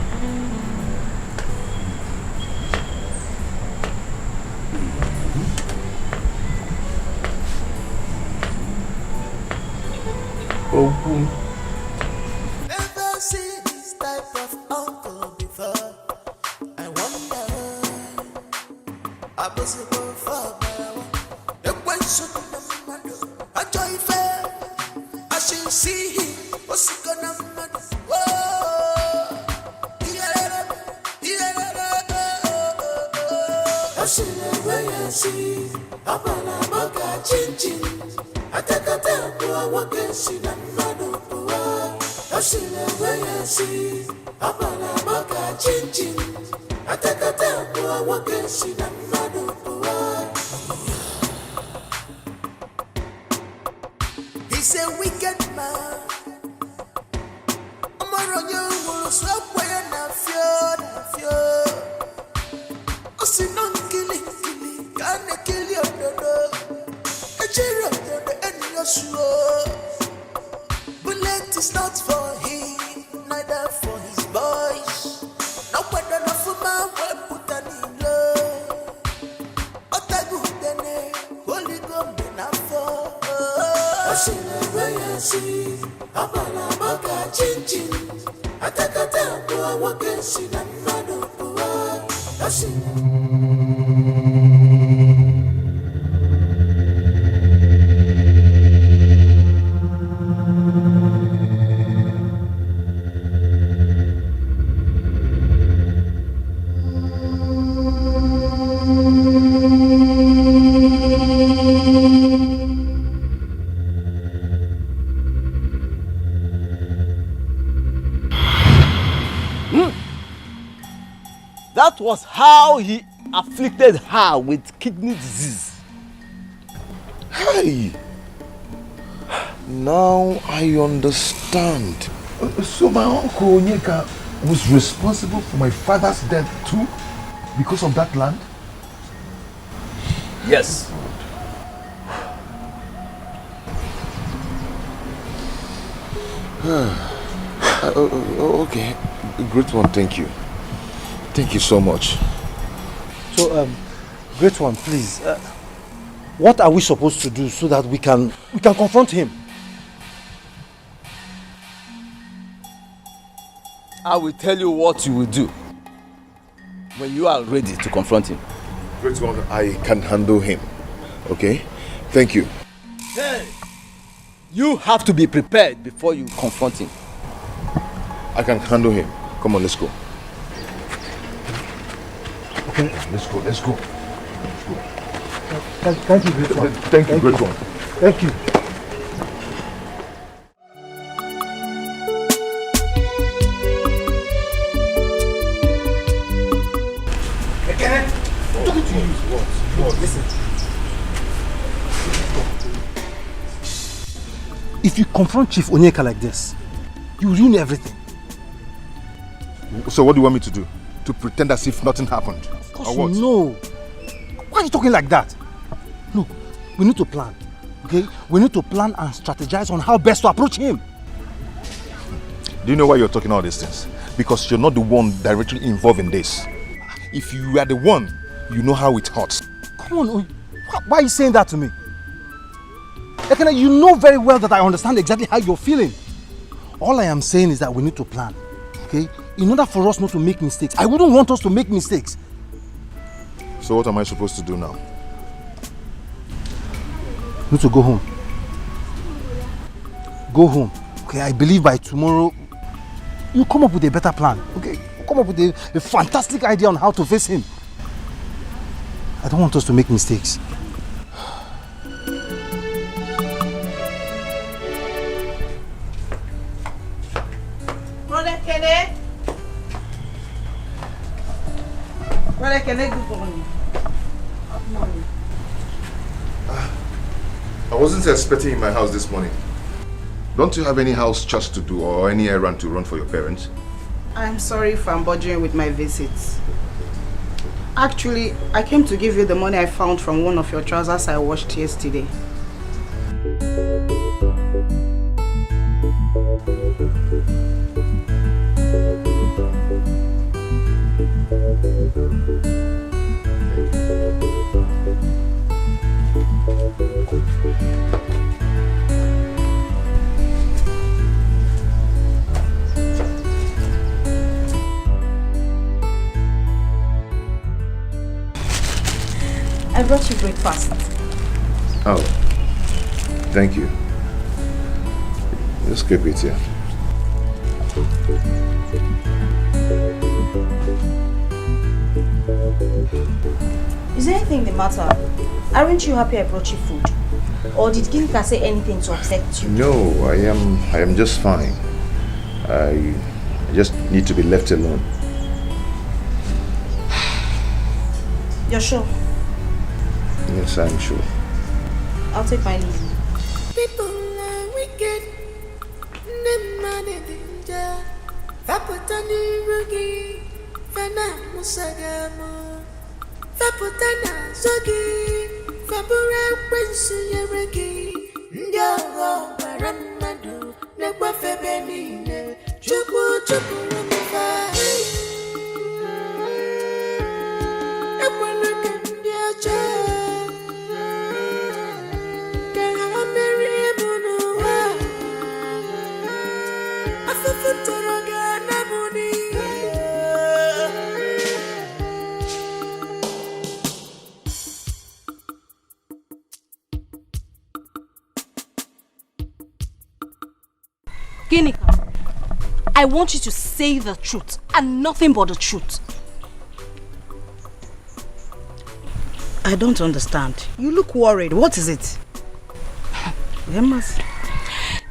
Never seen this type of uncle before. I wonder, I was a boy for the question of the mother. I joy fair. I should see him. What's he gonna matter? I see the way I see. I'm a chin. Atakata kwa wakesi na mano kwa Ashile weyesi Apana maka chinchin Atakata kwa wakesi na mano kwa He's a wicked man Amaronyo wulu swapwa ya na fio Osinon kili Kane kili ododo Ejiro ododo bullet is not for him, neither for his boys. No wonder no for my way put an in love. Otagu dene, holy gombe na for. Ashile weyesi, abala maka chinchin. Atakata kwa wakesi na mano kwa. Ashile. was how he afflicted her with kidney disease. Hey! Now I understand. So my uncle Onyeka was responsible for my father's death too? Because of that land? Yes. Okay. Great one, thank you. Thank you so much. So, great one, please. What are we supposed to do so that we can confront him? I will tell you what you will do when you are ready to confront him. Great one, I can handle him. Okay? Thank you. Hey! You have to be prepared before you confront him. I can handle him. Come on, let's go. Okay. Let's go, let's go. Thank you, great one. Thank you, great one. Thank you. Talking to you. What? Listen. If you confront Chief Onyeka like this, you ruin everything. So what do you want me to do? To pretend as if nothing happened? Of course, no. Why are you talking like that? No, we need to plan. Okay? We need to plan and strategize on how best to approach him. Do you know why you're talking all these things? Because you're not the one directly involved in this. If you are the one, you know how it hurts. Come on, why are you saying that to me? Ekene, you know very well that I understand exactly how you're feeling. All I am saying is that we need to plan, okay? In order for us not to make mistakes. I wouldn't want us to make mistakes. So what am I supposed to do now? You need to go home. Go home. Okay, I believe by tomorrow, you come up with a better plan, okay? You come up with a fantastic idea on how to face him. I don't want us to make mistakes. Brother Kene, good morning. Good morning. I wasn't expecting you in my house this morning. Don't you have any house chores to do or any errand to run for your parents? I'm sorry if I'm bothering with my visits. Actually, I came to give you the money I found from one of your trousers I washed yesterday. I brought you breakfast. Oh, thank you. Just keep it here. Is there anything the matter? Aren't you happy I brought you food? Or did Ginika say anything to upset you? No, I am just fine. I just need to be left alone. You're sure? Yes, I'm sure. I'll take my leave. People are wicked. Nemane danger. Vaputani rugi. Fana musagamo. Vaputana zogi. Vapura kwensu yeregi. Ndogo baramadu. Negwa febenine. Chupu chupu rumifa. Ekwana kendiacha. Ginika, I want you to say the truth and nothing but the truth. I don't understand. You look worried. What is it?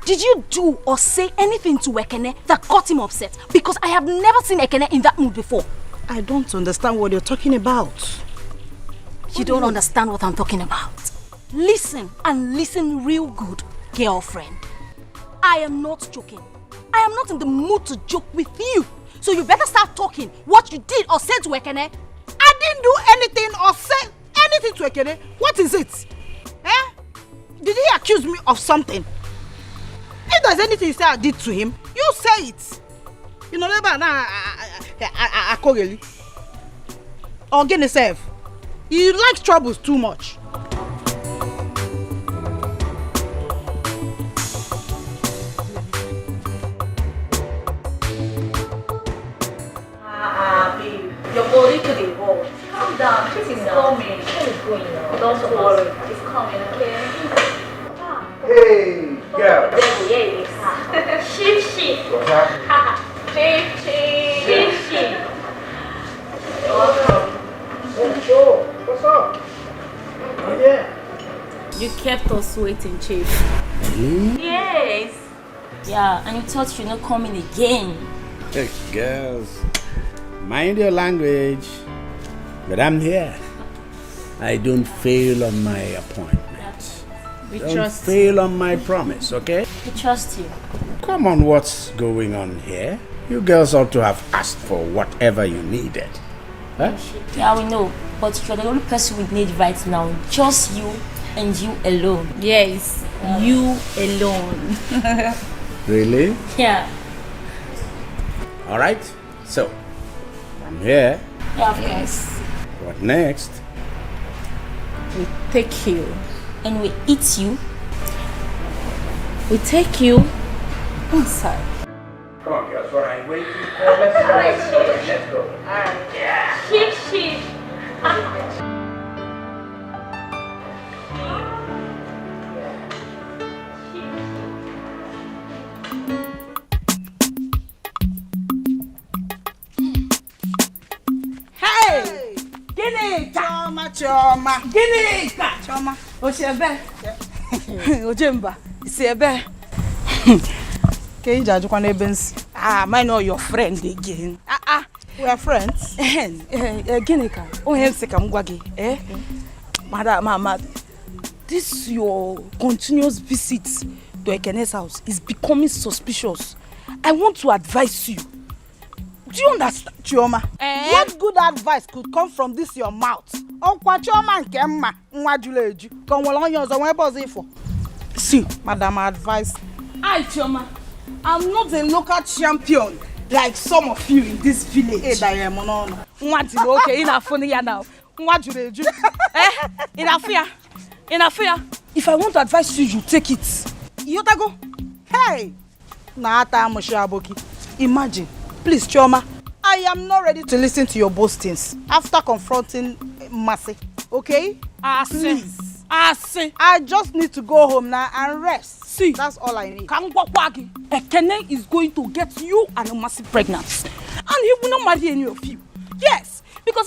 Did you do or say anything to Ekene that got him upset? Because I have never seen Ekene in that mood before. I don't understand what you're talking about. You don't understand what I'm talking about. Listen, and listen real good, girlfriend. I am not joking. I am not in the mood to joke with you. So you better start talking what you did or said to Ekene. I didn't do anything or say anything to Ekene. What is it? Eh? Did he accuse me of something? If there's anything you say I did to him, you say it. You know, never na akogeli. Or get yourself. You like troubles too much. Babe, you're going to the wall. Calm down. This is coming. What is going on? Don't worry. It's coming, okay? Hey, girl. Sheep. What's that? Sheep. Welcome. Sure. What's up? Oh, yeah. You kept us waiting, Chief. Yes. Yeah, and you thought you're not coming again. Hey, girls. Mind your language. But I'm here. I don't fail on my appointment. We Don't trust fail on my promise, okay? We trust you. Come on, what's going on here? You girls ought to have asked for whatever you needed. Huh? Yeah, we know. But you're the only person we need right now. Just you and you alone. Yes, you alone. Really? Yeah. All right. So, I'm here. Yeah, of course. What next? We take you. And we eat you. We take you inside. Come on, girls. What are you waiting for? Let's go. Alright. Yeah. Sheep. Hey! Gịnị ka? Chioma. Gịnị ka? Chioma. Oshebe. Ojemba. Si ebe. Ke iji ajụkwa n'ebe nsi. Mine or your friend again. We are friends. Gịnị ka? Onye m sị ka m gwa gị. Mama, this your continuous visit to Ekene's house is becoming suspicious. I want to advise you. Do you understand, Chioma? What good advice could come from this your mouth? Ọkwa Chioma nke mma nwa jụrụ eju. Ka onwere onye ọzọ nwee ebe ọzọ ifo. See, Madam, advice. I, Chioma, I'm not a local champion like some of you in this village. Nwa jụrụ oke, ị na-afụ ya now. Nwa jụrụ eju. Ị na-afụ ya? If I want to advise you, you take it. You go. Hey! Na-ata amushi aboki. Imagine. Please, Chioma, I am not ready to listen to your boastings after confronting Mercy. Okay? Please. I just need to go home now and rest. See, that's all I need. Ekene is going to get you and Mercy pregnant. And he will not marry any of you. Yes, because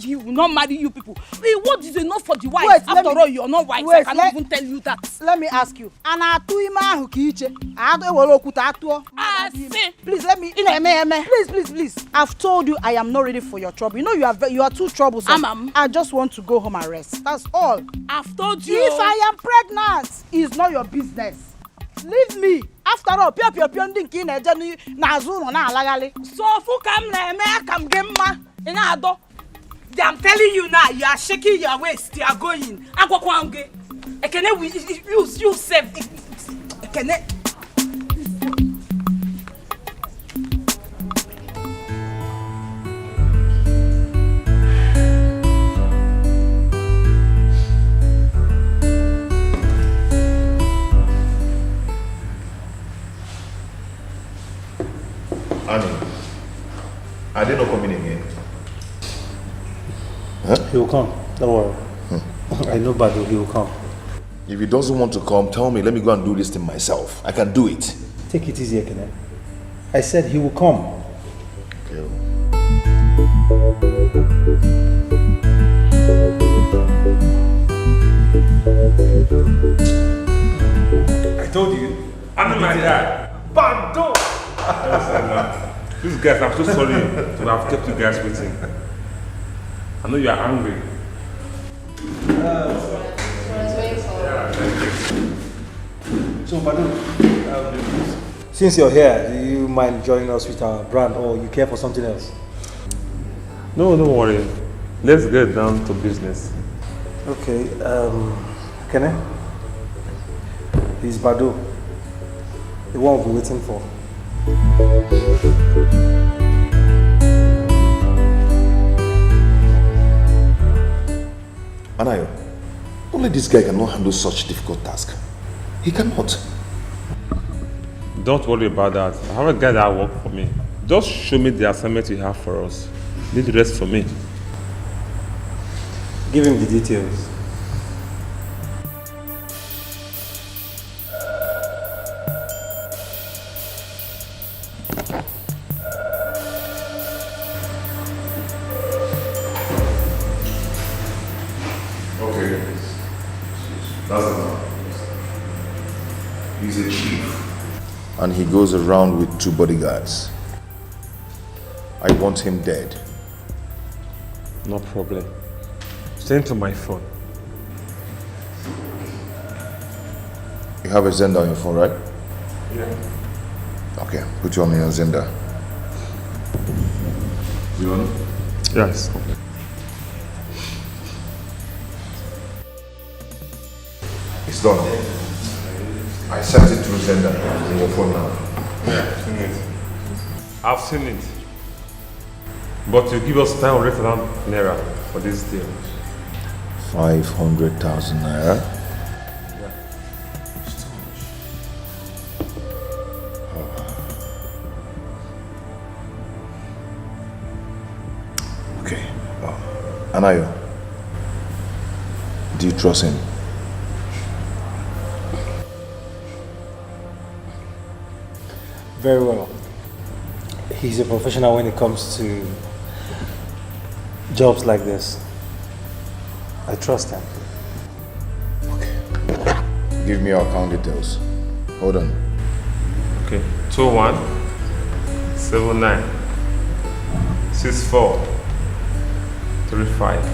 he will not marry you people. What is enough for the wife? Wait, after all, you're not wife. I cannot even tell you that. Let me ask you. Please let me. Please. I've told you I am not ready for your trouble. You know you are too troublesome. I just want to go home and rest. That's all. I've told you. If I am pregnant, it's not your business. Leave me. After all, ndinki na azuru na alagali. So fukam na eme kam gemma ina ado. I'm telling you now, you are shaking your waist. You are going. Agwakwange. Ekene you save. Ekene. Annie, are they not coming again? Huh? He will come. Don't worry. I know Badu, he will come. If he doesn't want to come, tell me. Let me go and do this thing myself. I can do it. Take it easy, Ekene. I said he will come. Okay. I told you, I'm not my dad. Bando! Please guys, I'm so sorry to have kept you guys waiting. I know you are angry. So Badu, since you're here, do you mind joining us with our brand or you care for something else? No, don't worry. Let's get down to business. Okay, Kene? He's Badu, the one we've been waiting for. Anayo, only this guy cannot handle such difficult task. He cannot. Don't worry about that. I have a guy that will work for me. Just show me the assignment you have for us. Leave the rest for me. Give him the details. Okay. That's enough. He's a chief. And he goes around with 2 bodyguards. I want him dead. No problem. Send to my phone. You have a Zenda on your phone, right? Yeah. Okay, put you on your Zenda. You on? Yes. It's done. I sent it through Zenda on your phone now. Yeah, I've seen it. I've seen it. But you give us 500,000 naira for this deal. 500,000 naira? Yeah. Okay. Anayo, do you trust him? Very well. He's a professional when it comes to jobs like this. I trust him. Give me your account details. Hold on. Okay. 21 79 64 35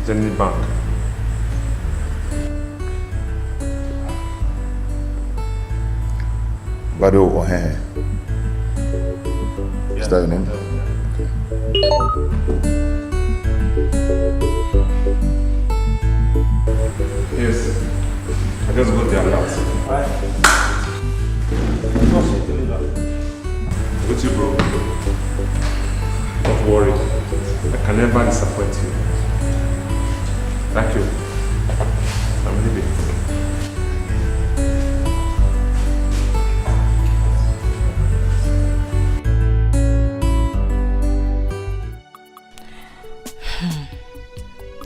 Jenny Bank. Bado Ohehe. Is that your name? Yes. I just got the alert. With you, bro. Don't worry. I can never disappoint you. Thank you. I'm leaving.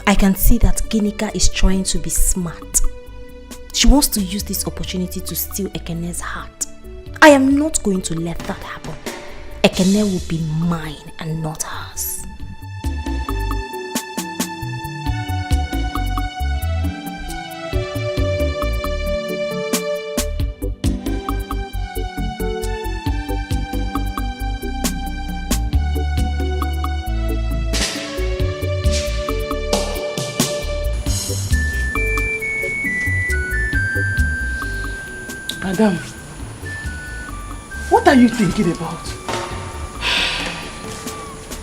I can see that Ginika is trying to be smart. She wants to use this opportunity to steal Ekene's heart. I am not going to let that happen. Ekene will be mine and not hers. Madam, what are you thinking about?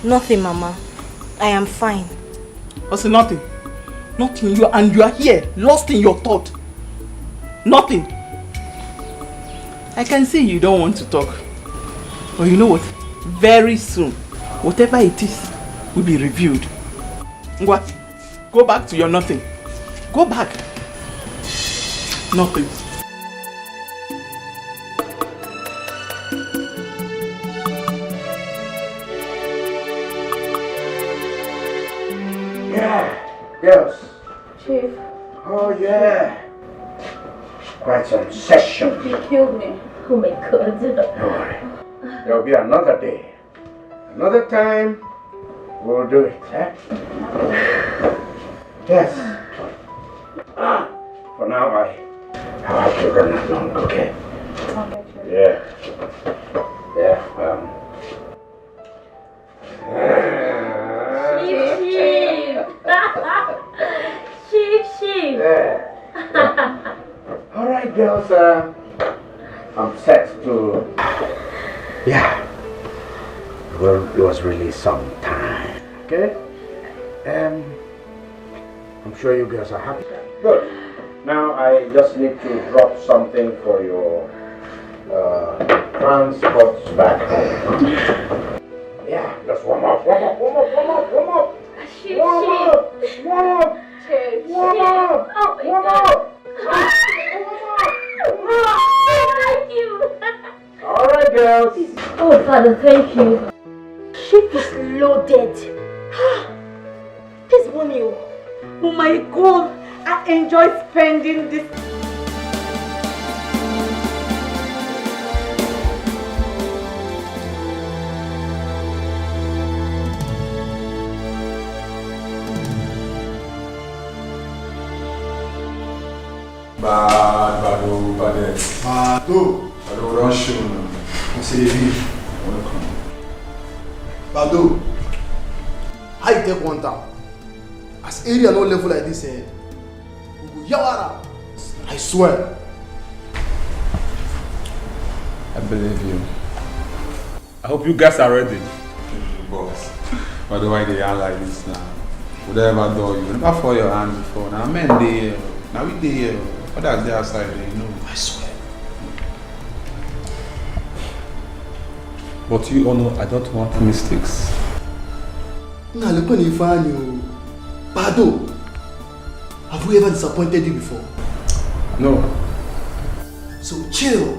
Nothing, Mama. I am fine. What's nothing? Nothing. You are here, lost in your thought. Nothing. I can see you don't want to talk. But you know what? Very soon, whatever it is will be reviewed. Ngwa, go back to your nothing. Go back. Nothing. Yes. Chief. Oh yeah. Quite some session. He killed me. Oh my God. Don't worry. There'll be another day. Another time, we'll do it. Eh? Yes. For now, I have to run along, okay? Okay, sure. Yeah. girls, I'm set to... Yeah. Well, it was really some time, okay? I'm sure you girls are happy. Good. Now I just need to drop something for your transport back home. Yeah, just warm up. Warm up. Oh Thank you. All right, girls. Oh, Father, thank you. Ship is loaded. This money. Oh my God, I enjoy spending this. Bado, don't show now. I say welcome. Bado, how you take one time? As area no level like this, we go yawara. I swear. I believe you. I hope you guys are ready. Boss, why do I they are like this now? Whatever door you never fall your hands before. Now men they now we they others they outside they know. I swear. But you all know I don't want mistakes. Now look when you find you. Bado, have we ever disappointed you before? No. So chill.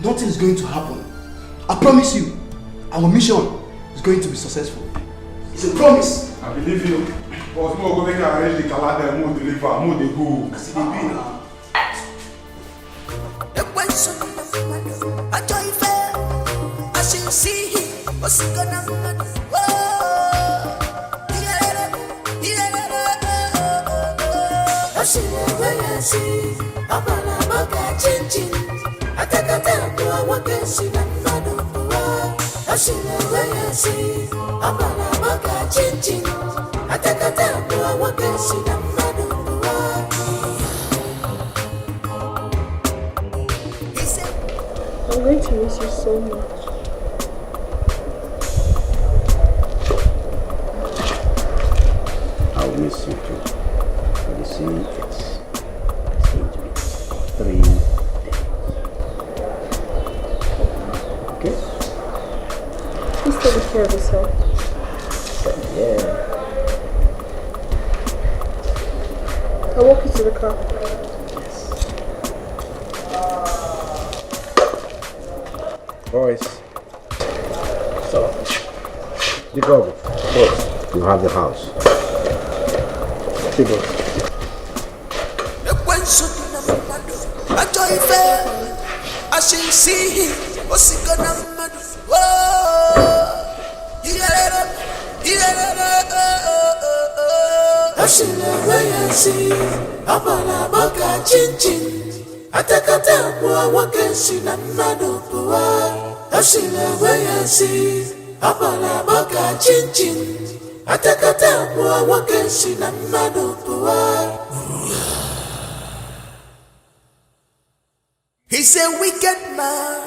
Nothing is going to happen. I promise you, our mission is going to be successful. It's a promise. I believe you. But more go make arrange the calendar and more deliver, more they go. I see the be now. I'm going to miss you so much. I'll miss you too. But you see, it's going to be 3 days. Okay? Please take care of yourself. Yeah. I'll walk you to the car. Boys. So, you go. Boys, you have the house. People. I should see him. What's he gonna do? Whoa, I should never see. I'm a baka chin chin. Atakata bua wakenshi na mado bua. I should never see. I'm a baka chin chin. Atakata bua wakenshi na mado bua. He's a wicked man.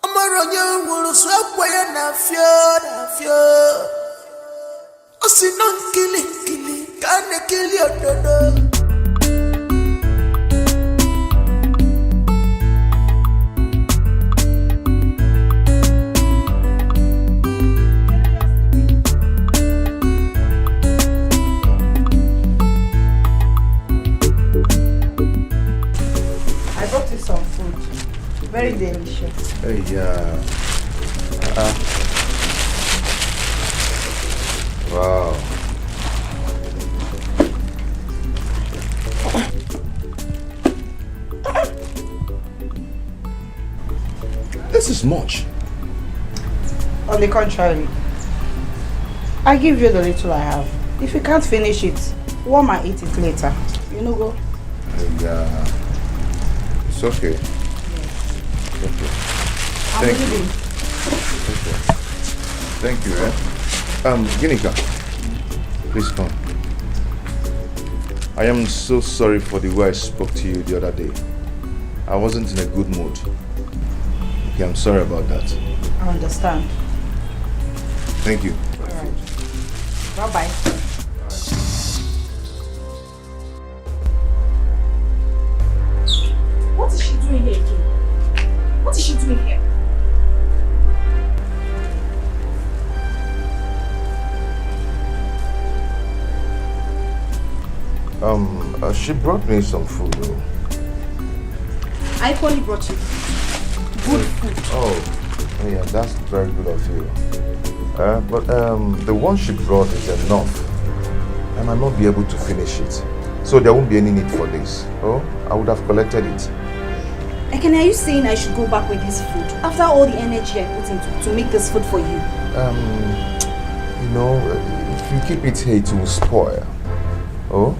I'm a royal wool swap way and a fear. I see non killing, can't kill your dodo. Some food. Very delicious. Hey, wow. This is much. On the contrary, I give you the little I have. If you can't finish it, one might eat it later. You know, go. It's okay. Yes. It's okay. Thank you. Okay. Thank you, Ginika. Please come. I am so sorry for the way I spoke to you the other day. I wasn't in a good mood. Okay, I'm sorry about that. I understand. Thank you. Bye-bye. What is she doing here again? What is she doing here? She brought me some food though. I only brought you good food. Oh, yeah, that's very good of you. But the one she brought is enough. I might not be able to finish it. So there won't be any need for this. Oh, I would have collected it. Ekene, are you saying I should go back with this food after all the energy I put into to make this food for you? You know, if you keep it here, it will spoil. Oh,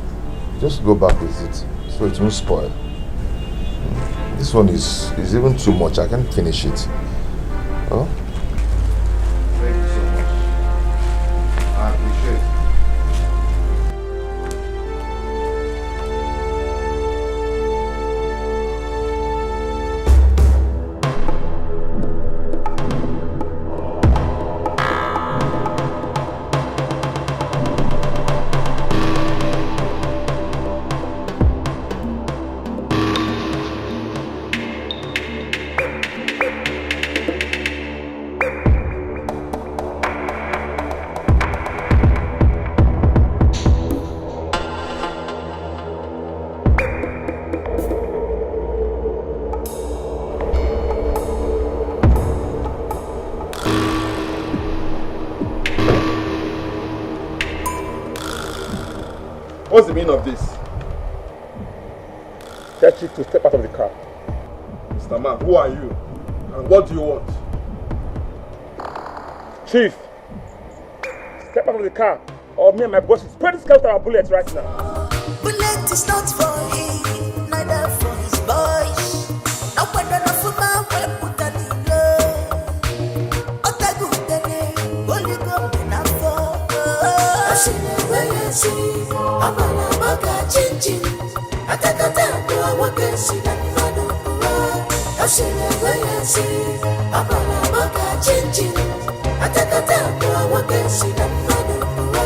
just go back with it so it won't spoil. This one is even too much. I can't finish it. Oh. Thank you so much. I appreciate it. What's the meaning of this? Tell Chief to step out of the car. Mr. Man, who are you? And what do you want? Chief, step out of the car or me and my boss will spray this car with our bullets right now. Bullet is not for him, neither for his boys. No wonder no for my way put on the blood. Otagu dene, holy go na for. Ashina wayasi, amala maka chinchin. Atakata kwa wakesi na mano kwa. Ashina wayasi, amala maka chinchin. Atakata kwa wakesi na mano kwa.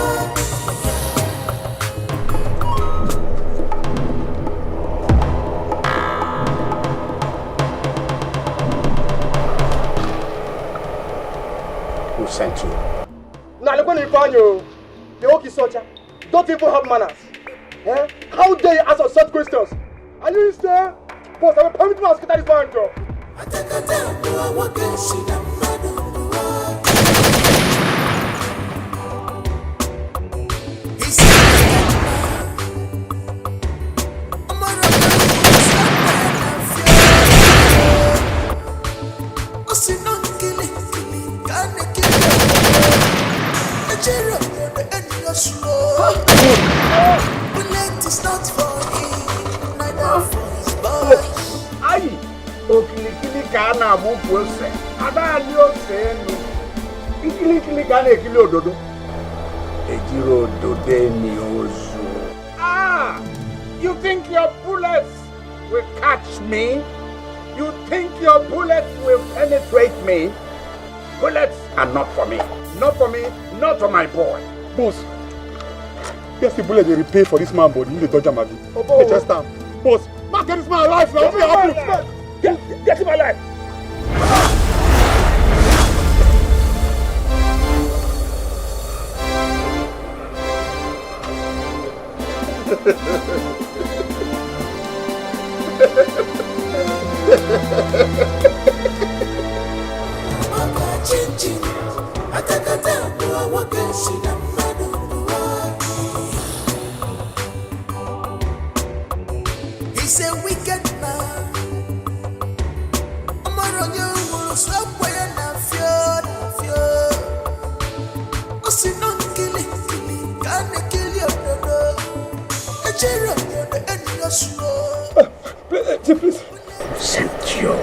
Sent you. Now look when you find you, the Oki soldier, don't even have manners. Eh? How dare you ask us such questions? Are you sir? Boss, I will permit me to get this man job. Bullet is not for him, neither for his boys. Aye, Okilikili kana buku ose. Adali ose no. Ikilikili kana ekili ododo. Ejiro odode ni ozu. Ah, you think your bullets will catch me? You think your bullets will penetrate me? Bullets are not for me. Not for me, not for my boy. Boss, yes, the bullet they repay for this man body in the Dodger Maggie. Oh, They just stand. Boss, now get this man alive now. Get him alive. He's a wicked man. Amaronyo will swap way and a fear. Osinon killing, can't kill your brother. A cherry on the end of your slow. Please. Sent you.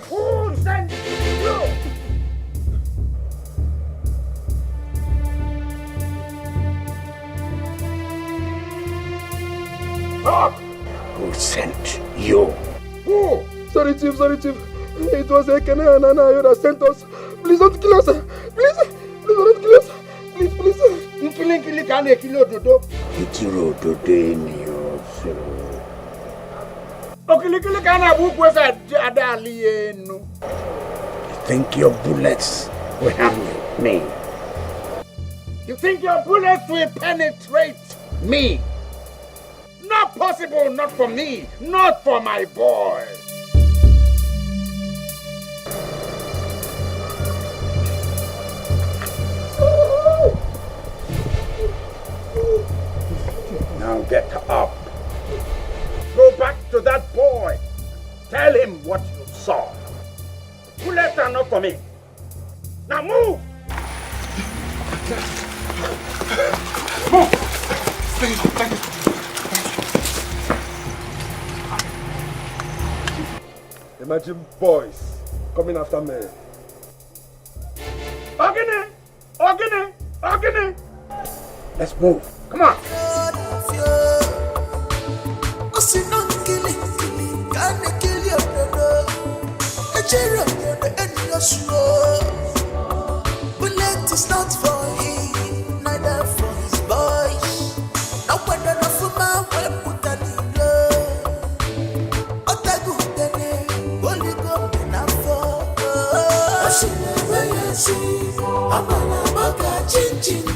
Who sent you? Talk! Who sent you? Oh, sorry, Chief. It was Ekene and Anayo that sent us. Please don't kill us. Please don't kill us. Please. Nkili kane kilo dodo. Itiro dodo ni oso. Okili kane abu kwesa adali enu. You think your bullets will harm me? You think your bullets will penetrate me? Not possible, not for me, not for my boy. Now get up. Go back to that boy. Tell him what you saw. Bullets are not for me. Now move! Move! Thank you. Imagine boys coming after me. Ogene! Let's move. Come on. Bullet is not for him, neither for his boys. No wonder no fuma we put a little. Otagu tene, holy go na for. Ashine weyesi, amana maga chin.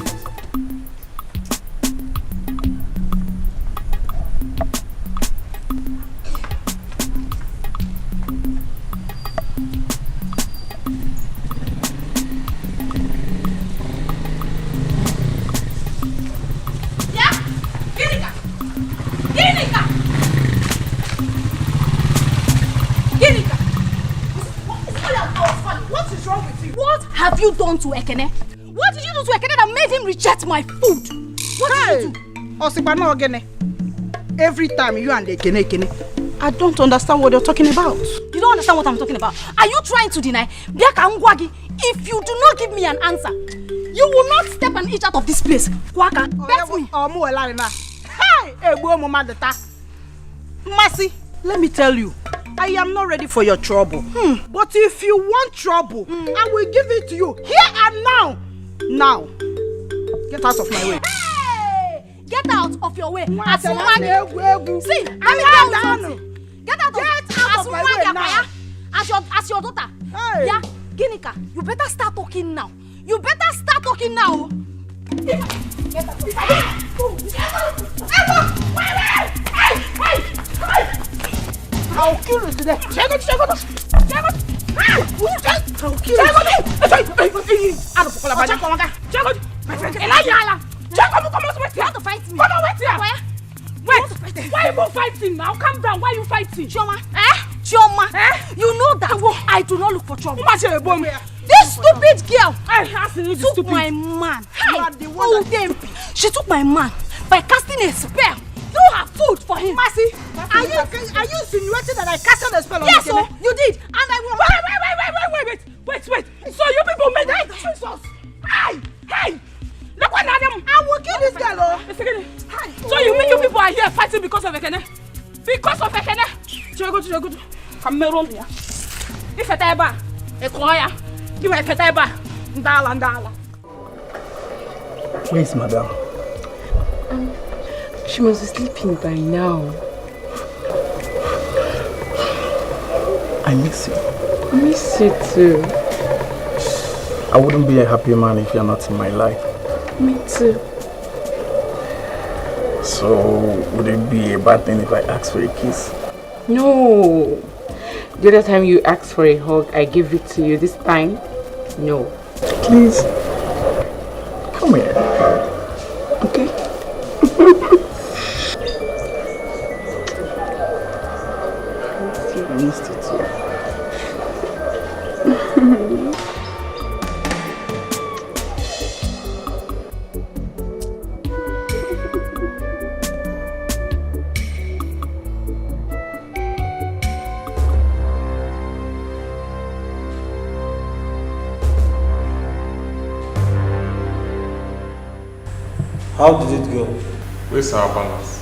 Have you done to Ekene? What did you do to Ekene that made him reject my food? What did you do? Osipano Ogene. Every time you and Ekene, I don't understand what you're talking about. You don't understand what I'm talking about. Are you trying to deny? If you do not give me an answer, you will not step an inch out of this place. Kwaka, bet me. Hey, Mercy, let me tell you, I am not ready for your trouble. But if you want trouble, I will give it to you here and now. Now, get out of my way. Hey! Get out of your way. See, let me tell you something. Get out of my way now. As your daughter. Hey. Yeah, Ginika, you better start talking now. Get out. I'll kill you today. I'll kill you. You want to fight me? Wait. Why are you fighting now? Calm down. Why are you fighting? Chioma, you know that I do not look for trouble. This stupid girl took my man. She took my man by casting a spell through her food for him. Mercy, are you insinuating that I casted a spell on Yes, you? Yes, you did. And I will... Wait. So you people made that? Jesus. Hey. Look what Adam. I will kill this girl. So you mean you people are here fighting because of Ekene? Because of Ekene? Chiago. Come around here. If a taba, a choir, you have a taba. Ndala. Where is madam? She must be sleeping by now. I miss you. I miss you too. I wouldn't be a happy man if you're not in my life. Me too. So, would it be a bad thing if I ask for a kiss? No. The other time you asked for a hug, I gave it to you. This time, no. Please, come here. Okay? I missed it too. How did it go? Where's our balance?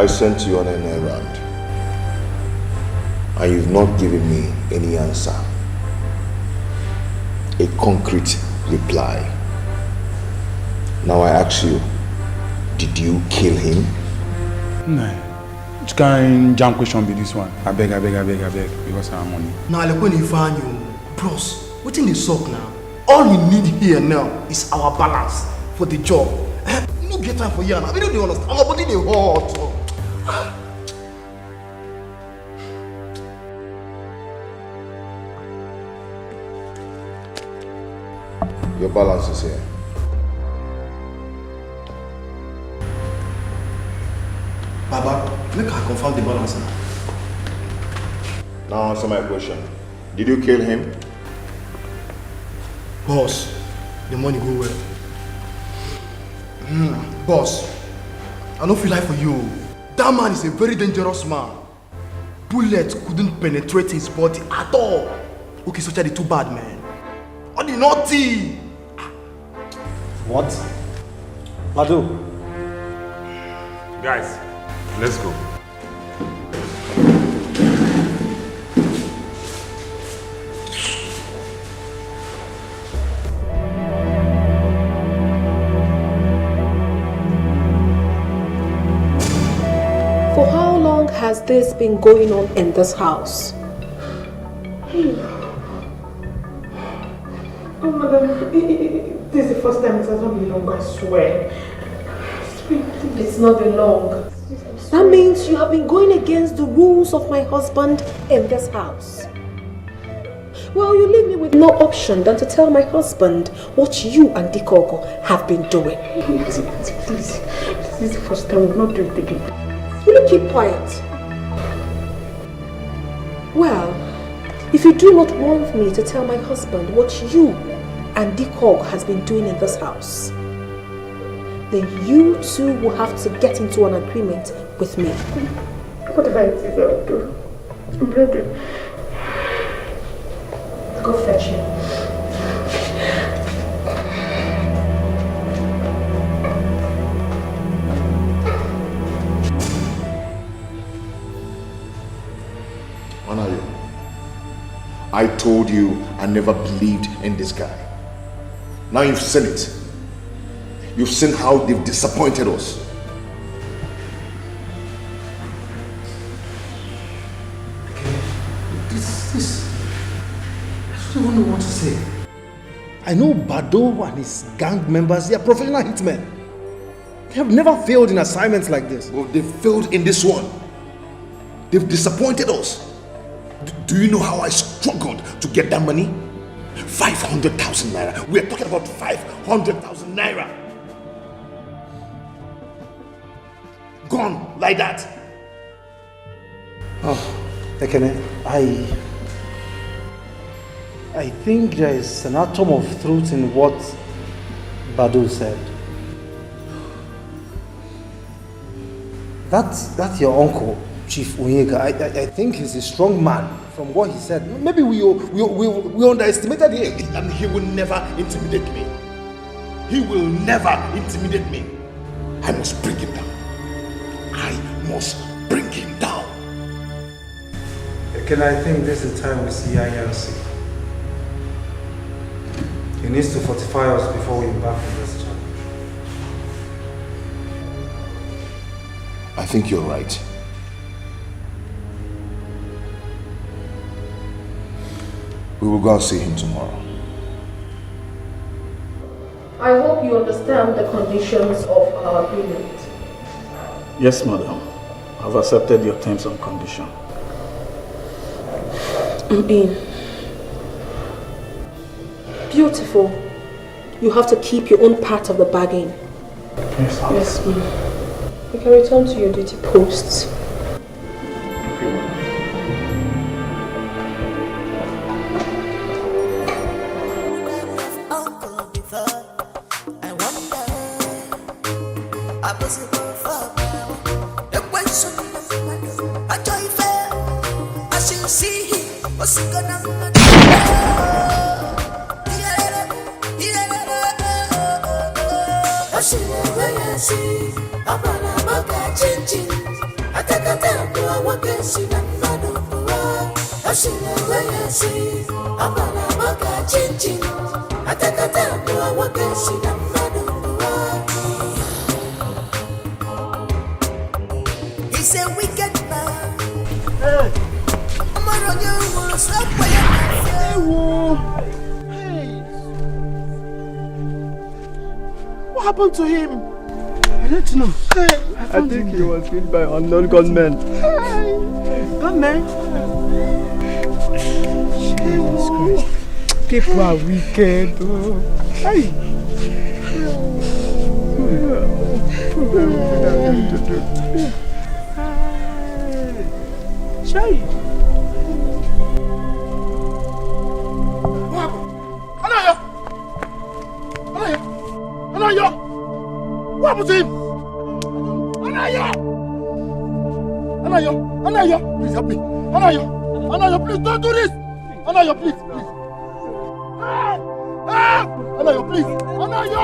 I sent you on an errand, and you've not given me any answer. A concrete reply. Now I ask you, did you kill him? No. Which kind jam question be this one? I beg, because I'm money. Now, like when you find you, bros, what in the sock now? All we need here now is our balance for the job. No get time for you now. We don't understand. Our body they hot. Your balance is here. Baba, make her confirm the balance now. Now answer my question. Did you kill him? Boss, the money go well. Boss, I don't feel like for you. That man is a very dangerous man. Bullet couldn't penetrate his body at all. Okay, so the too bad, man. Oh, the naughty! What? Badu. Guys, let's go. For how long has this been going on in this house? Oh, madam, this is the first time it has not been long, I swear. It's not been long. That means you have been going against the rules of my husband in this house. Well, you leave me with no option than to tell my husband what you and Dikogo have been doing. Please, this is the first time we've not doing it again. Will you keep quiet? Well, if you do not want me to tell my husband what you and Dikog has been doing in this house, then you two will have to get into an agreement with me. Whatever it is, I'll do. I'm ready. Go fetch him. I told you I never believed in this guy. Now you've seen it. You've seen how they've disappointed us. This. I don't even know what to say. I know Bado and his gang members, they are professional hitmen. They have never failed in assignments like this. Well, they've failed in this one. They've disappointed us. Do you know how I struggled to get that money? 500,000 naira. We are talking about 500,000 naira. Gone like that. Oh, Ekene, I think there is an atom of truth in what Badu said. That's your uncle, Chief Onyeka. I think he's a strong man from what he said. Maybe we underestimated him. And he will never intimidate me. He will never intimidate me. I must bring him down. I must bring him down. Ekene, I think this is the time we see INC. He needs to fortify us before we embark on this challenge. I think you're right. We will go and see him tomorrow. I hope you understand the conditions of our agreement. Yes, madam. I've accepted your terms and conditions. Beautiful. You have to keep your own part of the bargain. Yes, ma'am. Yes, ma'am. You can return to your duty posts. I'm He's a wicked man. Hey! What happened to him? I don't know. I think he was killed by unknown gunmen. Gunmen? Jesus Christ. People are wicked. Hey! Shay! Anayo! What happened to him? Anayo! Please help me. Anayo, please don't do this. Anayo, please. Anayo, please. Anayo!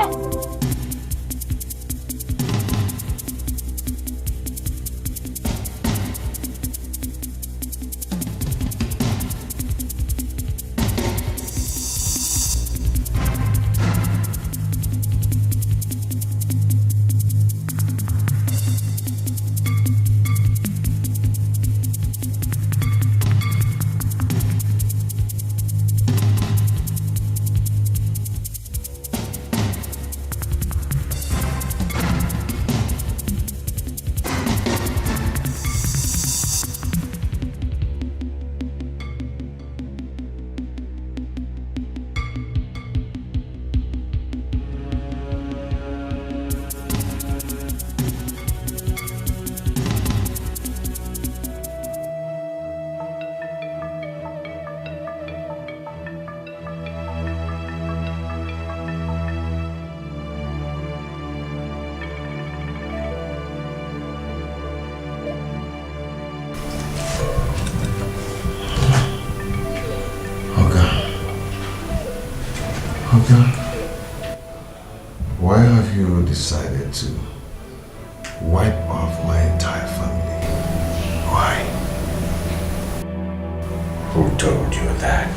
Why have you decided to wipe off my entire family? Why? Who told you that?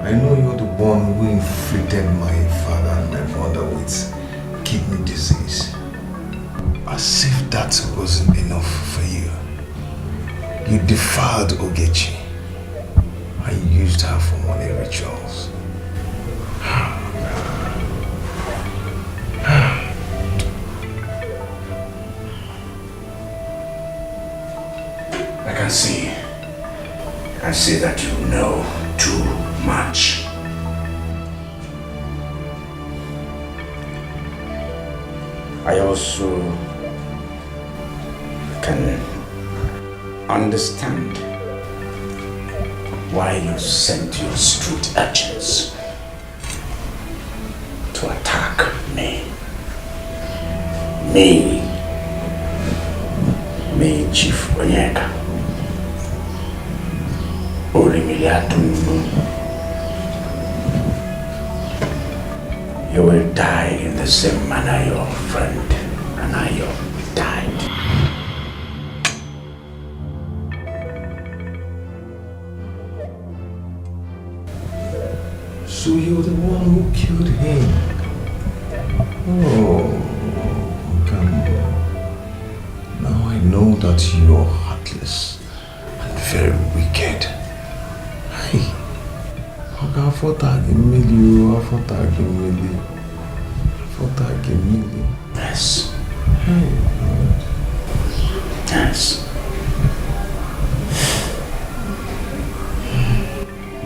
I know you're the one who inflicted my father and my mother with kidney disease. As if that wasn't enough for you. You defiled Ogechi and used her for money rituals. I can see that you know too much. I also can understand why you sent your street urchins to attack me. Me, Chief Onyeka. You will die in the same manner your friend Anayo died. So you're the one who killed him? Oh, come on. Now I know that you're heartless and very wicked. Hey, I thought I Yes. Hey, yes.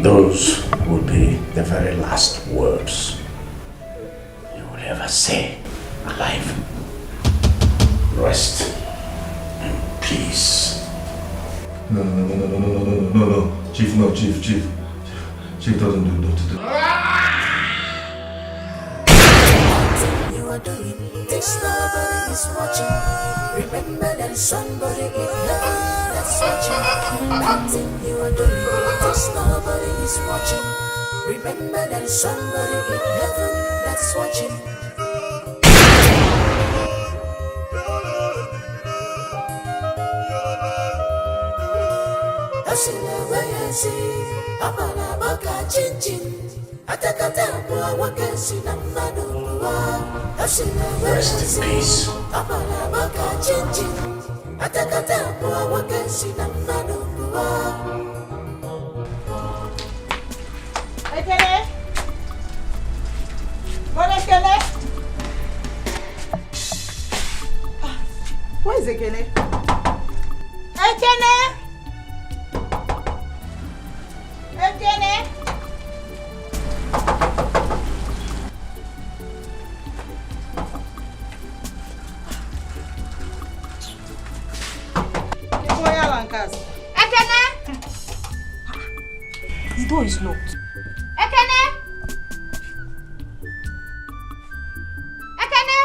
Those would be the very last words you will ever say alive. Rest in peace. No. Chief, no, Chief. Chief doesn't do You are doing this, nobody is watching. Remember that somebody in heaven that's watching. That thing you are doing this, nobody is watching. Remember that somebody in heaven that's watching. Rest in peace. Ekene? Brother Ekene? Where is Ekene? Ekene? Ekene? Ekene? The door is locked. Ekene? Ekene?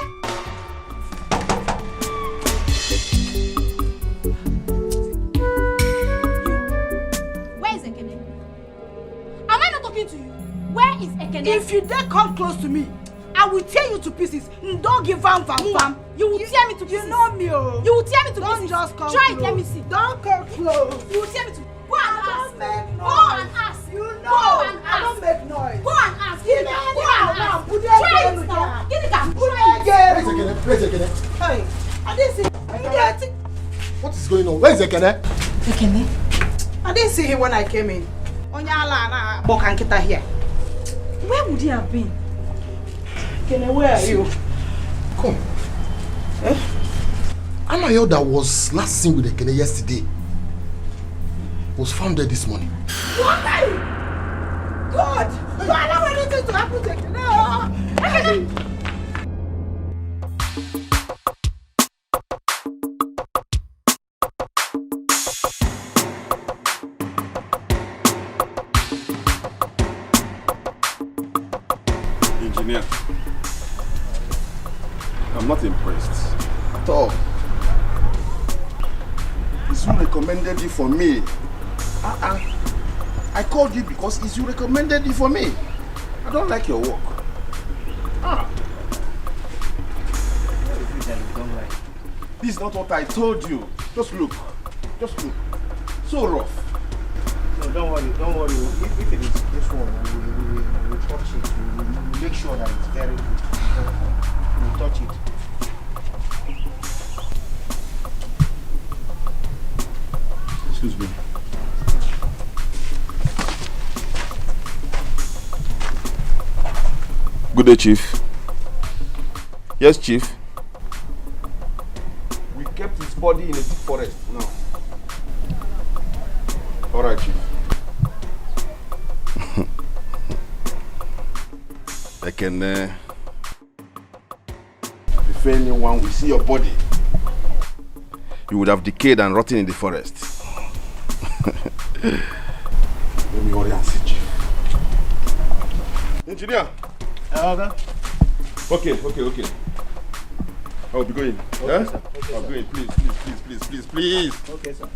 Where is Ekene? Am I not talking to you? Where is Ekene? If you dare come close to me, I will tear you to pieces. Don't give vam. You will tear me to pieces. You know me, oh. You will tear me to Don't pieces. just come Try close. it, let me see. Don't come close. You will tear me to. Go and ask. Don't make noise. Go and ask. You know. Go and ask. I don't make noise. Go and ask. Give me Go now, and now. ask. Put it Try again, it now. Lucia. Give it down. Put Try it it. again. Where's Ekene? Hey, I didn't see. What is going on? Where is Ekene? Ekene? I didn't see him when I came in. Onyala na Bokankita here. Where would he have been? Ekene, where are you? Come. Anayo that was last seen with Ekene yesterday was found dead this morning. What? God! You allow anything to happen to Ekene? Ekene! Engineer, I'm not impressed at all. Izu recommended you for me. I called you because Izu recommended you for me. I don't like your work. This is not what I told you. Just look. Just look. So rough. No, don't worry. If it is this one, we will touch it. We will make sure that it's very good. We will touch it. Excuse me. Good day, Chief. Yes, Chief. We kept his body in a deep forest now. All right, Chief. Ekene, if anyone will see your body, you would have decayed and rotted in the forest. Let me hurry and see Chief. Engineer. Okay. I'll be going. Okay, yeah? sir. Okay, I'll sir. be going. Please. Okay, sir.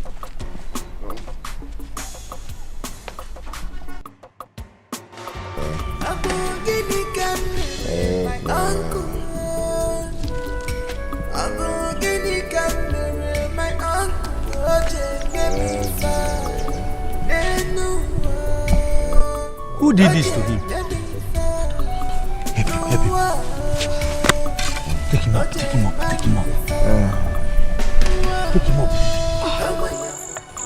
Who did this to him? Help him. Take him up.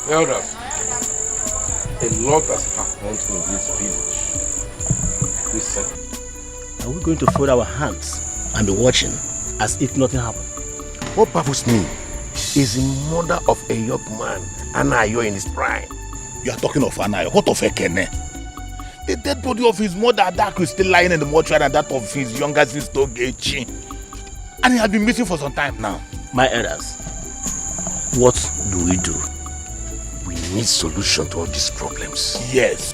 Elders, a lot has happened in this village recently. Are we going to fold our hands and be watching as if nothing happened? What baffles me is the murder of a young man, Anayo, in his prime. You are talking of Anayo. What of Ekene? The dead body of his mother Adaku is still lying in the mortuary, and that of his younger sister Ogechi. And he has been missing for some time now. My elders, what do we do? We need solution to all these problems. Yes.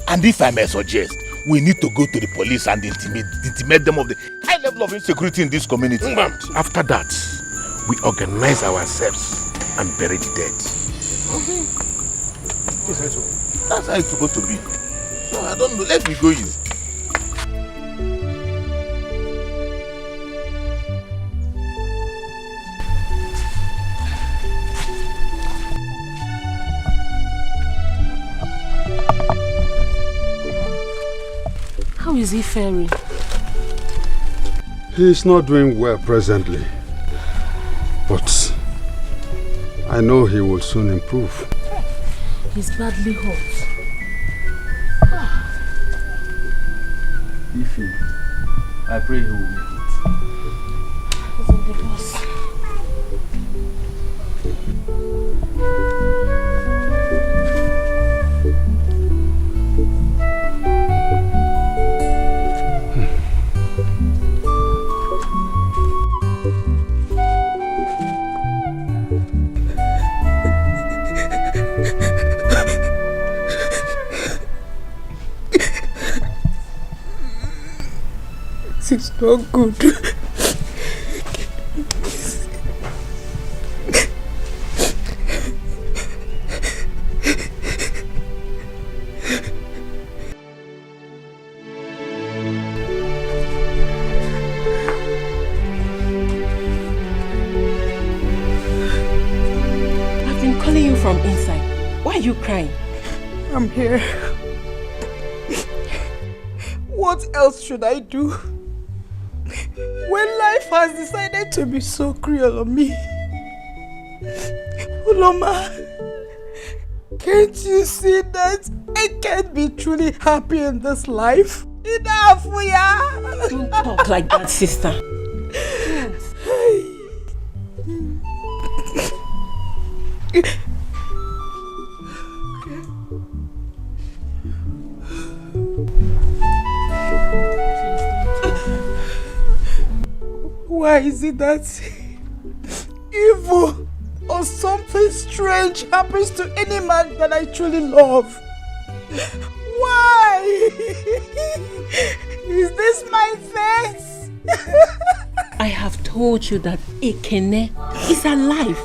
And if I may suggest, we need to go to the police and intimate them of the high level of insecurity in this community. After that, we organize ourselves and bury the dead. That's how it's supposed to be. So I don't know. Let me go in. is he faring? He is not doing well presently, but I know he will soon improve. He's badly hurt. Ify, I pray he will make it. He's in the bus. It's not good. I've been calling you from inside. Why are you crying? I'm here. What else should I do? When life has decided to be so cruel on me. Uloma, can't you see that I can't be truly happy in this life? Enough, Don't talk like that, sister. Why is it that evil or something strange happens to any man that I truly love? Why? Is this my face? I have told you that Ekene is alive.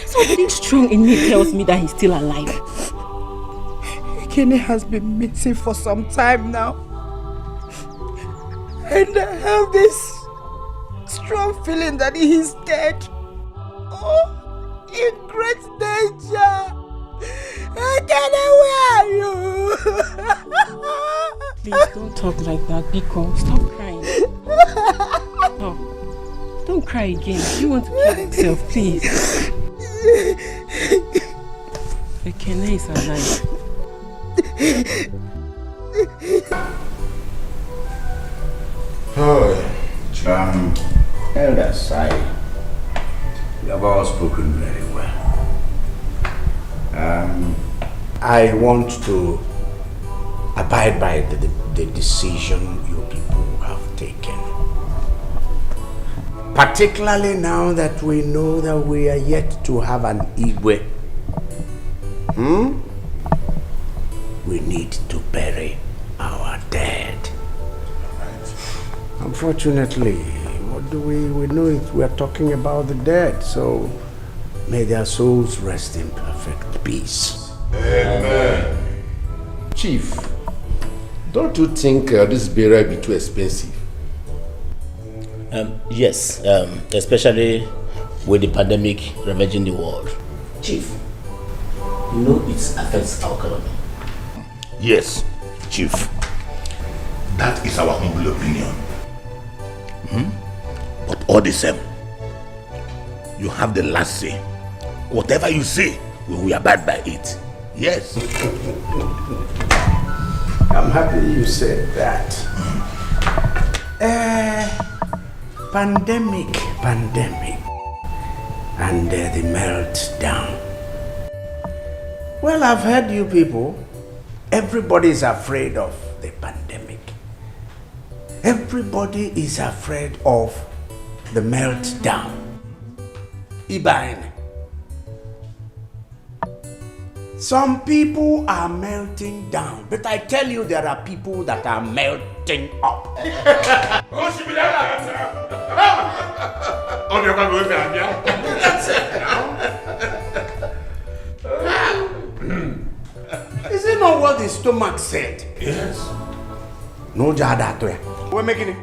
Something strong in me tells me that he's still alive. Ekene has been missing for some time now. And I have this strong feeling that he is dead. Oh, in great danger. Ekene, where are you? Please don't talk like that, Bcos. Stop crying. Stop. Don't cry again. You want to kill yourself, please. Ekene is alive. Oh, elders, you have all spoken very well. I want to abide by the decision you people have taken. Particularly now that we know that we are yet to have an Igwe. We need to bury our dead. Unfortunately, what do we know it? We are talking about the dead, so may their souls rest in perfect peace. Amen. Chief, don't you think this burial will be too expensive? Yes, especially with the pandemic ravaging the world. Chief, you know it affects our economy. Yes, Chief. That is our humble opinion. But all the same, you have the last say. Whatever you say, we will abide by it. Yes. I'm happy you said that. Pandemic, and the meltdown. Well, I've heard you people. Everybody is afraid of the pandemic. Everybody is afraid of the meltdown. Ibane. Some people are melting down, but I tell you there are people that are melting up. Is it not what the stomach said? Yes. No jada. We're making it.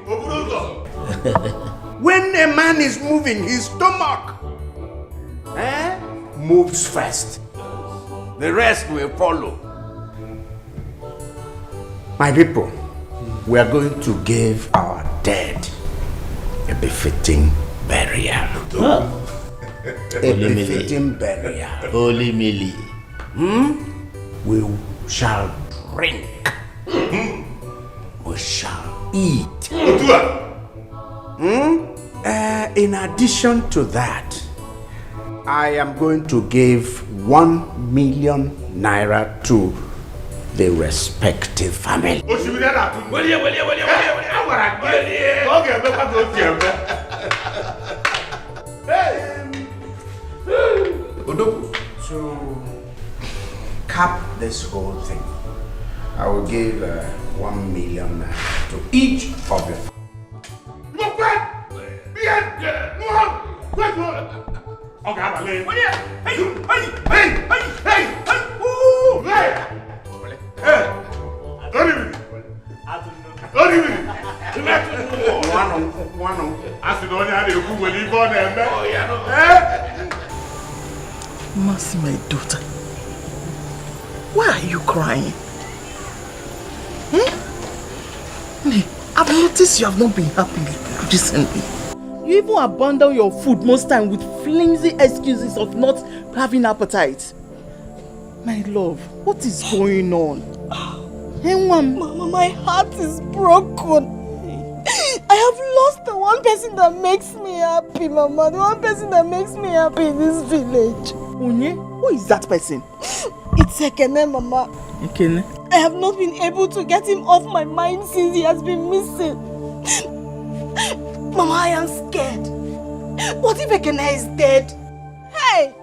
When a man is moving, his stomach moves first. The rest will follow. My people, we are going to give our dead a befitting burial. A befitting burial. Holy Millie. We shall drink. We shall eat. In addition to that, I am going to give 1 million naira to the respective family. To cap this whole thing, I will give 1 million naira to each of you. Mercy, my daughter. Why are you crying? I've noticed you have not been happy recently. You even abandon your food most time with flimsy excuses of not having appetite. My love, what is going on? Mama, my heart is broken. I have lost the one person that makes me happy, Mama. The one person that makes me happy in this village. Onye? Who is that person? It's Ekene, Mama. Ekene? I have not been able to get him off my mind since he has been missing. Mama, I am scared. What if Ekene is dead? Hey!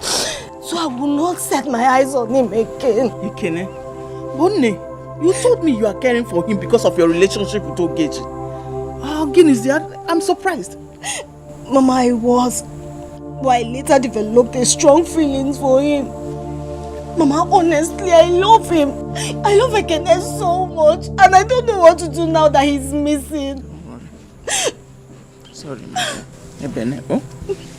So I will not set my eyes on him again. Ekene? Bonne, you told me you are caring for him because of your relationship with Ogechi. I'm surprised. Mama, I was. But I later developed a strong feelings for him. Mama, honestly, I love him. I love Ekene so much. And I don't know what to do now that he's missing. Sorry, Mama. Ebene, oh?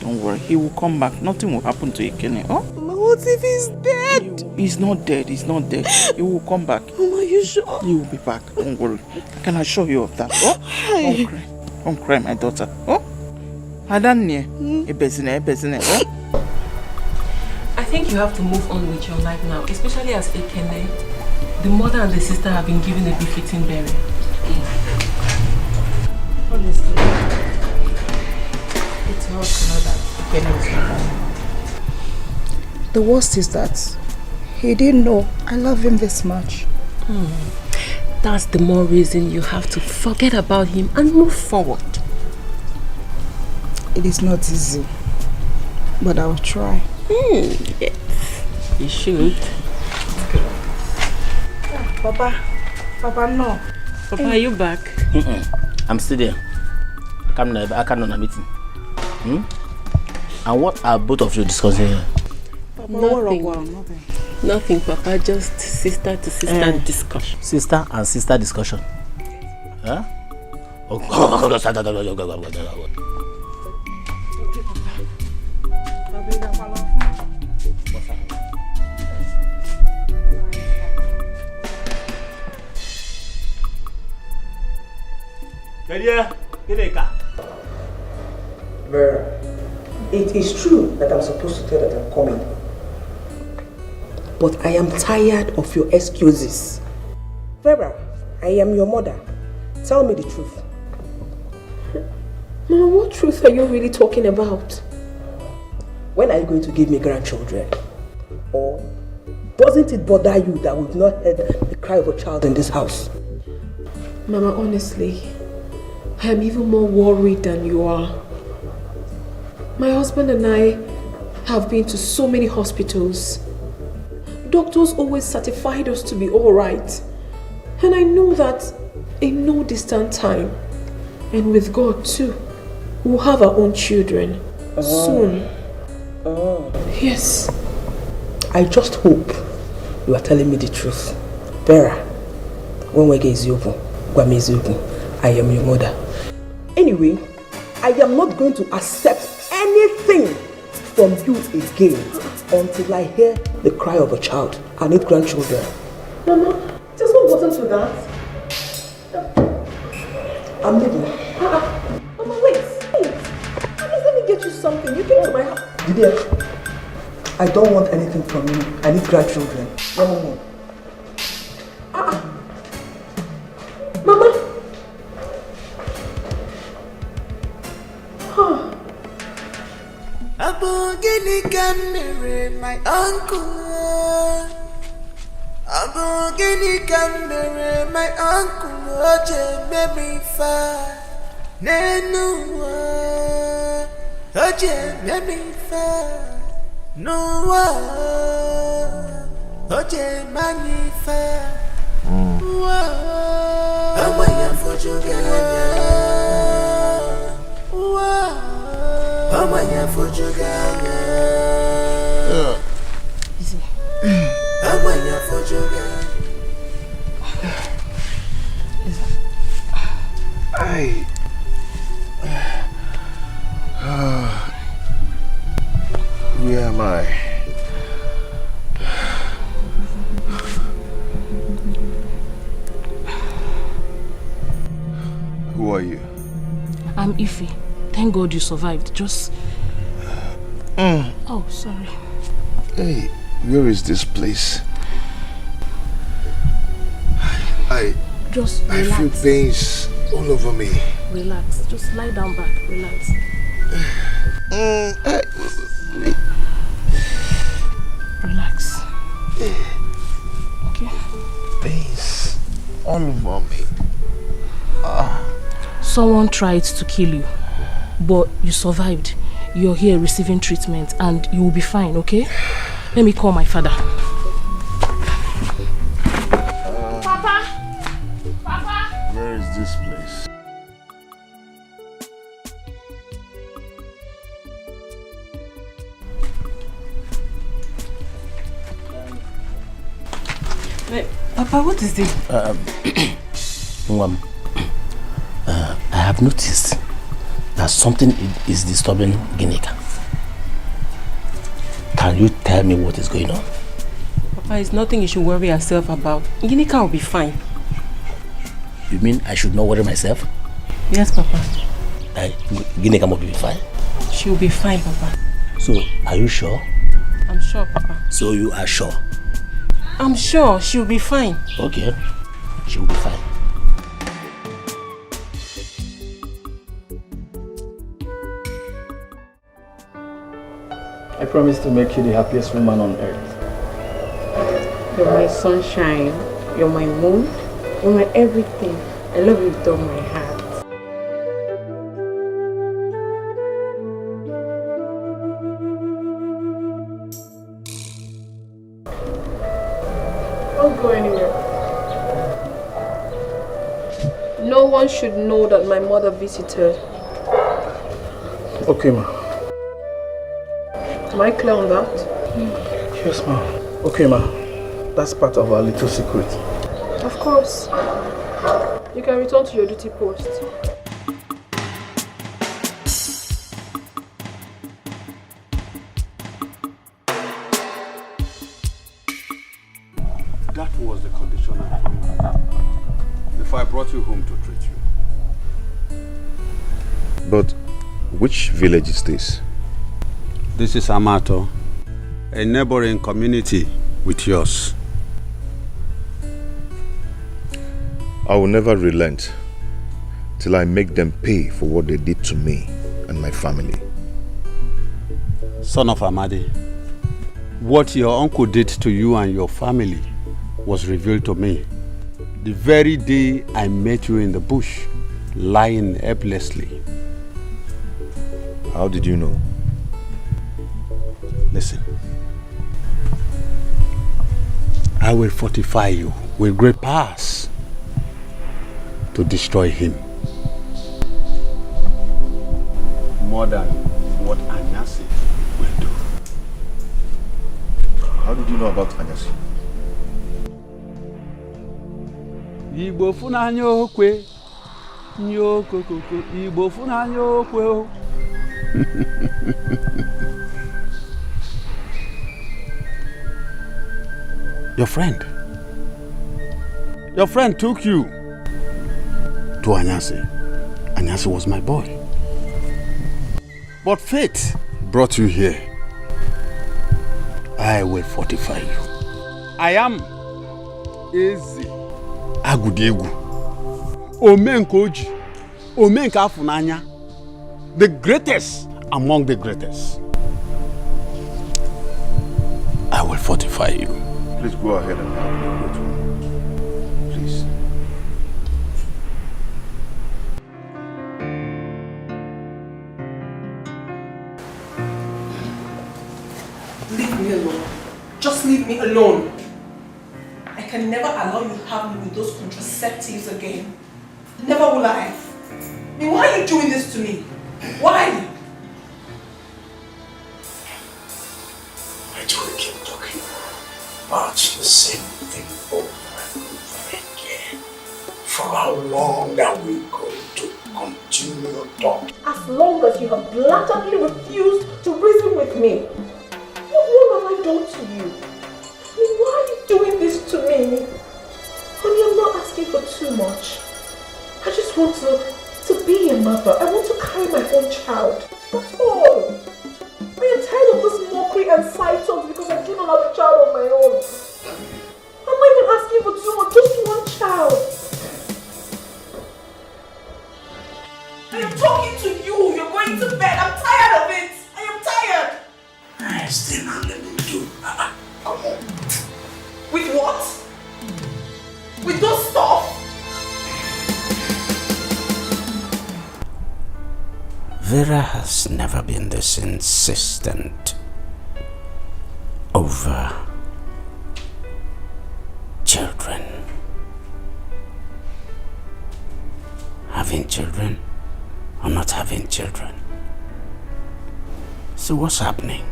Don't worry, he will come back. Nothing will happen to Ekene, oh? Mama, what if he's dead? He's not dead, he will come back. Mama, are you sure? He will be back, don't worry. I can assure you of that, oh? Hey. Don't cry, my daughter, oh? Adanye, ebezine, oh? I think you have to move on with your life now, especially as Ekene. The mother and the sister have been given a befitting burial. Honestly, it's hard to know that Ekene is not alive. The worst is that he didn't know I love him this much. That's the more reason you have to forget about him and move forward. It is not easy, but I will try. Yes, you should. Papa, no. Papa, are you back? I'm still there. I can't on a meeting. And what are both of you discussing here? Nothing, Papa. Just sister to sister discussion. Sister and sister discussion. Huh? Vera, it is true that I'm supposed to tell that I'm coming. But I am tired of your excuses. Vera, I am your mother. Tell me the truth. Mama, what truth are you really talking about? When are you going to give me grandchildren? Or doesn't it bother you that we've not heard the cry of a child in this house? Mama, honestly, I am even more worried than you are. My husband and I have been to so many hospitals. Doctors always certified us to be alright. And I know that in no distant time, and with God too, we'll have our own children soon. Yes. I just hope you are telling me the truth. Vera, when we get Eziokwu, I am your mother. Anyway, I am not going to accept anything from you again until I hear the cry of a child. I need grandchildren. Mama, just what gotten to that? I'm leaving. Mama, wait. At least let me get you something. You came to my house. Didier, I don't want anything from you. I need grandchildren. No more. Mama. Abogini Camere, my uncle. Abogini Camere, my uncle. Oje baby fa. Nenua. Oje baby fa. Noa. Oje mani fa. Amaya fojuganya. Amaya fojuganya. Amaya fojuganya. Where am I? Who are you? I'm Ify. Thank God you survived. Just... Oh, sorry. Hey, where is this place? Just relax. I feel pains all over me. Relax. Just lie down back. Relax. Relax. Okay. Pains all over me. Someone tried to kill you, but you survived. You're here receiving treatment and you will be fine, okay? Let me call my father. Papa! Papa! Where is this place? Wait, Papa, what is this? I have noticed that something is disturbing Ginika. Can you tell me what is going on? Papa, it's nothing you should worry yourself about. Ginika will be fine. You mean I should not worry myself? Yes, Papa. Ginika will be fine? She will be fine, Papa. So, are you sure? I'm sure, Papa. So you are sure? I'm sure she will be fine. Okay, she will be fine. I promise to make you the happiest woman on earth. You're my sunshine. You're my moon. You're my everything. I love you with all my heart. Don't go anywhere. No one should know that my mother visited. Okay, ma. Am I clear on that? Yes, ma. Okay, ma. That's part of our little secret. Of course. You can return to your duty post. That was the condition I put before I brought you home to treat you. But which village is this? This is Amato, a neighboring community with yours. I will never relent till I make them pay for what they did to me and my family. Son of Amadi, what your uncle did to you and your family was revealed to me the very day I met you in the bush, lying helplessly. How did you know? Listen. I will fortify you with great powers to destroy him. More than what Anyasi will do. How did you know about Anyasi? Igbo funanya okwe, nyokokoko. Igbo funanya okwe. Your friend took you to Anyasi Anyasi was my boy. But fate brought you here. I will fortify you. I am Eze Agudegu. Omenkoji. Omenka Funanya. The greatest among the greatest. I will fortify you. Please go ahead and help me. Please. Leave me alone. Just leave me alone. I can never allow you to have me with those contraceptives again. Never will I. I mean, why are you doing this to me? Why? Why do we keep talking about the same thing over and over again? For how long are we going to continue talking? As long as you have blatantly refused to reason with me. What wrong have I done to you? I mean, why are you doing this to me? Honey, I'm not asking for too much. I just want to be a mother. I want to carry my own child. That's all. I am tired of this mockery and side talks because I do not have a child of my own. I'm not even asking for too much, just one child. I am talking to you. You're going to bed. I'm tired of it. I am tired. I still not let me do. Come on. With what? With those stuff? Vera has never been this insistent over children. Having children or not having children. So what's happening?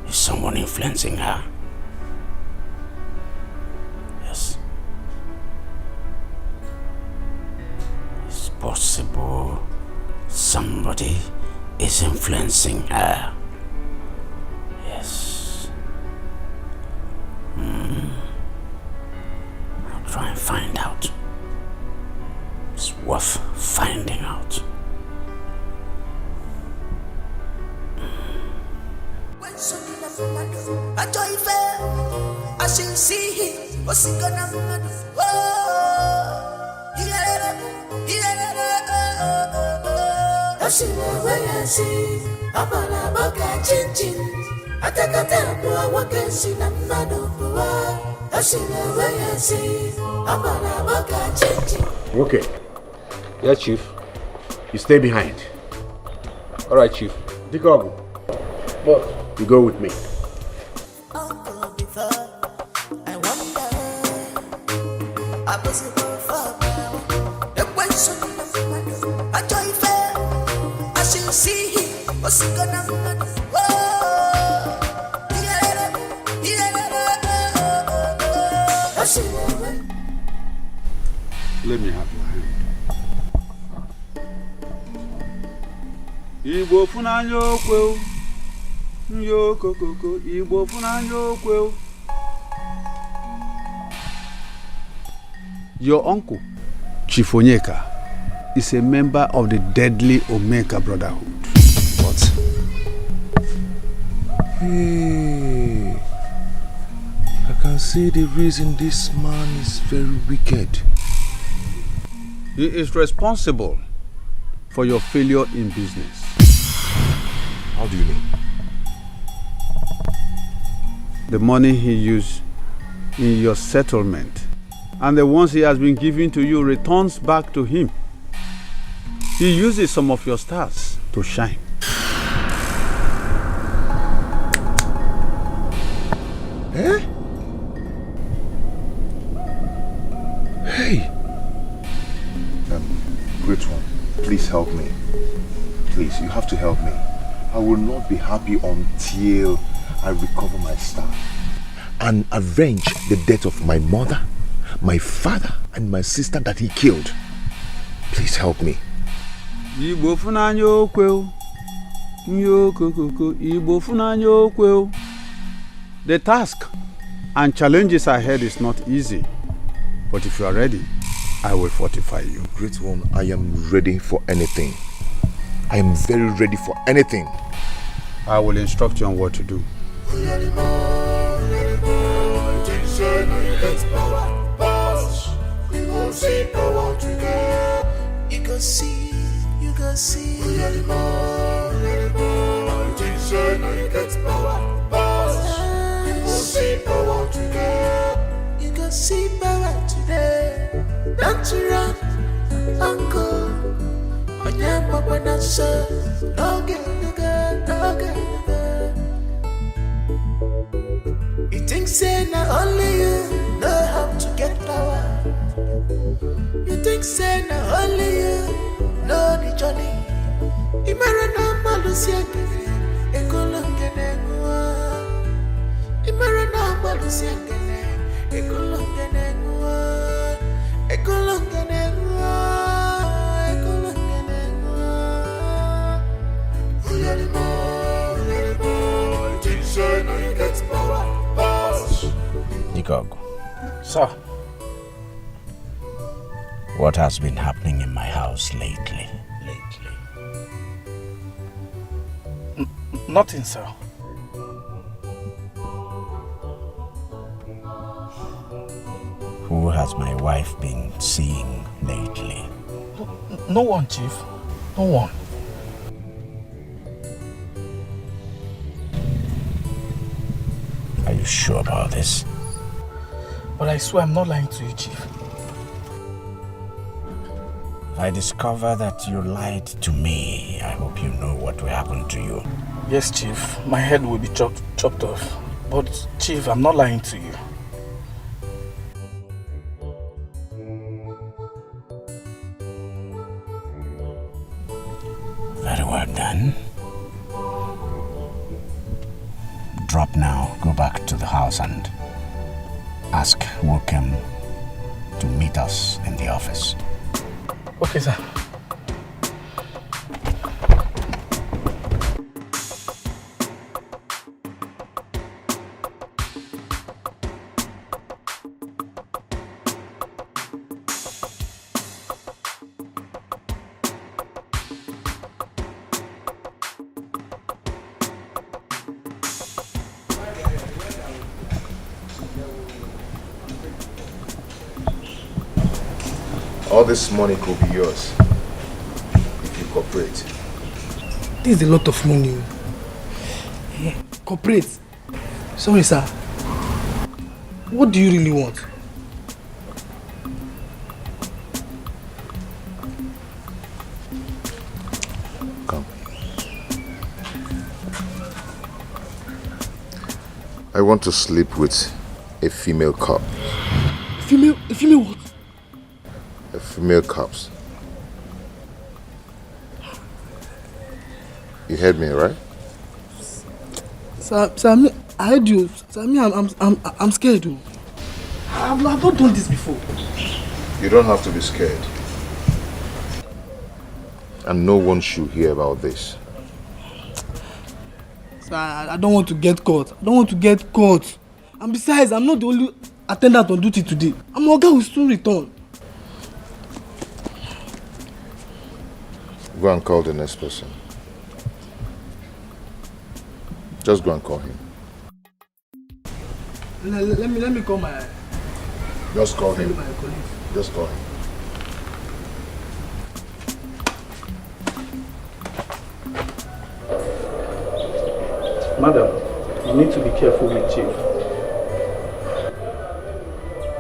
Is someone influencing her? Yes. It's possible somebody is influencing her. Yes. I'll try and find out. It's worth finding out. I should see him. What's he gonna do? I should wait and see. I'm gonna walk a chin chin. I take a tempo, I walk and see. I'm not over. I should wait and see. I'm gonna walk a chin chin. Okay. Yeah, Chief. You stay behind. All right, Chief. Dikobu. Boss. You go with me. Let me have your hand. Igbo funanyo kweu. Yo kokoko Igbo funanyo kweu. Your uncle, Chief Onyeka, is a member of the deadly Omeka Brotherhood. What? Hey, I can see the reason this man is very wicked. He is responsible for your failure in business. How do you mean? The money he used in your settlement and the ones he has been giving to you returns back to him. He uses some of your stars to shine. Eh? Hey! Great one, please help me. Please, you have to help me. I will not be happy until I recover my star and avenge the death of my mother, my father, and my sister that he killed. Please help me. Igbo funanyo kweu. Nyo kokoko Igbo funanyo kweu. The task and challenges ahead is not easy, but if you are ready, I will fortify you. Great one, I am ready for anything. I am very ready for anything. I will instruct you on what to do. See power today. Don't you run, uncle. On your papa not so. No get the girl, no get the girl. You think say not only you know how to get power. You think say not only you know the journey. Imara na malusia kene, ekolongene ngua. Imara na malusia kene. Nikogo. Sir. What has been happening in my house lately? Nothing, sir. Who has my wife been seeing lately? No one, Chief. No one. Are you sure about this? But I swear I'm not lying to you, Chief. If I discover that you lied to me, I hope you know what will happen to you. Yes, Chief. My head will be chopped off. But, Chief, I'm not lying to you. Very well done. Drop now, go back to the house and ask Wokem to meet us in the office. Okay, sir. All this money could be yours if you cooperate. This is a lot of money. Cooperate. Sorry, sir. What do you really want? Come. I want to sleep with a female cop. A female what? A female cops. You heard me, right? Sir, I heard you. Sir, I'm scared. I've not done this before. You don't have to be scared. And no one should hear about this. Sir, I don't want to get caught. And besides, I'm not the only attendant on duty today. Oga will soon return. Go and call the next person. Just go and call him. Let me call my... Just call him. Just call him. Madam, you need to be careful with Chief.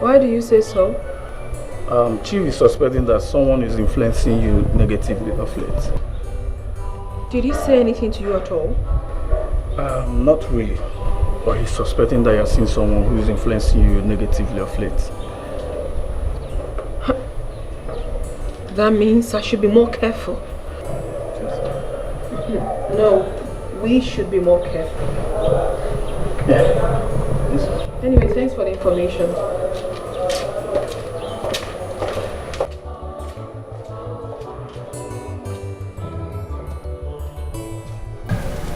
Why do you say so? Chief is suspecting that someone is influencing you negatively of late. Did he say anything to you at all? Not really. But he's suspecting that you're seeing someone who is influencing you negatively of late. That means I should be more careful. No, we should be more careful. Yeah. Yes. Anyway, thanks for the information.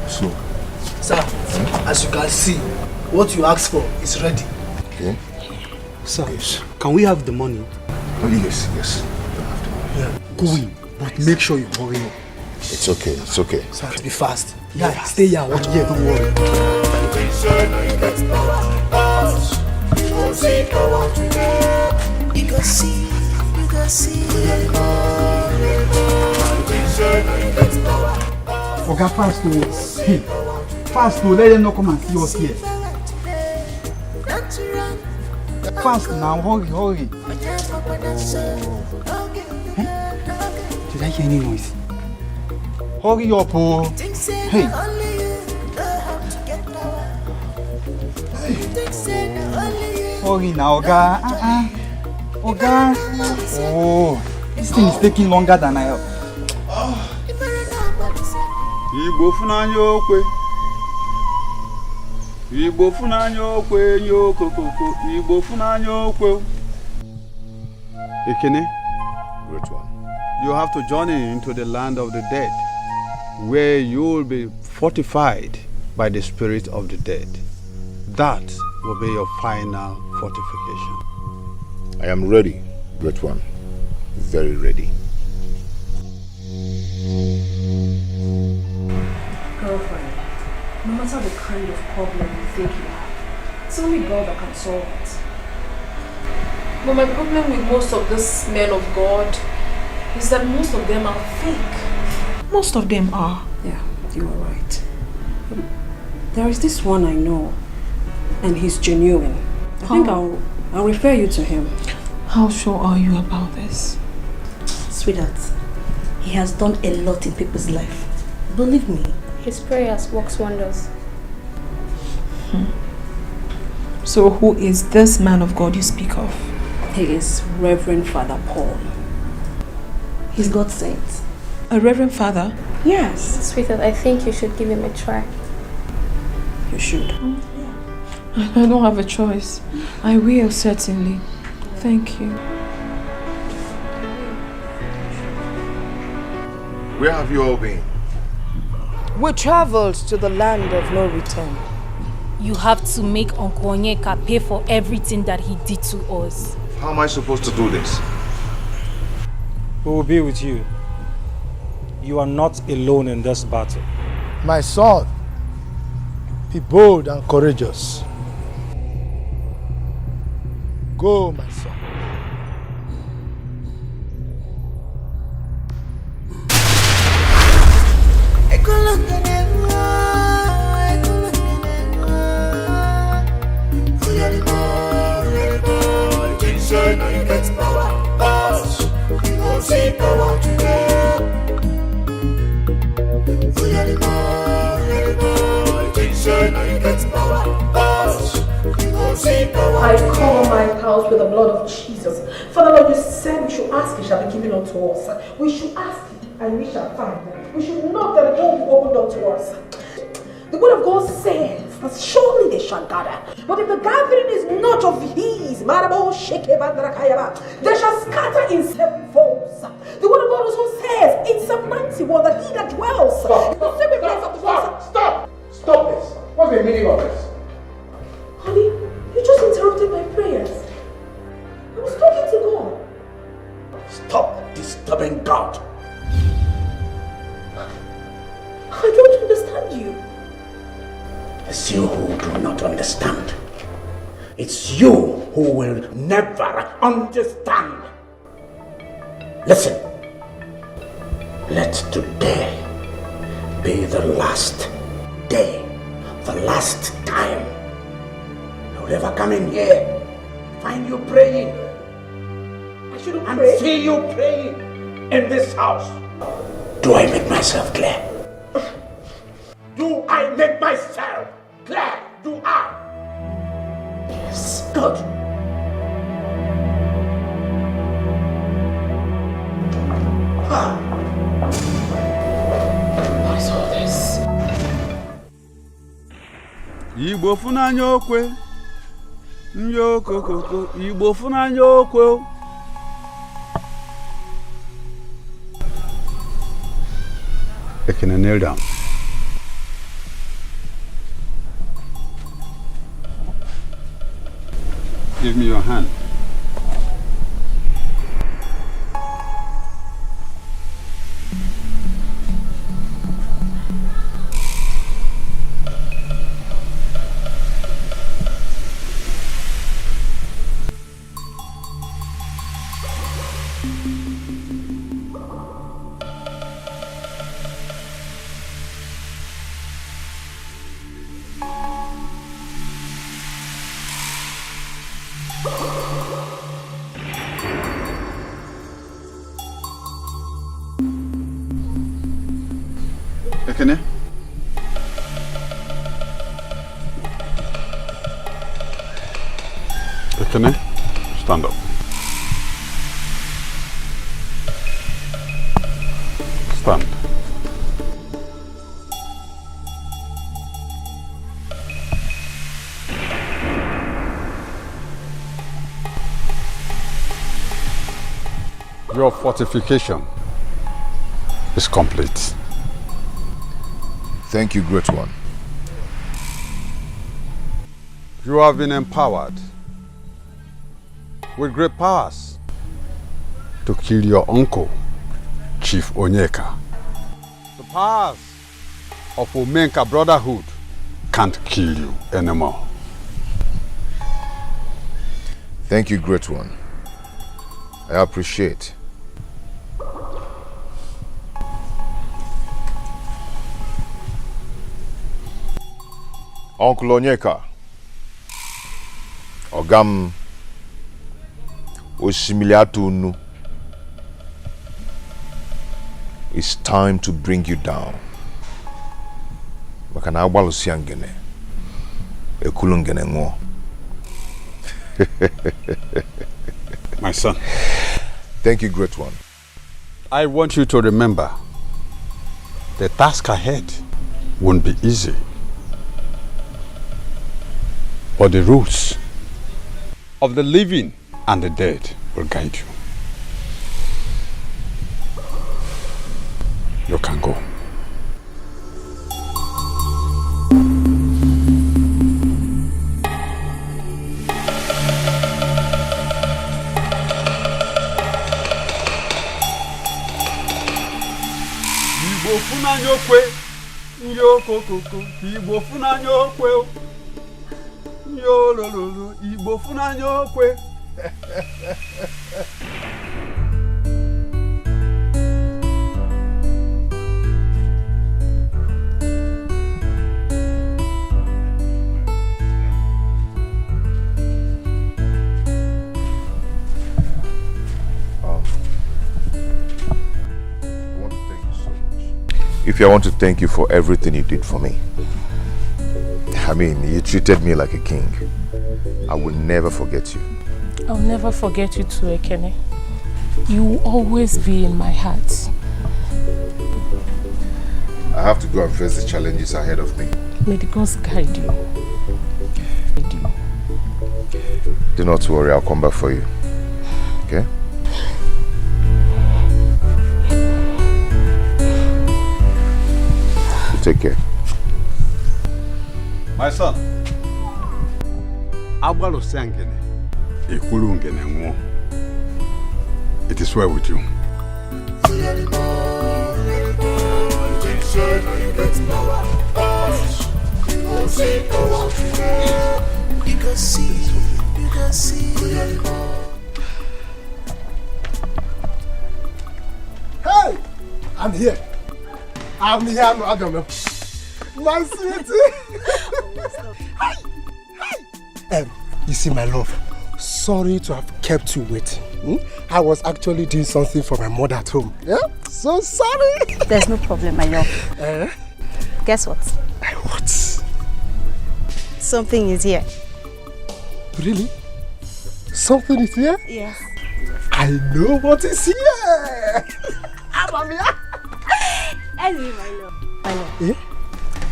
So, sir, as you can see, what you asked for is ready. Okay. Sir, can we have the money? Oh, yes. You don't have to worry. Yeah, go in, but make sure you hurry up. It's okay. So be fast. Yeah, stay here, watch here, don't worry. You can see. Oga, fast to fast to let them not come and see us here. Fast now, hurry. Oh. Did I hear any noise? Hurry up, oh. Hey. Hurry now, Oga. Oga. Oh, this thing is taking longer than I... Igbo funanya okwe. Igbo funanya okwe nyokokoko. Igbo funanya okwe. Ekene, Great one. you have to journey into the land of the dead, where you will be fortified by the spirit of the dead. That will be your final fortification. I am ready, Great one. Very ready. Girlfriend, no matter the kind of problem you think you have, it's only God that can solve it. But my problem with most of these men of God is that most of them are fake. Most of them are. Yeah, you are right. There is this one I know, and he's genuine. I think I'll refer you to him. How sure are you about this? Sweetheart, he has done a lot in people's life. Believe me. His prayers works wonders. So who is this man of God you speak of? He is Reverend Father Paul. He's God's saint. A Reverend Father? Yes. Sweetheart, I think you should give him a try. You should. I don't have a choice. I will, certainly. Thank you. Where have you all been? We traveled to the land of no return. You have to make Uncle Onyeka pay for everything that he did to us. How am I supposed to do this? We will be with you. You are not alone in this battle. My son, be bold and courageous. Go, my son. I cover my house with the blood of Jesus. Father Lord, you said we should ask, it shall be given unto us. We should ask and we shall find. We should knock that the door will be opened unto us. The word of God says that surely they shall gather. But if the gathering is not of his, they shall scatter in seven folds. The word of God also says in Psalm 91 that he that dwells in the secret place of the Most. Stop this. What's the meaning of this? Honey, you just interrupted my prayers. I was talking to God. Stop disturbing God. I don't understand you. It's you who do not understand. It's you who will never understand. Listen. Let today be the last day, the last time I will ever come in here, find you praying. I shouldn't and pray. see you praying in this house. Do I make myself clear? Do I make myself clear? Do I? Yes. Good. What is all this? Igbo funanya okwe. Nyokokoko. Igbo funanya okwe. Ekene, kneel down. Give me your hand. Ekene. Ekene, stand up. Stand. Your fortification is complete. Thank you, Great One. You have been empowered with great powers to kill your uncle, Chief Onyeka. The powers of Omenka Brotherhood can't kill you anymore. Thank you, Great One. I appreciate. Uncle Onyeka, Ogam Osimiliatunu, it's time to bring you down. Makana walusiangene, ekulungene ngo. My son. Thank you, Great One. I want you to remember, the task ahead won't be easy. But the rules of the living and the dead will guide you. You can go. Igbo funanya okwe, nyoko koko, Igbo funanya okwe. Yo lolo, Igbo funanya okwe. If I want to thank you for everything you did for me. I mean, you treated me like a king. I will never forget you. I'll never forget you too, Ekene. You will always be in my heart. I have to go and face the challenges ahead of me. May the gods guide you. Do not worry, I'll come back for you. Okay? You take care. My son, Abalo Sangene, Ekulungene Ngo. It is well with you. Hey! I'm here. I'm here, I don't know. My sweetie! Hi! You see, my love, sorry to have kept you waiting. I was actually doing something for my mother at home. Yeah? So sorry! There's no problem, my love. Guess what? What? Something is here. Really? Something is here? Yes. I know what is here! I'm here! Anyway, my love. My love. Yeah?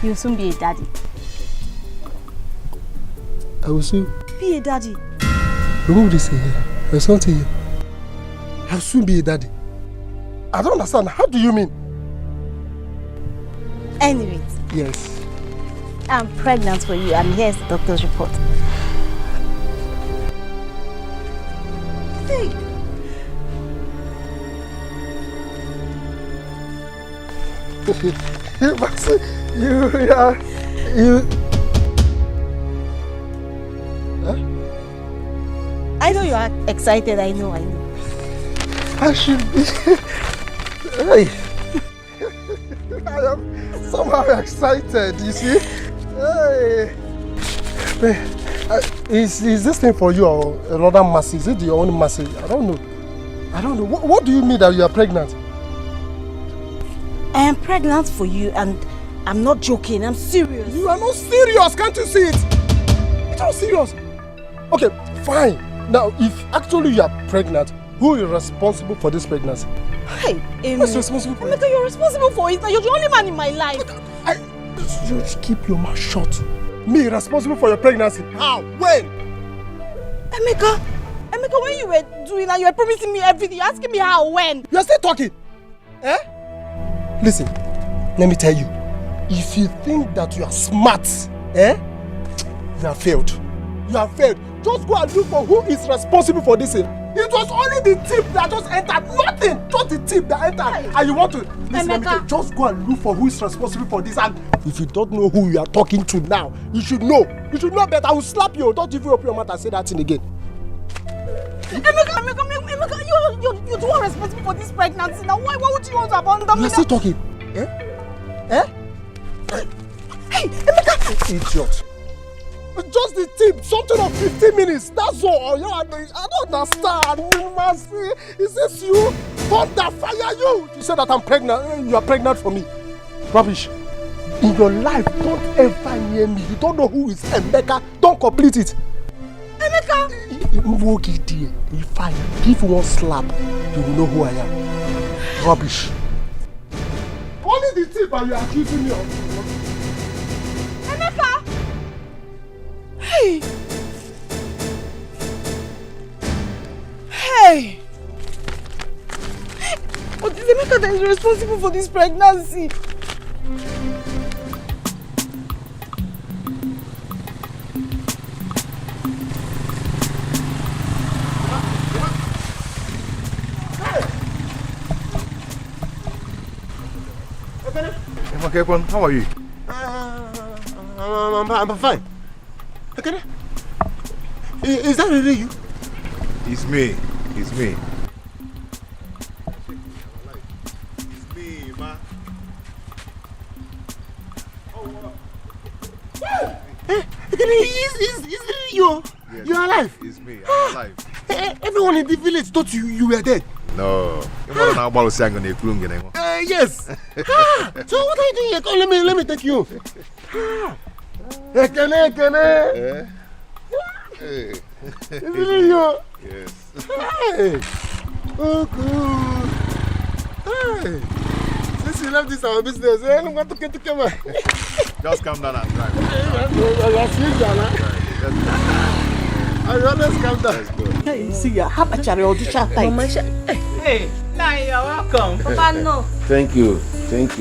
You'll soon be a daddy. I will soon be a daddy. What would you say here? There's something here. I'll soon be a daddy. I don't understand. How do you mean? Anyway. Yes. I'm pregnant for you, and here's the doctor's report. Hey. You. Huh? I know you are excited. I know. I should be. Hey. I am somehow excited. You see? Hey. Is this thing for you or another mercy? Is it your own mercy? I don't know. What do you mean that you are pregnant? I am pregnant for you, and I'm not joking, I'm serious. You are not serious, can't you see it? It's not serious. Okay, fine. Now, if actually you are pregnant, who is responsible for this pregnancy? Hey, who's responsible for it? Emeka, you're responsible for it. Now you're the only man in my life. You just keep your mouth shut. Me responsible for your pregnancy? How? When? Emeka, when you were doing that, you were promising me everything. You're asking me how, when? You're still talking. Eh? Listen, let me tell you. If you think that you are smart, you have failed. You have failed. Just go and look for who is responsible for this thing. It was only the tip that just entered. Nothing. Just the tip that entered. And you want to... Listen, let me tell you, just go and look for who is responsible for this. And if you don't know who you are talking to now, you should know. You should know better. I will slap you. Don't even open your mouth and say that thing again. Emeka, you're the one responsible for this pregnancy. Now, why would you want to abandon me? You're still talking. Hey, Emeka! Idiot. Just the tip, something of 15 minutes. That's all. I don't understand. Is this you? Thunder fire you! You said that I'm pregnant. You are pregnant for me. Rubbish. In your life, don't ever near me. You don't know who is Emeka. Don't complete it. Emeka! If I give one slap, you will know who I am. Rubbish. Only the tip and you are accusing me of. Emeka! Hey! Hey! But it's Emeka that is responsible for this pregnancy. Okay, how are you? I'm fine. Okay. Is that really you? It's me. It's me. It's me, man. Is it you? Yes, You're alive? It's me. I'm alive. Everyone in the village thought you were dead. No. Yes. So what are you doing here? Come, let me take you. Ekene. Hey. Is it you? Yes. Hey. Oh, good. Hey. Since you left this our business, I don't want to get to come on. Just calm down and drive. I always calm down. Hey, see ya. Have a cherry or dish out. Hey, now you're welcome. Papa, no. Thank you.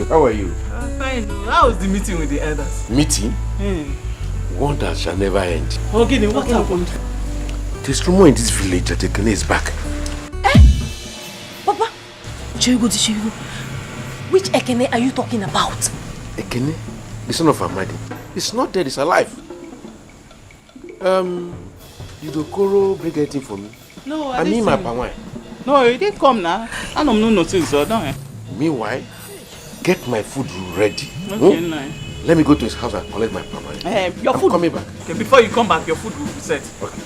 How are you? I'm fine. How was the meeting with the elders? Meeting? Wonders shall never end. Okay, what happened? There's rumor in this village that Ekene is back. Papa, Chirigo. Which Ekene are you talking about? Ekene? The son of Amadi. He's not dead, he's alive. You do Koro bring anything for me? No, I mean my pawai. No, you didn't come now. I don't know nothing, so don't. Meanwhile, get my food ready. Okay, nice. Let me go to his house and collect my pawai. Your food. Coming back. Okay, before you come back, your food will be set. Okay.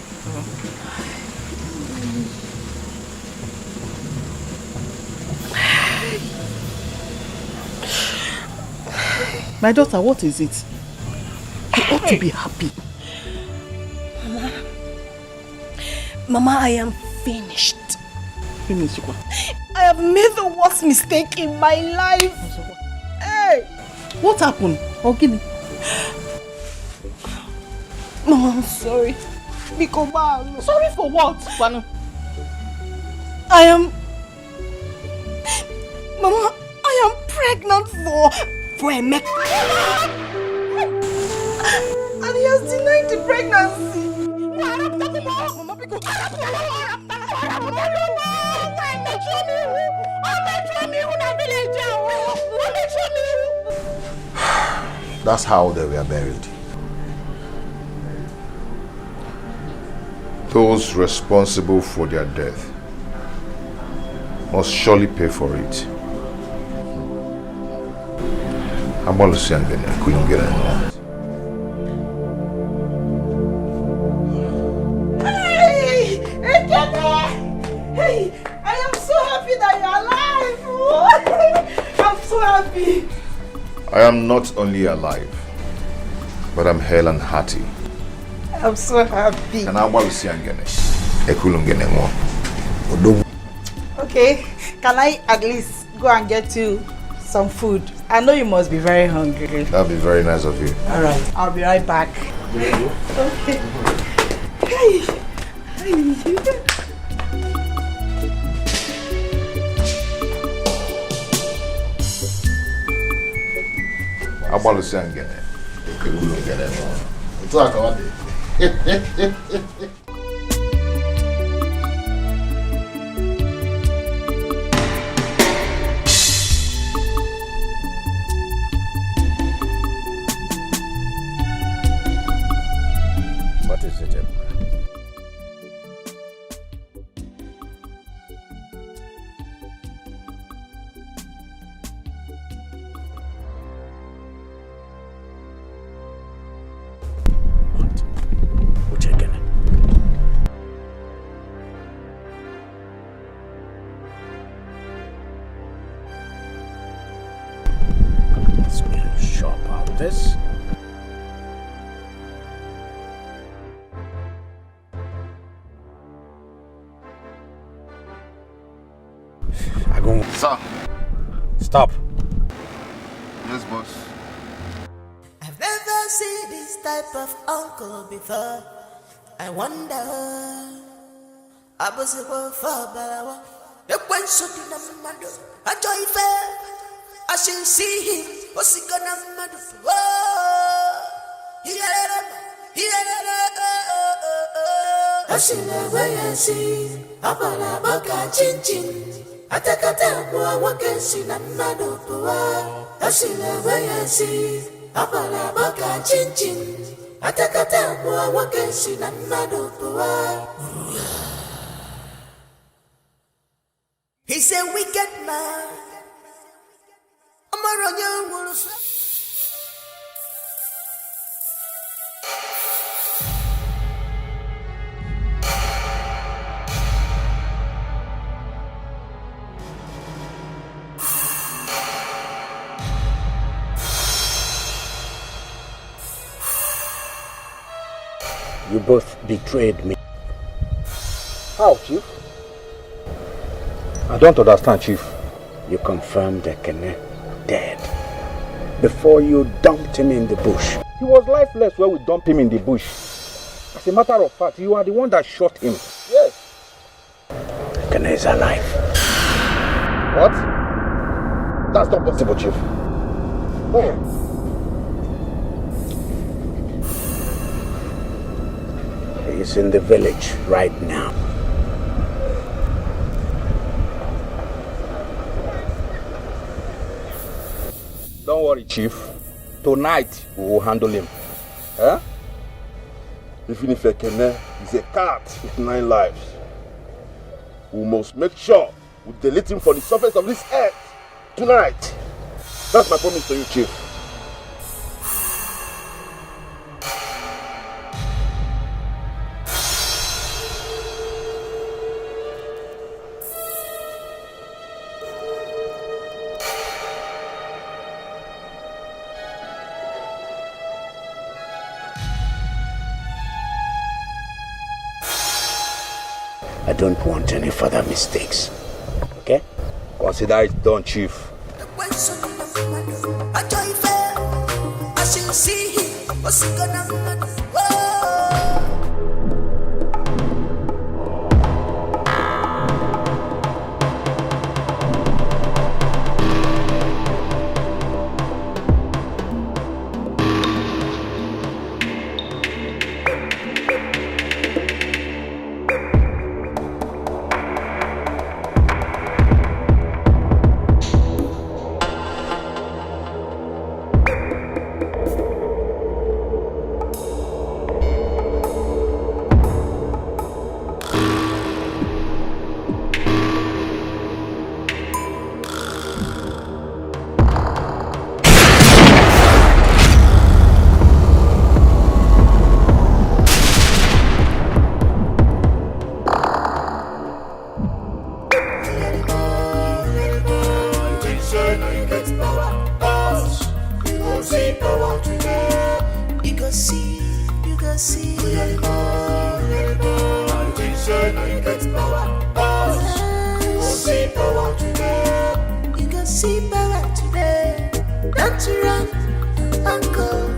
My daughter, what is it? You ought to be happy. Mama, I am finished. Finished what? I have made the worst mistake in my life. Hey! What happened? Ogini? Mama, I'm sorry. Bikoba. Sorry for what, Kwanu? Mama, I am pregnant for Emeka. And he has denied the pregnancy. Mama, That's how they were buried. Those responsible for their death must surely pay for it. I'm all saying I couldn't get anyone. Hey, I am so happy that you're alive. I'm so happy. I am not only alive, but I'm hale and hearty. I'm so happy. Okay, can I at least go and get you some food? I know you must be very hungry. That'll be very nice of you. Alright, I'll be right back. Okay. Hey. What is it, Ebuka? This? Sir. Stop. Yes, boss. I've never seen this type of uncle before. I wonder. I was able for Balawa. The one shot in the mother. I joy fair. I should see him. What's he gonna mother? Oh, I should never see. Abala Baka Chin Chin. Atakata waka sinamado pua. I should never see. Abala Baka Chin Chin. Atakata waka sinamado pua. He's a wicked man. You both betrayed me. How, Chief? I don't understand, Chief. You confirmed Ekene dead before you dumped him in the bush. He was lifeless when we dumped him in the bush. As a matter of fact, you are the one that shot him. Yes. Ekene is alive. What? That's not possible, Chief. Oh. He's in the village right now. Don't worry, Chief. Tonight we will handle him. Eh? Even if Ekene is a cat with 9 lives, we must make sure we delete him from the surface of this earth tonight. That's my promise to you, Chief. I don't want any further mistakes. Okay? Consider it done, Chief. I should see him. What's he gonna do? You can see power today. Don't you run, uncle.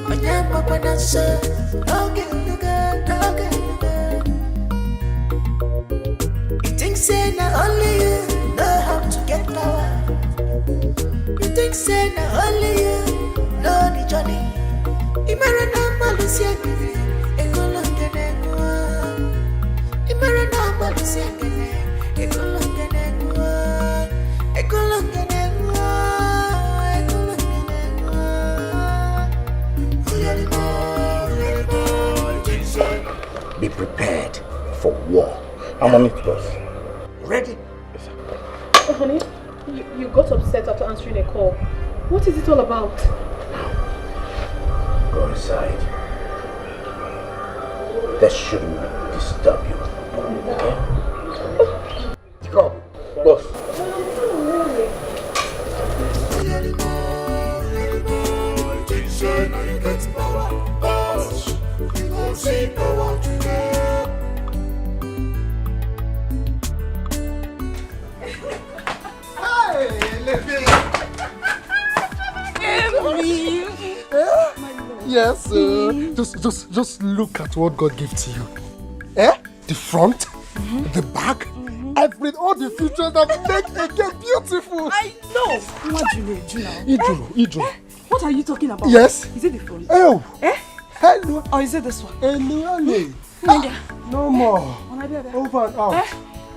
My name, Papa, not sir. Okay, you good. You think say not only you know how to get power. You think say not only you know the journey. Imarana malusia gene, ekolongene kwa. Imarana malusia gene, ekolongene kwa. Ekolongene kwa, ekolongene kwa. Be prepared for war. I'm on it, boss. Ready? Oh, honey, you got upset after answering a call. What is it all about? Go inside. That shouldn't disturb you. Okay? Go, boss. Yes, just look at what God gave to you. The front, the back, all the features that make again beautiful. I know. What do you know? Idro. What are you talking about? Yes. Is it the front? Oh. Hello. Or is it this one? Hello. No more. Over and out.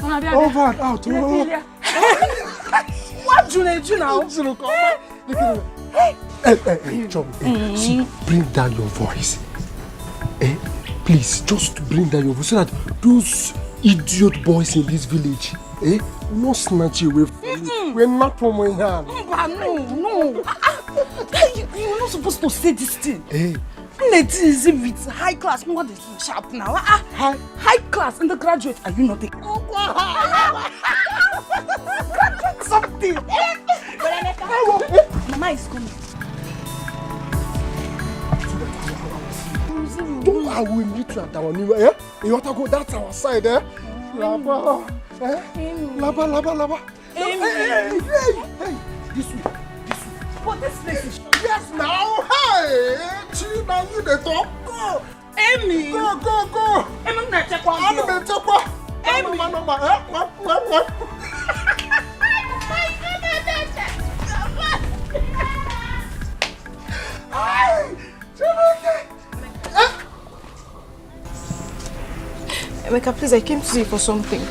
Over and out. What do you know? Hey, Chum. See, bring down your voice. Please, just bring down your voice so that those idiot boys in this village, will not snatch you away from me. We're not from my hand. No. You're not supposed to say this thing. Let's see with high class. What is sharp now? High class in the graduate. Are you not a graduate something? Mama is coming. I will meet you at our new You want to go? That's our side, Laba. Laba. Hey. This way. But this place is... Yes, now. Hey. Now you the talk. Go. Amy. Go. Amy, I'm not checking. Amy. Emeka, please, I came to see you for something.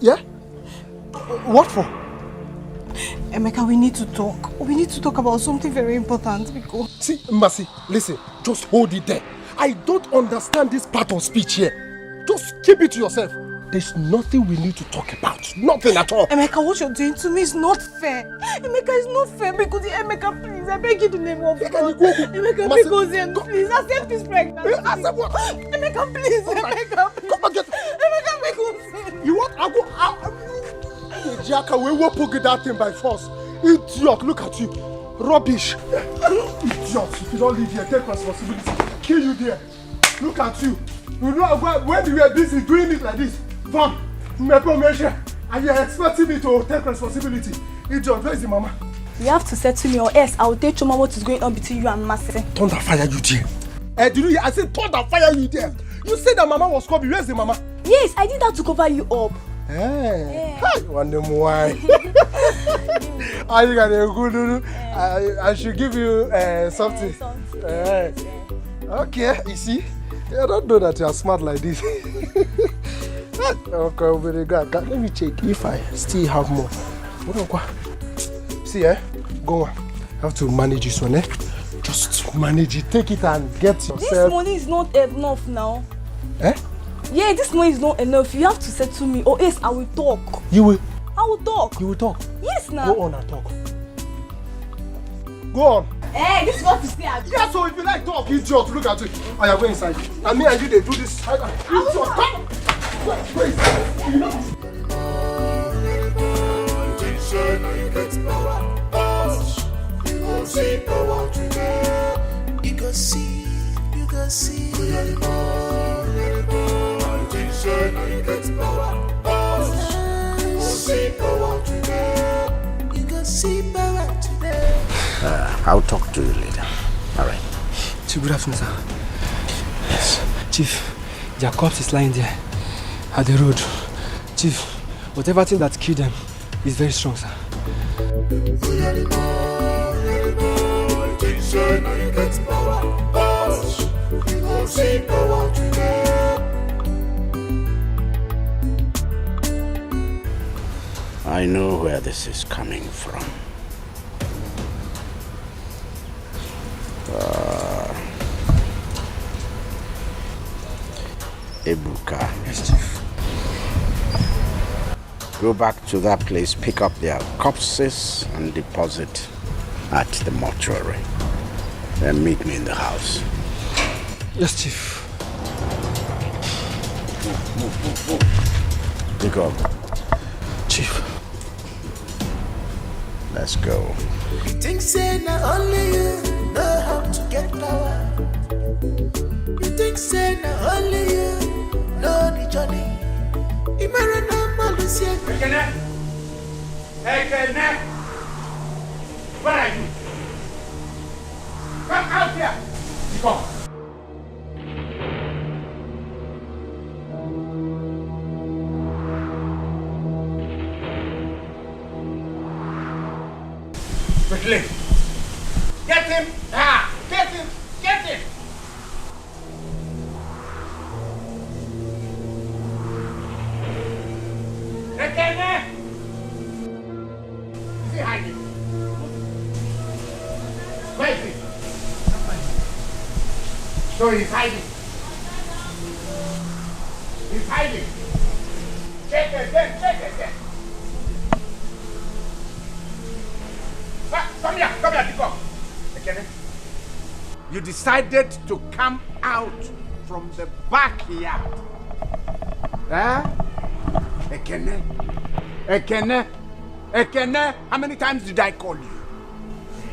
Yeah? What for? Emeka, we need to talk. We need to talk about something very important because... See, Mercy, listen, just hold it there. I don't understand this part of speech here. Just keep it to yourself. There's nothing we need to talk about. Nothing at all. Emeka, what you're doing to me is not fair. Emeka, it's not fair because Emeka, please, I beg you the name of God. Emeka, because please, accept this pregnancy. Accept what? Emeka, please, Emeka, please. Come and get Emeka, because... You want? I go out. Jaka, we will poke that thing by force. Idiot, look at you. Rubbish. Idiot, if you don't leave here, take responsibility. Kill you there. Look at you. You know when you were busy doing it like this, Vam, and you're expecting me to take responsibility. Idiot, where is the mama? You have to settle me or else I will tell Choma what is going on between you and Mercy. Thunder fire you there. Did you hear? I said thunder fire you there. You said that mama was coming. Where's the mama? Yes, I did that to cover you up. Hey, I wonder why. Are you gonna go? I should give you something. Okay, you see, I don't know that you are smart like this. Okay, very good. Let me check if I still have more. See, go on. I have to manage this one, Just manage it. Take it and get yourself. This money is not enough now. Yeah, this money is not enough. You have to settle me or else I will talk. You will? I will talk. You will talk? Yes, now. Go on and talk. Go on. Hey, this is what you say. Yeah, so if you like talk, idiot, look at it. I am going inside. And me and you, they do this. Idiot, come. Wait. see power today. You go see, you go see. You get power. You see power today. You go see power today. I'll talk to you later. All right. Chief, good afternoon, sir. Yes. Chief, their corpse is lying there at the road. Chief, whatever thing that killed them is very strong, sir. I know where this is coming from. Ebuka. Yes, Chief. Go back to that place, pick up their corpses and deposit at the mortuary. Then meet me in the house. Yes, Chief. Move. Pick up. Chief. Let's go. You think say not only you know how to get power. You think say not only you know the journey. Hey, where are you? Come out here! Come. Quickly! Get him! Get him! Get him! Ekene! Is he hiding? Where is he? So he's hiding. He's hiding. Check again. Come here, Bcos. Ekene. You decided to come out from the backyard. Ekene, how many times did I call you?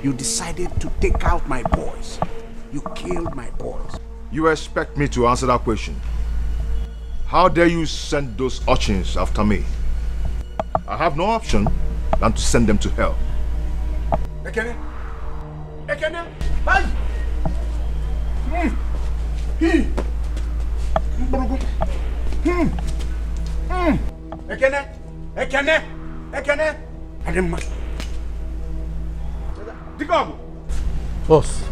You decided to take out my boys. You killed my boys. You expect me to answer that question? How dare you send those urchins after me? I have no option than to send them to hell. Ekene, hey! Ekene, I didn't mind. Digogo. Boss.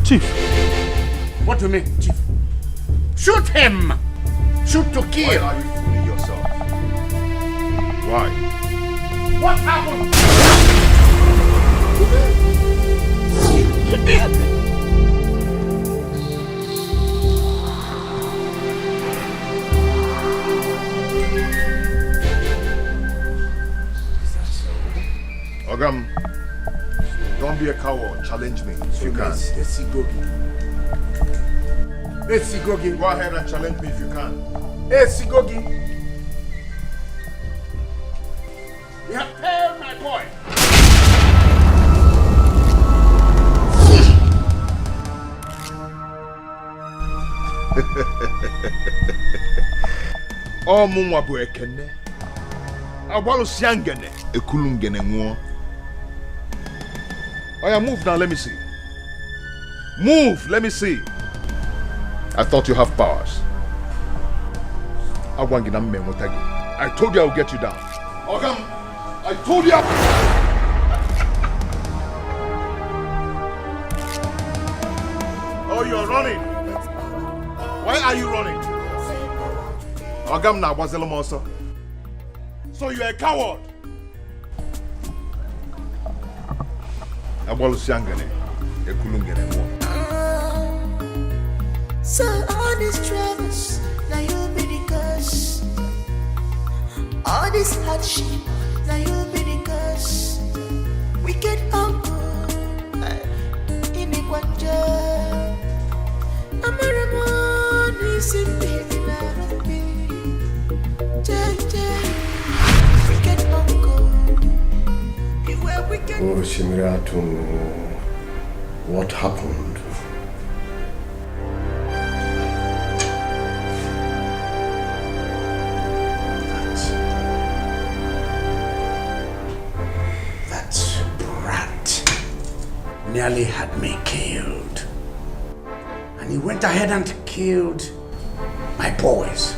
Chief. What do you mean, Chief? Shoot him! Shoot to kill! Why are you fooling yourself? Why? What happened? Ogam, don't be a coward. Challenge me if you can. Esigogi. Go ahead and challenge me if you can. Esigogi. You have killed my boy. Oh, Mumwa bu Ekene. Awalu siangene. Ekulungene nguo. Oh yeah, move now, let me see. Move, let me see. I thought you have powers. I told you I would get you down. Ogam, I told you. Oh, you're running. Why are you running? Ogam na wazelo monster. So you're a coward. Abolu siangene, ekulungene mo. So all these troubles, now you be the cause. All this hardship, now you be the cause. We get humble in the quanja. What happened? That brat nearly had me killed. And he went ahead and killed my boys.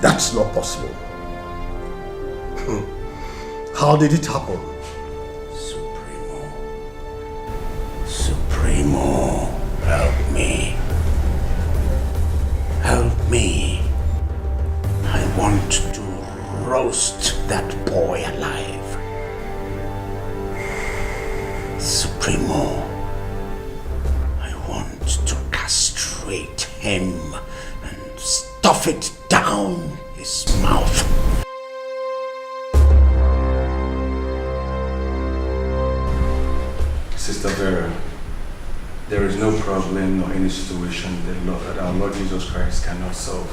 That's not possible. How did it happen? Supremo, help me. Help me. I want to roast that boy alive. Supremo, I want to castrate him and stuff it down his mouth. Sister Vera, there is no problem or any situation that our Lord Jesus Christ cannot solve.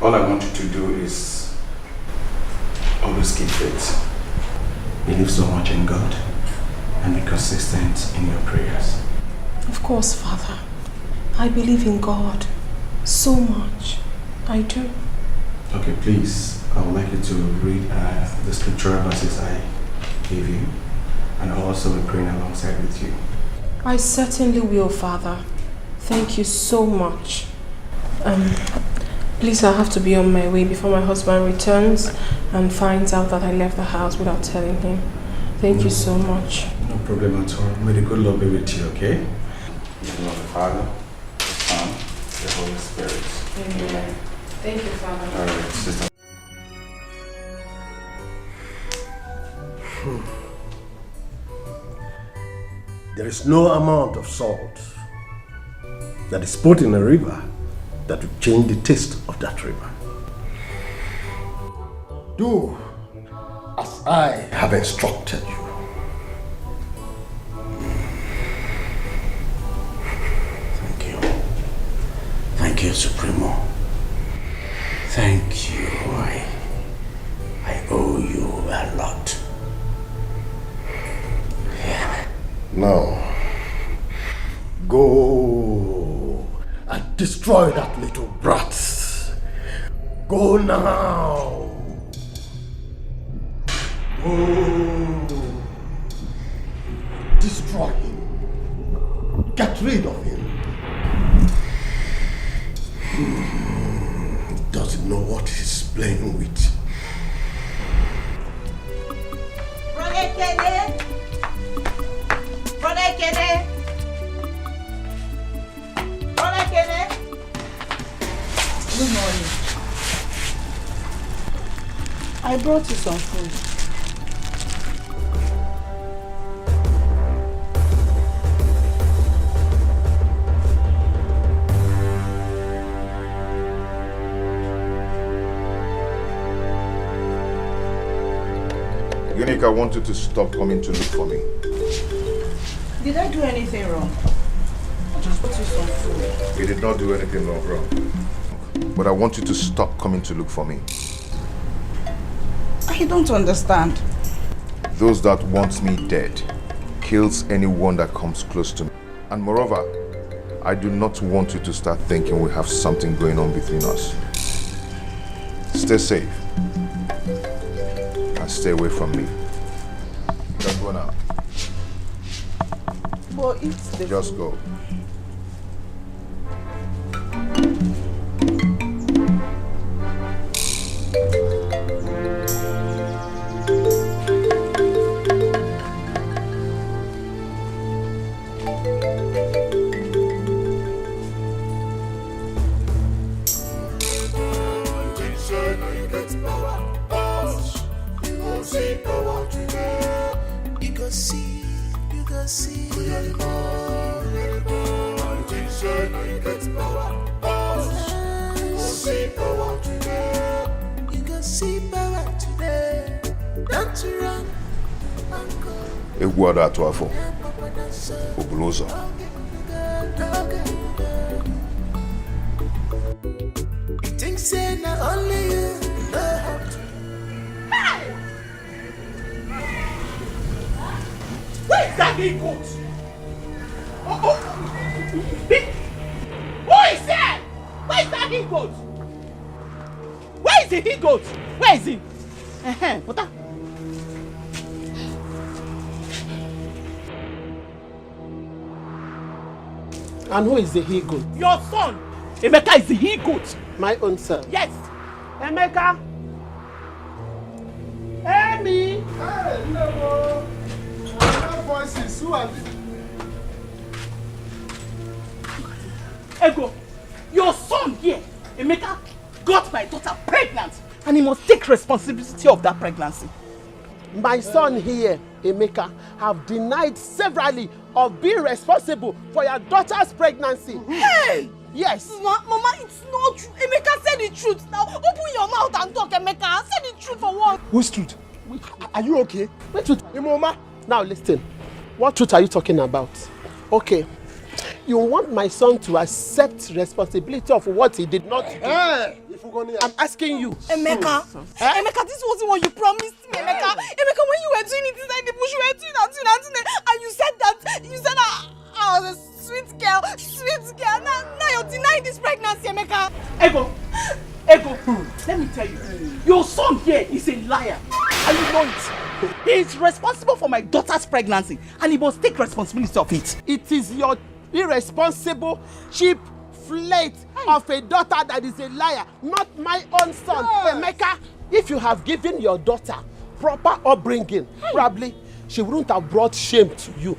All I want you to do is always keep faith. Believe so much in God and be consistent in your prayers. Of course, Father. I believe in God so much. I do. Okay, please, I would like you to read the scriptural verses I gave you, and I'll also be praying alongside with you. I certainly will, Father. Thank you so much. Please, I have to be on my way before my husband returns and finds out that I left the house without telling him. Thank you so much. No problem at all. May the good Lord be with you, okay? In the name of the Father, the Son, the Holy Spirit. Amen. Thank you, Father. All right, sister. There is no amount of salt that is put in a river that will change the taste of that river. Do as I have instructed you. Thank you, Supremo. Thank you. I owe you a lot. Now, go and destroy that little brat. Go now. Go. Destroy him. Get rid of him. He doesn't know what he's playing with. Good morning. I brought you some food. Unique, I want you to stop coming to look for me. Did I do anything wrong? I just brought you some food. You did not do anything wrong. But I want you to stop coming to look for me. I don't understand. Those that want me dead kills anyone that comes close to me. And moreover, I do not want you to start thinking we have something going on between us. Stay safe. And stay away from me. Just go now. But it's the Just food. go. Egwada Tuafo, Obuloza. You think say not only you know how to that he-goat? Who is there? Where is that he-goat? Where is the he-goat? Where is he? What that? And who is the he-goat? Your son! Emeka is the he-goat. My own son? Yes! Emeka! Amy! Hey, Neva! I hear voices. Who are they? Ego, your son here, Emeka, got my daughter pregnant, and he must take responsibility of that pregnancy. My son here, Emeka, have denied severally of being responsible for your daughter's pregnancy. Hey! Yes. Mama, it's not true. Emeka said the truth. Now, open your mouth and talk, Emeka. Say the truth for once. Whose truth? Are you okay? Which truth? Mama. Now listen. What truth are you talking about? Okay. You want my son to accept responsibility of what he did not do? Hey! I'm asking you. Emeka, Emeka, this wasn't what you promised me, Emeka. Emeka, when you were doing it inside the bush, you were doing and you said that I was a sweet girl. Now you're denying this pregnancy, Emeka. Ego, let me tell you, your son here is a liar, and you know it. He is responsible for my daughter's pregnancy, and he must take responsibility of it. It is your irresponsible, cheap flirt of a daughter that is a liar, not my own son. Yes. Emeka, if you have given your daughter proper upbringing, probably she wouldn't have brought shame to you.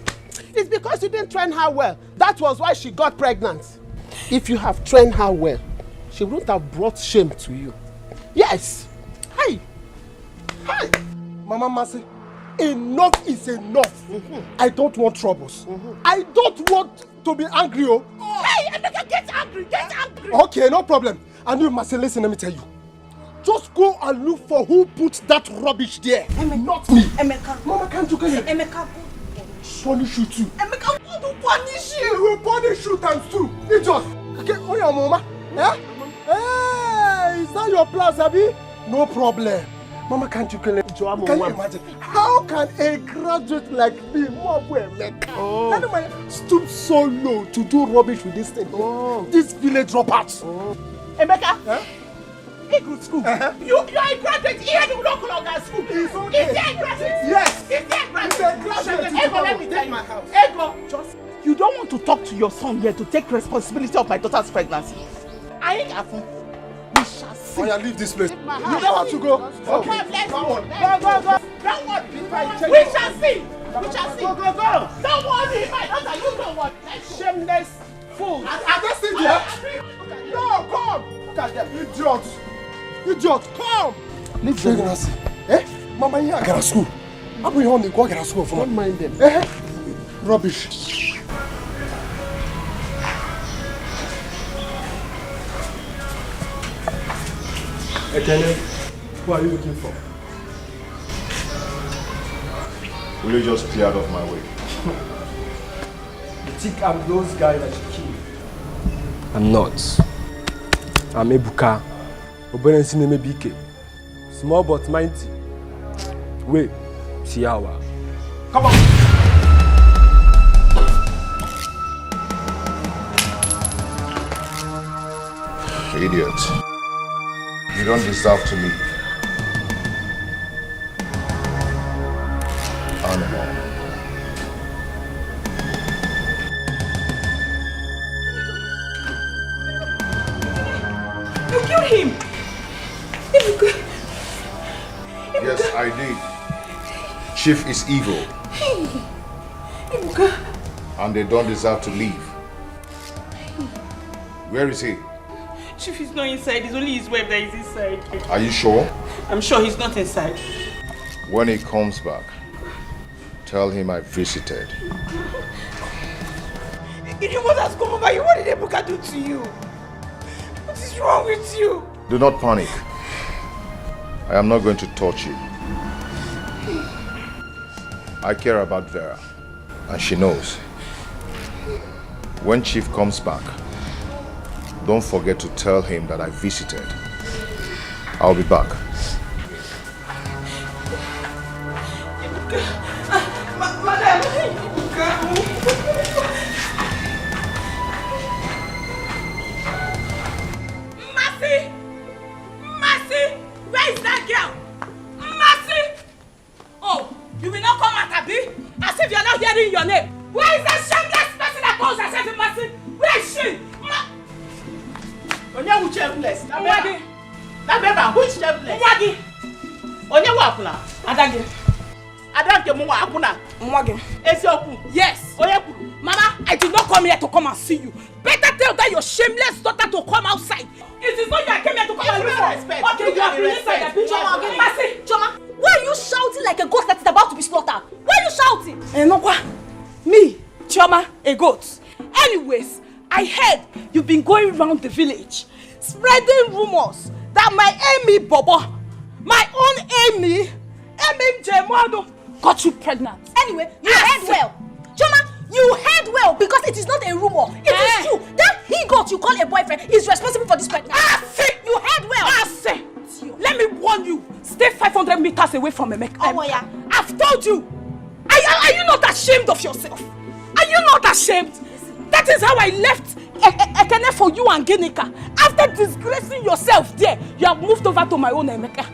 It's because you didn't train her well. That was why she got pregnant. If you have trained her well, she wouldn't have brought shame to you. Yes. Hi. Mama Mercy, enough is enough. I don't want troubles. I don't want to be angry. Hey, Emeka, get angry. Okay, no problem. And you, Mercy, listen, let me tell you. Just go and look for who put that rubbish there. Emeka. Not me. Emeka. Mama, can't you get it? Emeka, punish you too. Emeka, God will punish you. He will punish you times two. Idiot. Okay, oh yeah, Mama. Eh? Hey, is that your plan, Sabi? No problem. Mama, can't you kill him? Can you imagine? How can a graduate like me, stoop so low to do rubbish with this thing? This village dropouts. Emeka, Eagle school. You are a graduate here at the local school. Is there a graduate? Yes. Is there a graduate? Ego, let me tell you. Ego, you don't want to talk to your son here to take responsibility of my daughter's pregnancy. I ain't got fun. We shall see. Oh yeah, leave this place. You don't want to go? Okay, let's go. Go. Don't worry. We shall see. Go. Don't worry, my daughter, you don't want. Shameless fool. Are they still there? No, come. Look at them. Idiot, come. Leave them. Eh? Mama, you are school. I'm going to go to school. Don't mind them. Rubbish. Ekene, who are you looking for? Will you just clear out of my way? You think I'm those guys that you killed? I'm not. I'm Ebuka. Oberensi name Bk. Small but mighty. Wait, see how. Come on. Idiot. You don't deserve to live. Animal. You killed him! Yes, I did. Chief is evil. And they don't deserve to live. Where is he? Chief is not inside. It's only his wife that is inside. Are you sure? I'm sure he's not inside. When he comes back, tell him I visited. What has come over you? What did Ebuka do to you? What is wrong with you? Do not panic. I am not going to touch you. I care about Vera, and she knows. When Chief comes back, don't forget to tell him that I visited. I'll be back. Madam! not hearing your name. Where is that shameless person that calls herself a person? Where is she? Onye who shameless? Nabeba, who is shameless? Mwagi. Onye who akuna? Adagi. Adagi mwa akuna? Mwagi. Esioku. Yes. Onye kuru. Mama, I did not come here to come and see you. Better tell that your shameless daughter to come outside. It is not you I came here to come and look for. Okay, you have been inside the picture. Choma, why are you shouting like a goat that is about to be slaughtered? Why are you shouting? Me, Choma, a goat. Anyways, I heard you've been going around the village spreading rumors that my Amy Bobo, my own Amy Jemono, got you pregnant. Anyway, you heard well. Choma, you heard well because it is not a rumor. It is true. That he got you call a boyfriend is responsible for this pregnancy. You heard well. Let me warn you. Stay 500 meters away from Emeka. Oh, yeah. I've told you. Are you not ashamed of yourself? Are you not ashamed? That is how I left Ekene for you and Ginika. After disgracing yourself there, you have moved over to my own Emeka.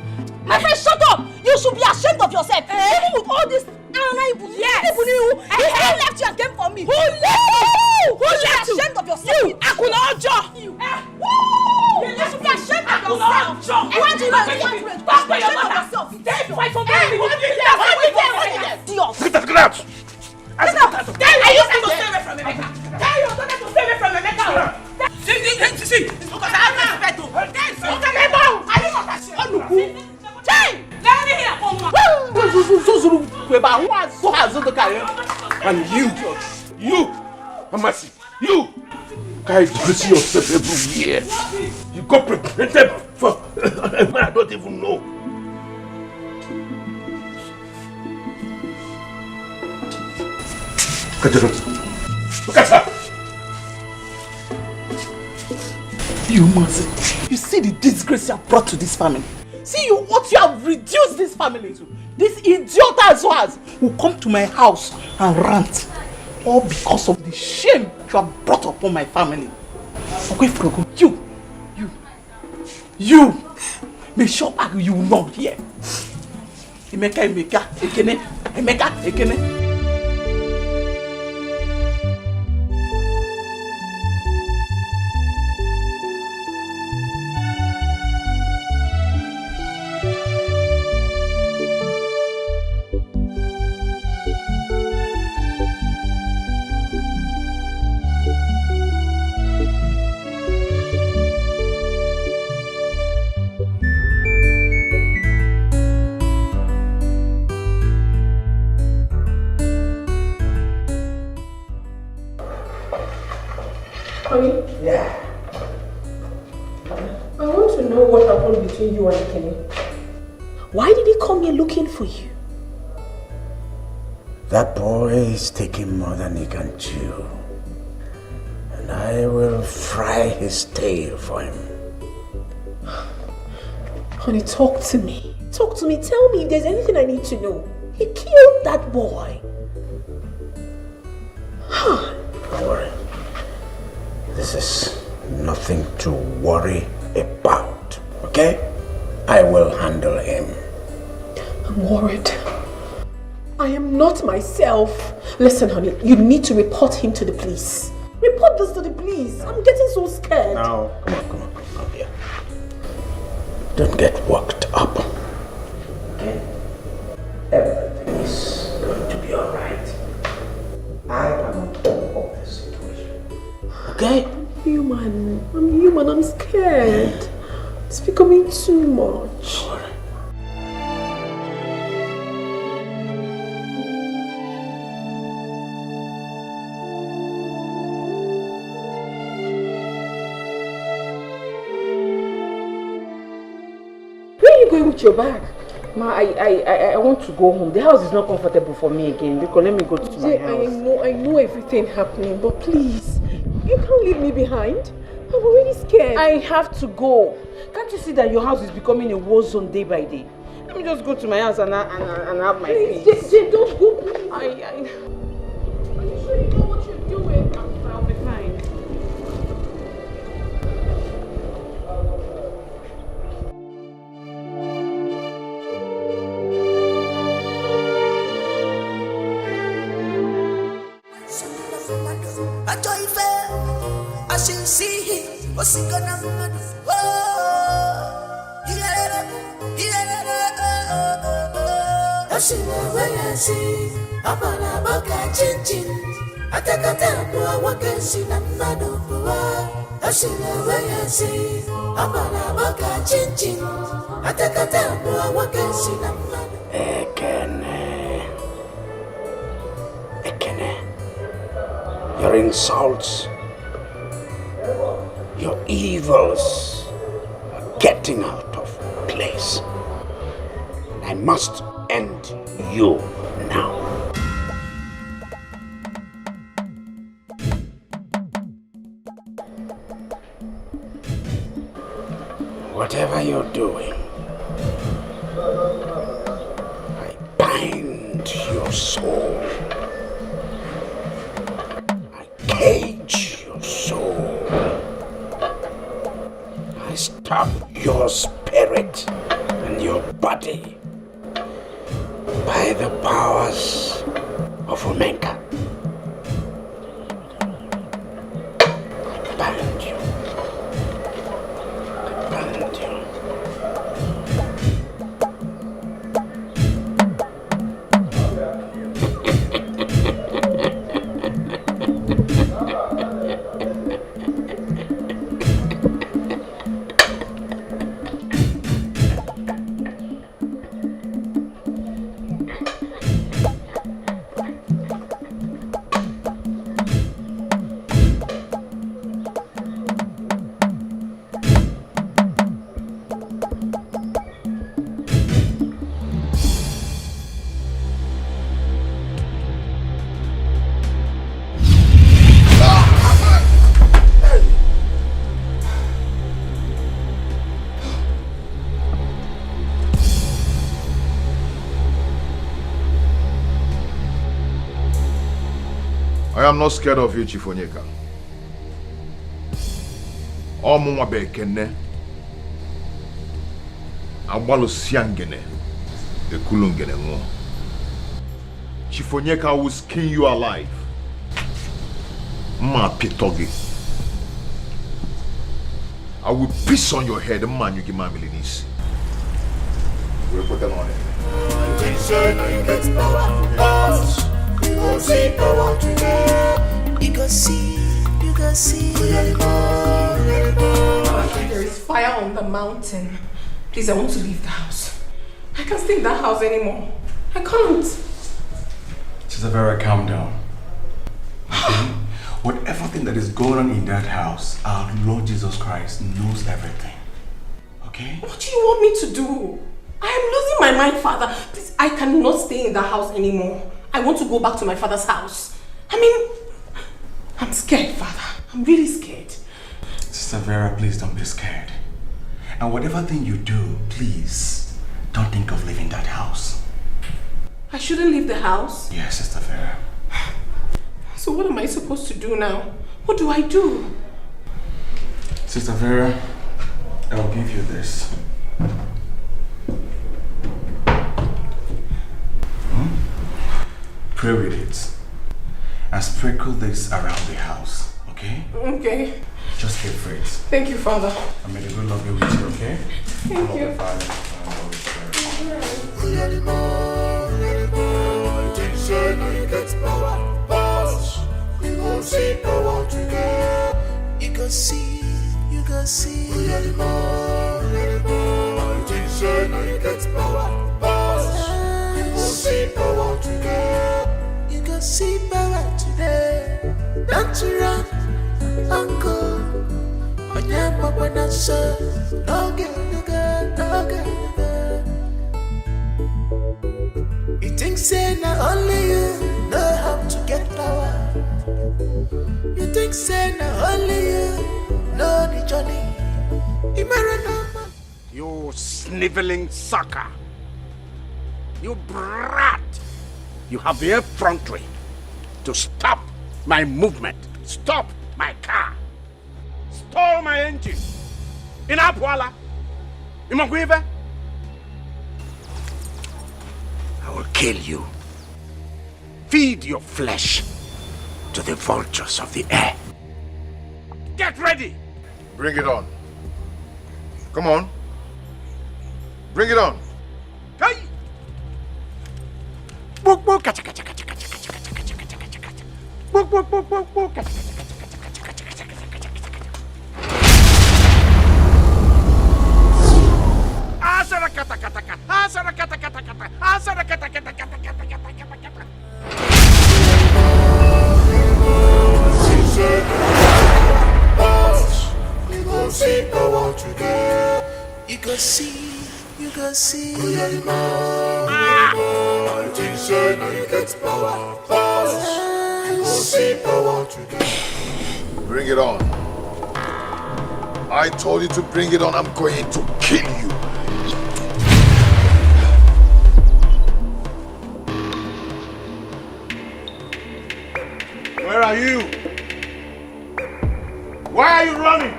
My friend, shut up! You should be ashamed of yourself. Even with all this yes. Who left you and came for me? Who left you? Who left you? Ashamed of yourself. You, Akuna Ojo. You should be ashamed of yourself. Why do you not ashamed of yourself? Stay 500 Get out! Are you going to stay away from Emeka? Tell your daughter to stay away from Emeka. See, because I have respect to her. Are you not ashamed? Let me hear from And you, Amasi, you guys dressing yourself everywhere. You got pregnant for a man I don't even know. Look at her. You must. You see the disgrace you have brought to this family. See what you have reduced this family to. This idiot as well as will come to my house and rant. All because of the shame you have brought upon my family. Okay, Frogo, you. Make sure you will not hear. Emeka, Ekene. Honey? Yeah. I want to know what happened between you and Kenny. Why did he come here looking for you? That boy is taking more than he can chew. And I will fry his tail for him. Honey, talk to me. Talk to me. Tell me if there's anything I need to know. He killed that boy. Don't worry. This is nothing to worry about. Okay? I will handle him. I'm worried. I am not myself. Listen, honey, you need to report him to the police. Report this to the police. I'm getting so scared. No, come on here. Don't get worked up. Okay? Everything is going to be alright. I am on top of this situation. Okay? I'm human. I'm scared. It's becoming too much. Where are you going with your bag? Ma, I want to go home. The house is not comfortable for me again. Because let me go to my house. I know everything happening, but please, you can't leave me behind. I'm already scared. I have to go. Can't you see that your house is becoming a war zone day by day? Let me just go to my house and have my peace. Jay, don't go, please. Are you sure you know what you're doing? I'll be fine. I shall see him. What's he gonna do? I see I'm gonna book a chin. I take a tempo, I walk and see them. I see I'm gonna book a chin. I take a tempo, I walk and see them. Ekene. Your insults, your evils are getting out of place. I must end you now. Whatever you're doing, I bind your soul. I cage your soul. I stop your spirit and your body by the powers of Omega. I bind you. I bind you. I am not scared of you, Chief Onyeka. Omunwa bekene. Agbalo siangene. Ekulungene ngo. Chief Onyeka will skin you alive. Ma pitogi. I will piss on your head, man, you give my millions. We'll put them on it. You go see power today. You go see. There is fire on the mountain. Please, I want to leave the house. I can't stay in that house anymore. I can't. Sister Vera, calm down. Okay? Whatever thing that is going on in that house, our Lord Jesus Christ knows everything. Okay? What do you want me to do? I am losing my mind, Father. Please, I cannot stay in the house anymore. I want to go back to my father's house. I mean, I'm scared, Father. I'm really scared. Sister Vera, please don't be scared. And whatever thing you do, please don't think of leaving that house. I shouldn't leave the house? Yes, Sister Vera. So what am I supposed to do now? What do I do? Sister Vera, I'll give you this. Pray with it. And sprinkle this around the house, okay? Okay. Just keep faith. Thank you, Father. And may the good Lord be with you, okay? Thank you. The Father, and the Holy Spirit. You go see. You go see power today. You go see power today. Don't you run, uncle. On your papa, not so. No get. You think say not only you know how to get power. You think say not only you know the journey. You sniveling sucker. You brat. You have the effrontery to stop my movement, stop my car, stole my engine. In Apwala, in Magwive, I will kill you. Feed your flesh to the vultures of the air. Get ready! Bring it on. Come on. Bring it on. Hey! Book, book, kacha, kacha, kacha, kacha, kacha, kacha, kacha, kacha, kacha, kacha. Book, book, book, book, book, kacha, kacha, kacha, kacha, kacha, kacha, kacha, kacha, kacha, kacha. Asara kata kata kata. Asara kata kata kata. Asara kata kata kata kata kata kata kata. You go see power today. You go see, you go see. You get power. You go see power today. Bring it on. I told you to bring it on. I'm going to kill you. Where are you? Why are you running?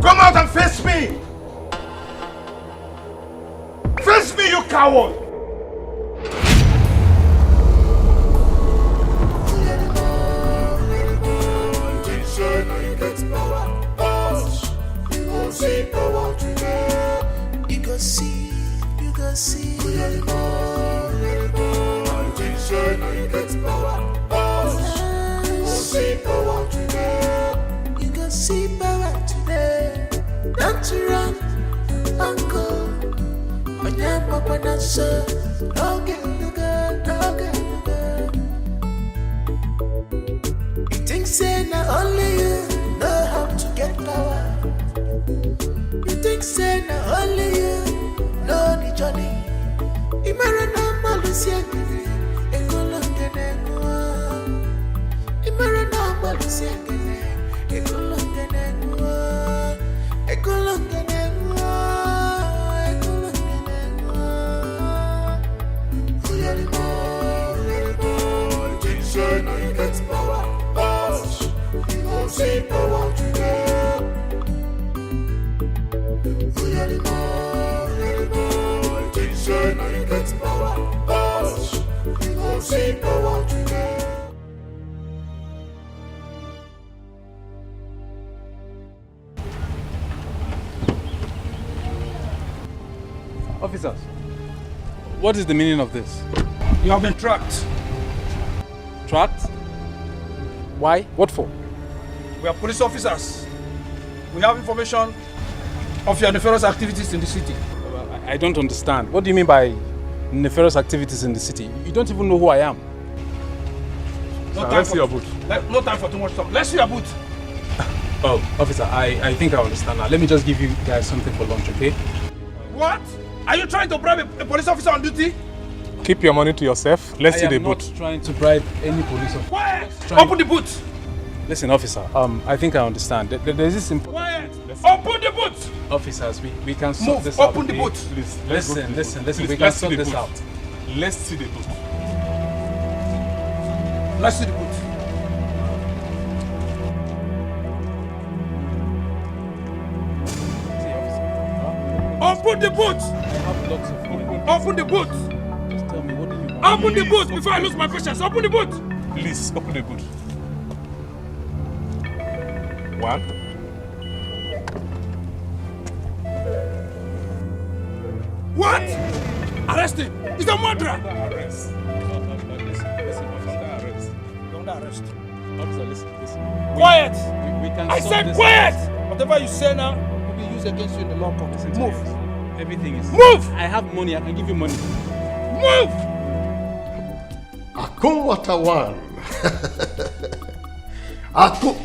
Come out and face me! Face me, you coward! You go see, you go see. You go see power today. Don't you run, uncle. When your papa not so, don't get the girl, don't get the girl. You think say not only you know how to get power. You think say not only you know the journey. Imarana malusiengene, ekolongene ngwa. Imarana malusiengene, ekolongene ngwa. Ekolongene ngwa, ekolongene ngwa. Uyalimo, you say now you get power. You go see power today. Uyalimo, you say now you get power. You go see power today. Officers, what is the meaning of this? You have been tracked. Tracked? Why? What for? We are police officers. We have information of your nefarious activities in the city. I don't understand. What do you mean by nefarious activities in the city? You don't even know who I am. Let's see your boot. No time for too much talk. Let's see your boot. Oh, officer, I think I understand now. Let me just give you guys something for lunch, okay? What? Are you trying to bribe a police officer on duty? Keep your money to yourself. Let's see the boot. I am not trying to bribe any police officer. Quiet! Open the boot! Listen, officer, I think I understand. There's this Quiet! Open the boot! Officers, we can sort this out. Open the boot! Please, listen, we can sort this out. Let's see the boot. Let's see the boot. Open the boot! I have lots of money. Open the boot! Just tell me, what do you want? Open the boot before I lose my patience. Open the boot! Please, open the boot. 1. What? Arrest him! He's a murderer! Under arrest. Listen, under arrest. Under arrest. Officer, listen. Quiet! We can I sort said this quiet! out. Whatever you say now will be used against you in the law court. Move! Everything is... Move! I have money. I can give you money. Move! Akun Watawan. Akun.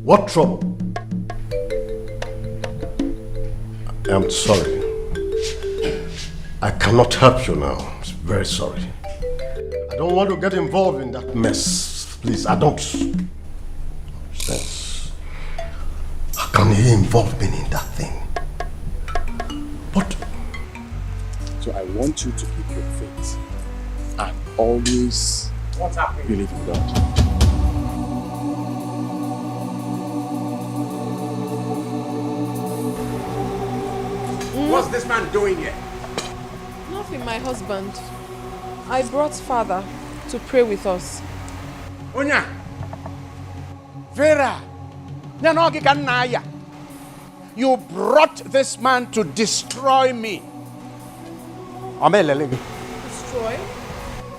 What trouble? I'm sorry. I cannot help you now. I'm very sorry. I don't want to get involved in that mess. Please, I don't. Sense. How can he involve me in that thing? But So I want you to keep your faith and always believe in God. What's this man doing here? Nothing, my husband. I brought father to pray with us. Onya! Vera! You brought this man to destroy me. Destroy?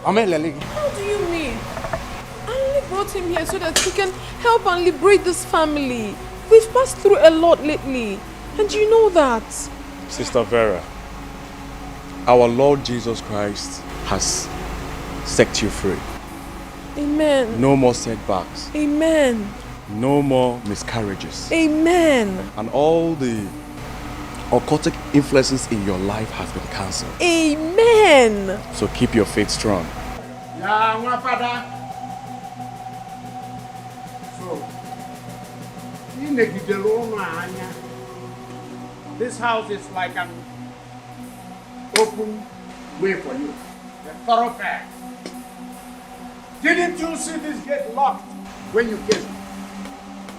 How do you mean? I only brought him here so that he can help and liberate this family. We've passed through a lot lately, and you know that. Sister Vera, our Lord Jesus Christ has set you free. Amen. No more setbacks. Amen. No more miscarriages. Amen. And all the occultic influences in your life have been cancelled. Amen. So keep your faith strong. Yeah, my father. So, this house is like an open way for you. A thoroughfare. Didn't you see this gate locked when you came?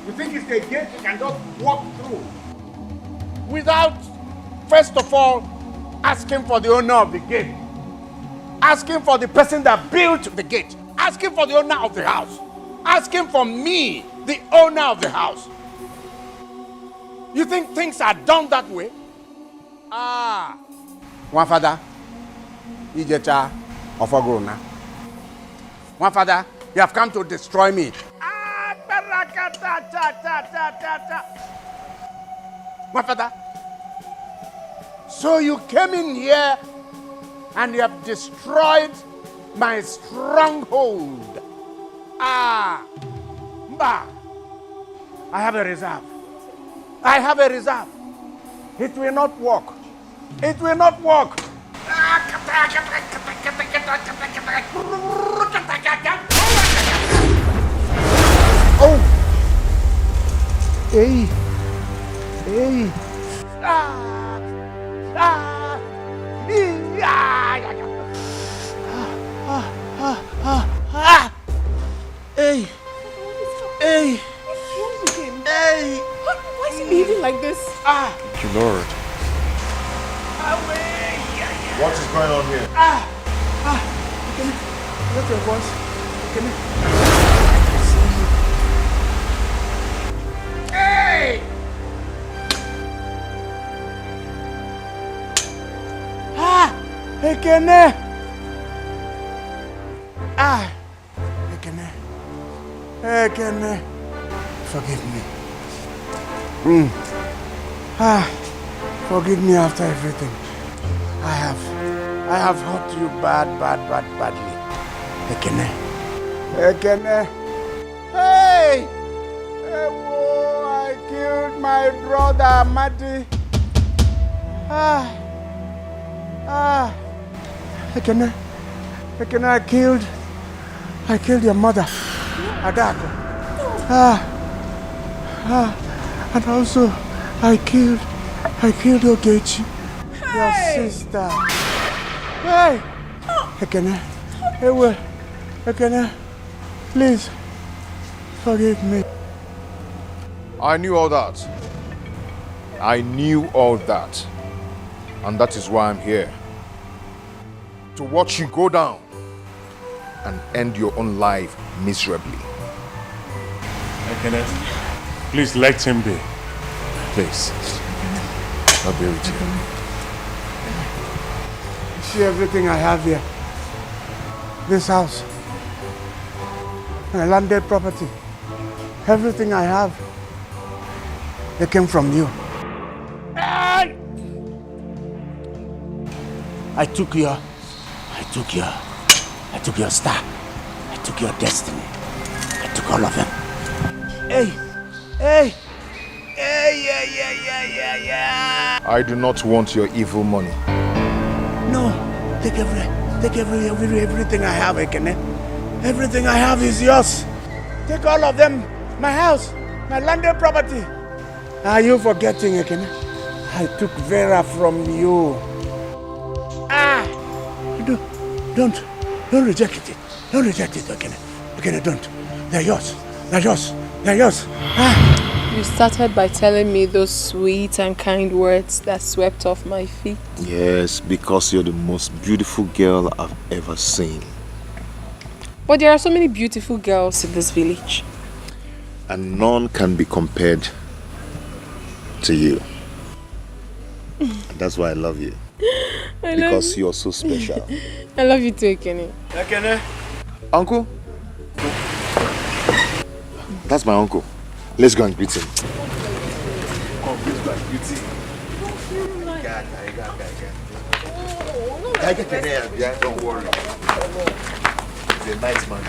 You think it's a gate you can just walk through without, first of all, asking for the owner of the gate, asking for the person that built the gate, asking for the owner of the house, asking for me, the owner of the house. You think things are done that way? One father, Ijeta of Agrona. One father, you have come to destroy me. My father, so you came in here and you have destroyed my stronghold. Mba, I have a reserve. I have a reserve. It will not work. It will not work. Oh! Hey! Hey! Hey! Hey! Hey! Why is he behaving like this? Thank you, Lord. What is going on here? What's your voice? Hey! Ekene! Ekene! Forgive me. Forgive me after everything. I have hurt you badly. Ekene. Hey! Whoa, I killed my brother, Mati. Ekene, I killed your mother, Adako. And also, I killed Ogechi, your sister. Hey! Ekene, please, forgive me. I knew all that. And that is why I'm here. To watch you go down and end your own life miserably. Kenneth, please let him be. Please. I'll be with you. See everything I have here. This house. My landed property. Everything I have. They came from you. I took your star. I took your destiny. I took all of them. Hey. I do not want your evil money. No, take everything I have, Ekene. Everything I have is yours. Take all of them. My house, my landed property. Are you forgetting, Ekene? I took Vera from you. Don't reject it. Don't reject it, Ekene. Ekene, don't. They're yours. You started by telling me those sweet and kind words that swept off my feet. Yes, because you're the most beautiful girl I've ever seen. But there are so many beautiful girls in this village. And none can be compared to you. That's why I love you. Because you're so special. I love you too, Ekene. Ekene? Uncle? That's my uncle. Let's go and greet him. Oh, let's go and greet him. Yeah, don't worry. He's a nice man.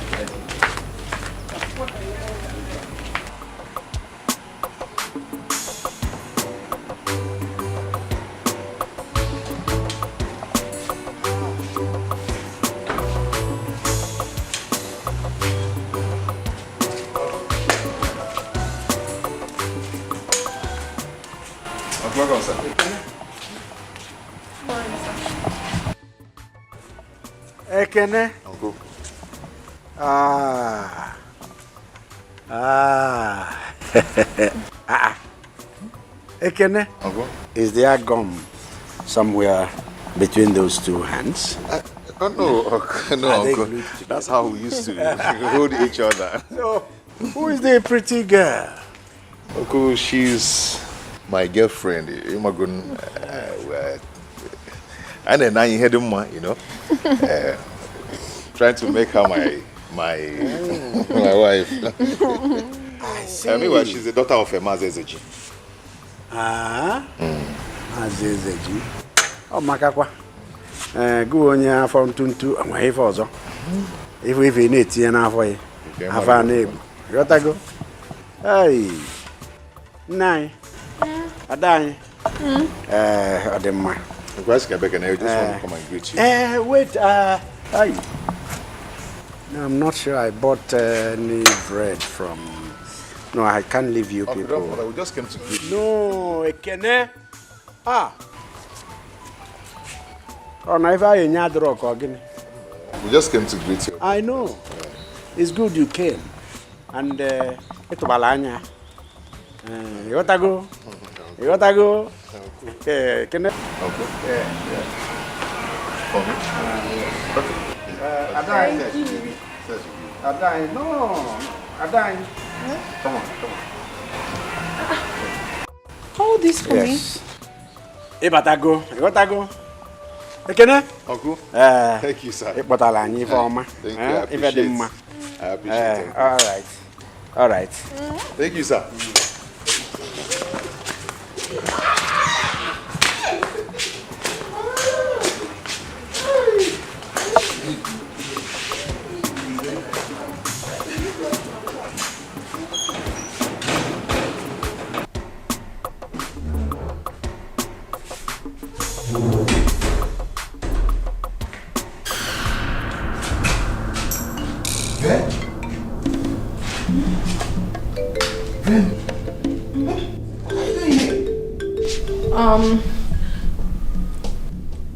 Ekene? Uncle. Ekene? Uncle? Is there gum somewhere between those two hands? No, Uncle. That's how we used to hold each other. So, who is the pretty girl? Uncle, she's my girlfriend. And then I heard him, you know, trying to make her my wife. I see. Meanwhile, she's the daughter of a Mazezeji. Mazezeji. Oh, Makakwa. Go on here from Tuntu and my father. If we need to, enough for you. Have a neighbor. You got to go. Hey. Nine. A dime. Adema. I just want to come and greet you. Wait, no, I'm not sure I bought any bread from. No, I can't leave you people. No, we just came to greet you. No, Ekene. Oh, now if I ain't rock again. We just came to greet you. I know. It's good you came. And it's balanya. You gotta go. You gotta go. Can I? Okay. Yeah. For me? Adai. Adai. No. Adai. Come on. Hold this for me. You gotta go. You gotta go. Can I? Uncle. Thank you, sir. Thank you. I appreciate it. All right. Thank you, sir.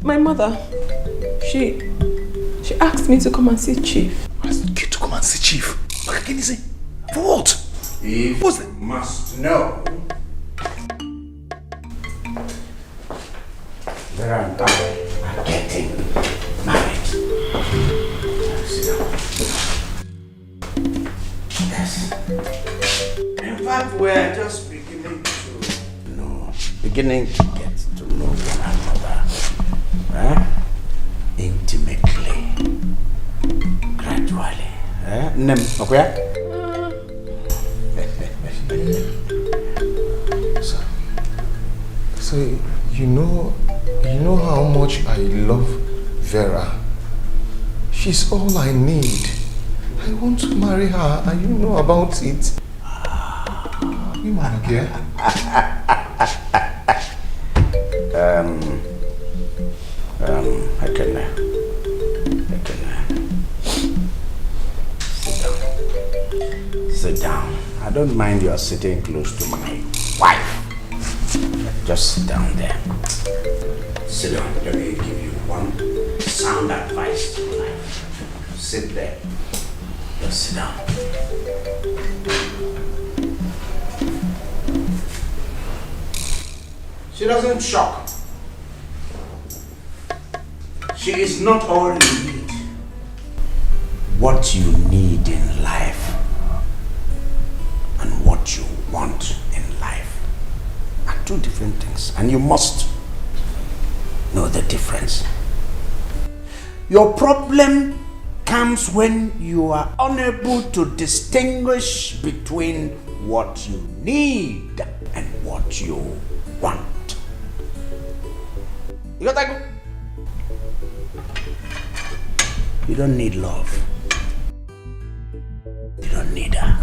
My mother, she asked me to come and see Chief. Asked you to come and see Chief? What can you say? For what? If you must know, Vera and I are getting married. Yes. In fact, we're just beginning to get to know one another. Intimately. Gradually. Nem, okay? So you know how much I love Vera. She's all I need. I want to marry her, and you know about it. You man, okay? I can sit down. I don't mind you are sitting close to my wife. Just sit down there. Sit down. Let me give you one sound advice to life. Sit there. Just sit down. She doesn't shock. She is not all you need. What you need in life and what you want in life are two different things, and you must know the difference. Your problem comes when you are unable to distinguish between what you need and what you want. You got that? You don't need love. You don't need her.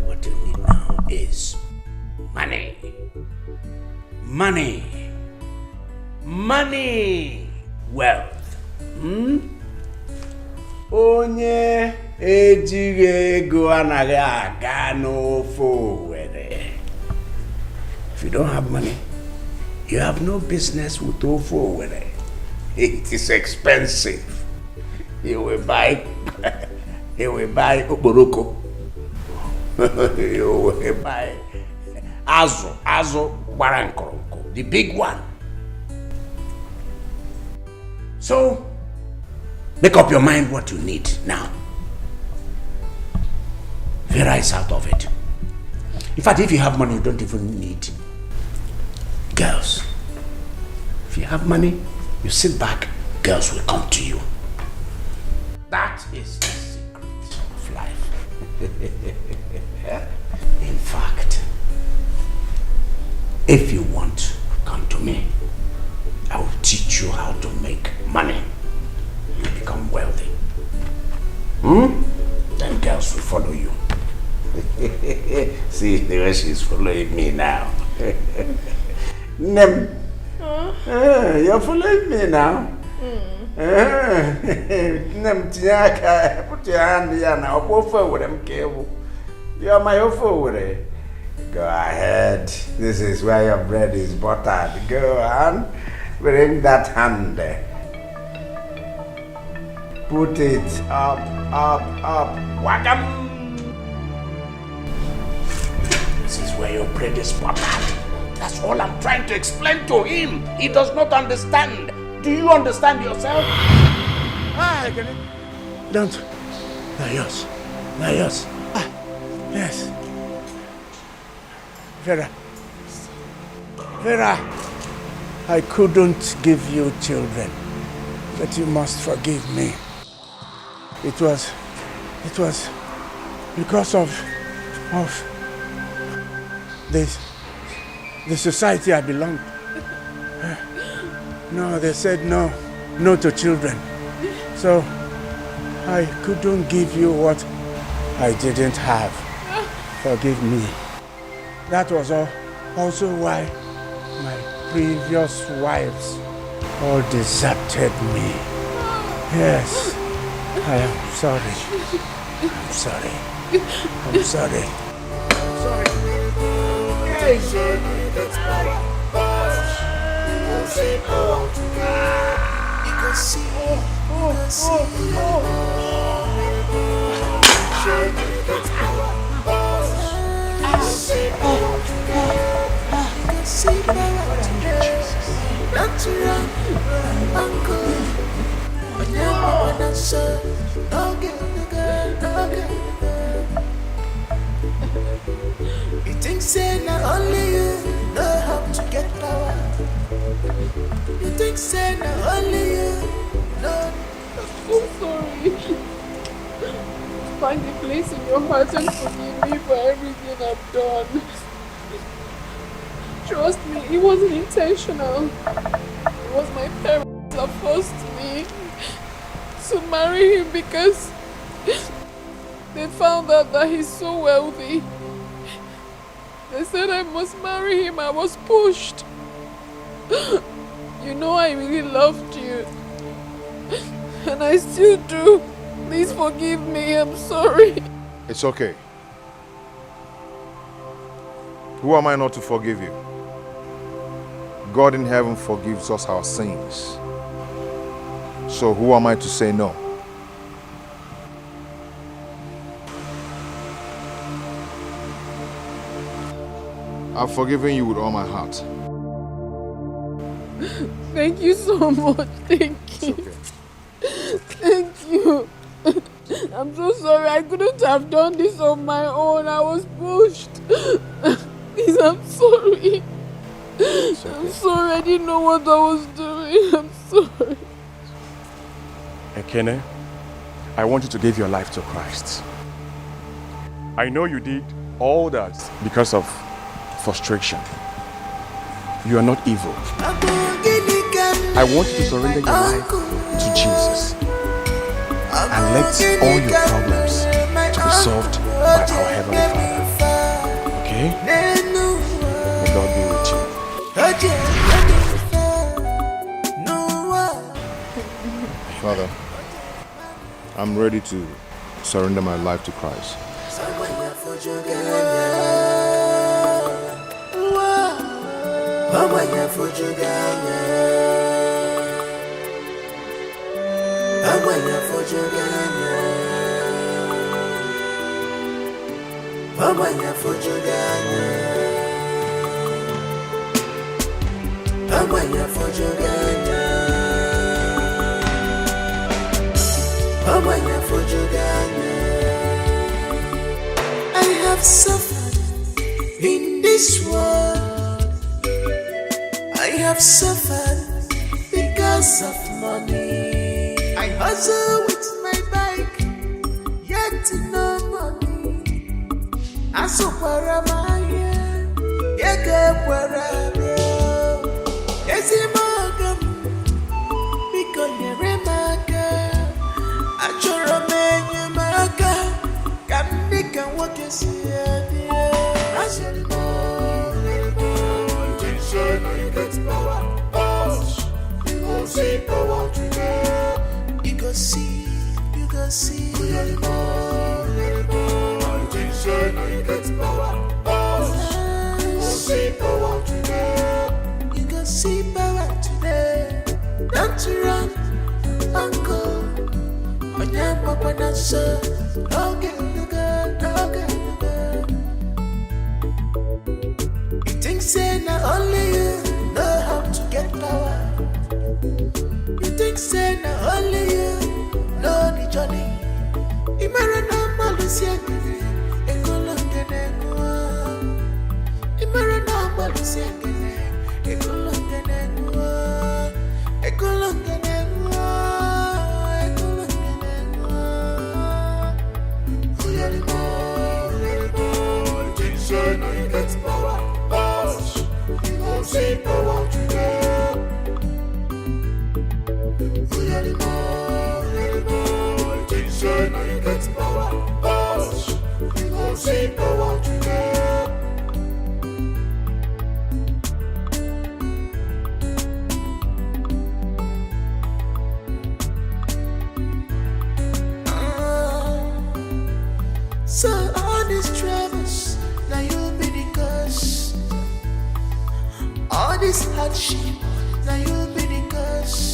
What you need now is money. Money. Money. Wealth. Onye ejighị ego anaghị aga n'ofe Owerri. If you don't have money, you have no business with ofe Owerri. It is expensive. You will buy okporoko. You will buy azu gbarankọrọnkọ, the big one. So, make up your mind what you need now. Vera is out of it. In fact, if you have money, you don't even need girls. If you have money, you sit back, girls will come to you. That is the secret of life. In fact, if you want, come to me. I will teach you how to make money. You become wealthy. Then girls will follow you. See the way she's following me now. Nem. You're following me now. Nem tiaka. Put your hand here now. Go forward, I'm careful. You're my forward. Go ahead. This is where your bread is buttered. Go on. Bring that hand there. Put it up. Wagam. This is where your bread is buttered. That's all I'm trying to explain to him. He does not understand. Do you understand yourself? Don't. Not yours. Yes. Vera, I couldn't give you children, but you must forgive me. It was because of the society I belonged. No, they said no to children. So I couldn't give you what I didn't have. Forgive me. That was also why my previous wives all deserted me. Yes, I am sorry. I'm sorry. You think say not only you know how to get power. You think say not only you know. I'm so sorry. Find a place in your heart and forgive me for everything I've done. Trust me, it wasn't intentional. It was my parents that forced me to marry him because they found out that he's so wealthy. They said I must marry him. I was pushed. You know I really loved you. And I still do. Please forgive me. I'm sorry. It's okay. Who am I not to forgive you? God in heaven forgives us our sins. So who am I to say no? I've forgiven you with all my heart. Thank you so much. Thank you. Thank you. I'm so sorry. I couldn't have done this on my own. I was pushed. Please, I'm sorry. I'm sorry. I didn't know what I was doing. I'm sorry. Ekene, I want you to give your life to Christ. I know you did all that because of frustration. You are not evil. I want you to surrender your life to Jesus and let all your problems to be solved by our Heavenly Father. Okay? May God be with you. Father, I'm ready to surrender my life to Christ. I have suffered in this world. I have suffered because of money. I hustle with my bike, yet no money. I suffer my hair, yet where I'm yes, I'm because you're a maga. I sure am a maga. Come, Nick, and what you see. I said, no, you get power. You go see power today. You go see. You go see power. You go see power today. You go see power today. Don't you run, uncle. On your papa, not so. Okay, you go. You think say not only you know how to get power. You think say not only you know the journey. Imara na malusia kene, ekolongenengwa. Imara na malusia kene, ekolongenengwa. Ekolongenengwa, ekolongenengwa. Uyalimo, think say no you get power. You go see power today. Uyalimo, think say no you get power. You go see power today. So all these troubles, now you'll be the cause. All this hardship, now you'll be the cause.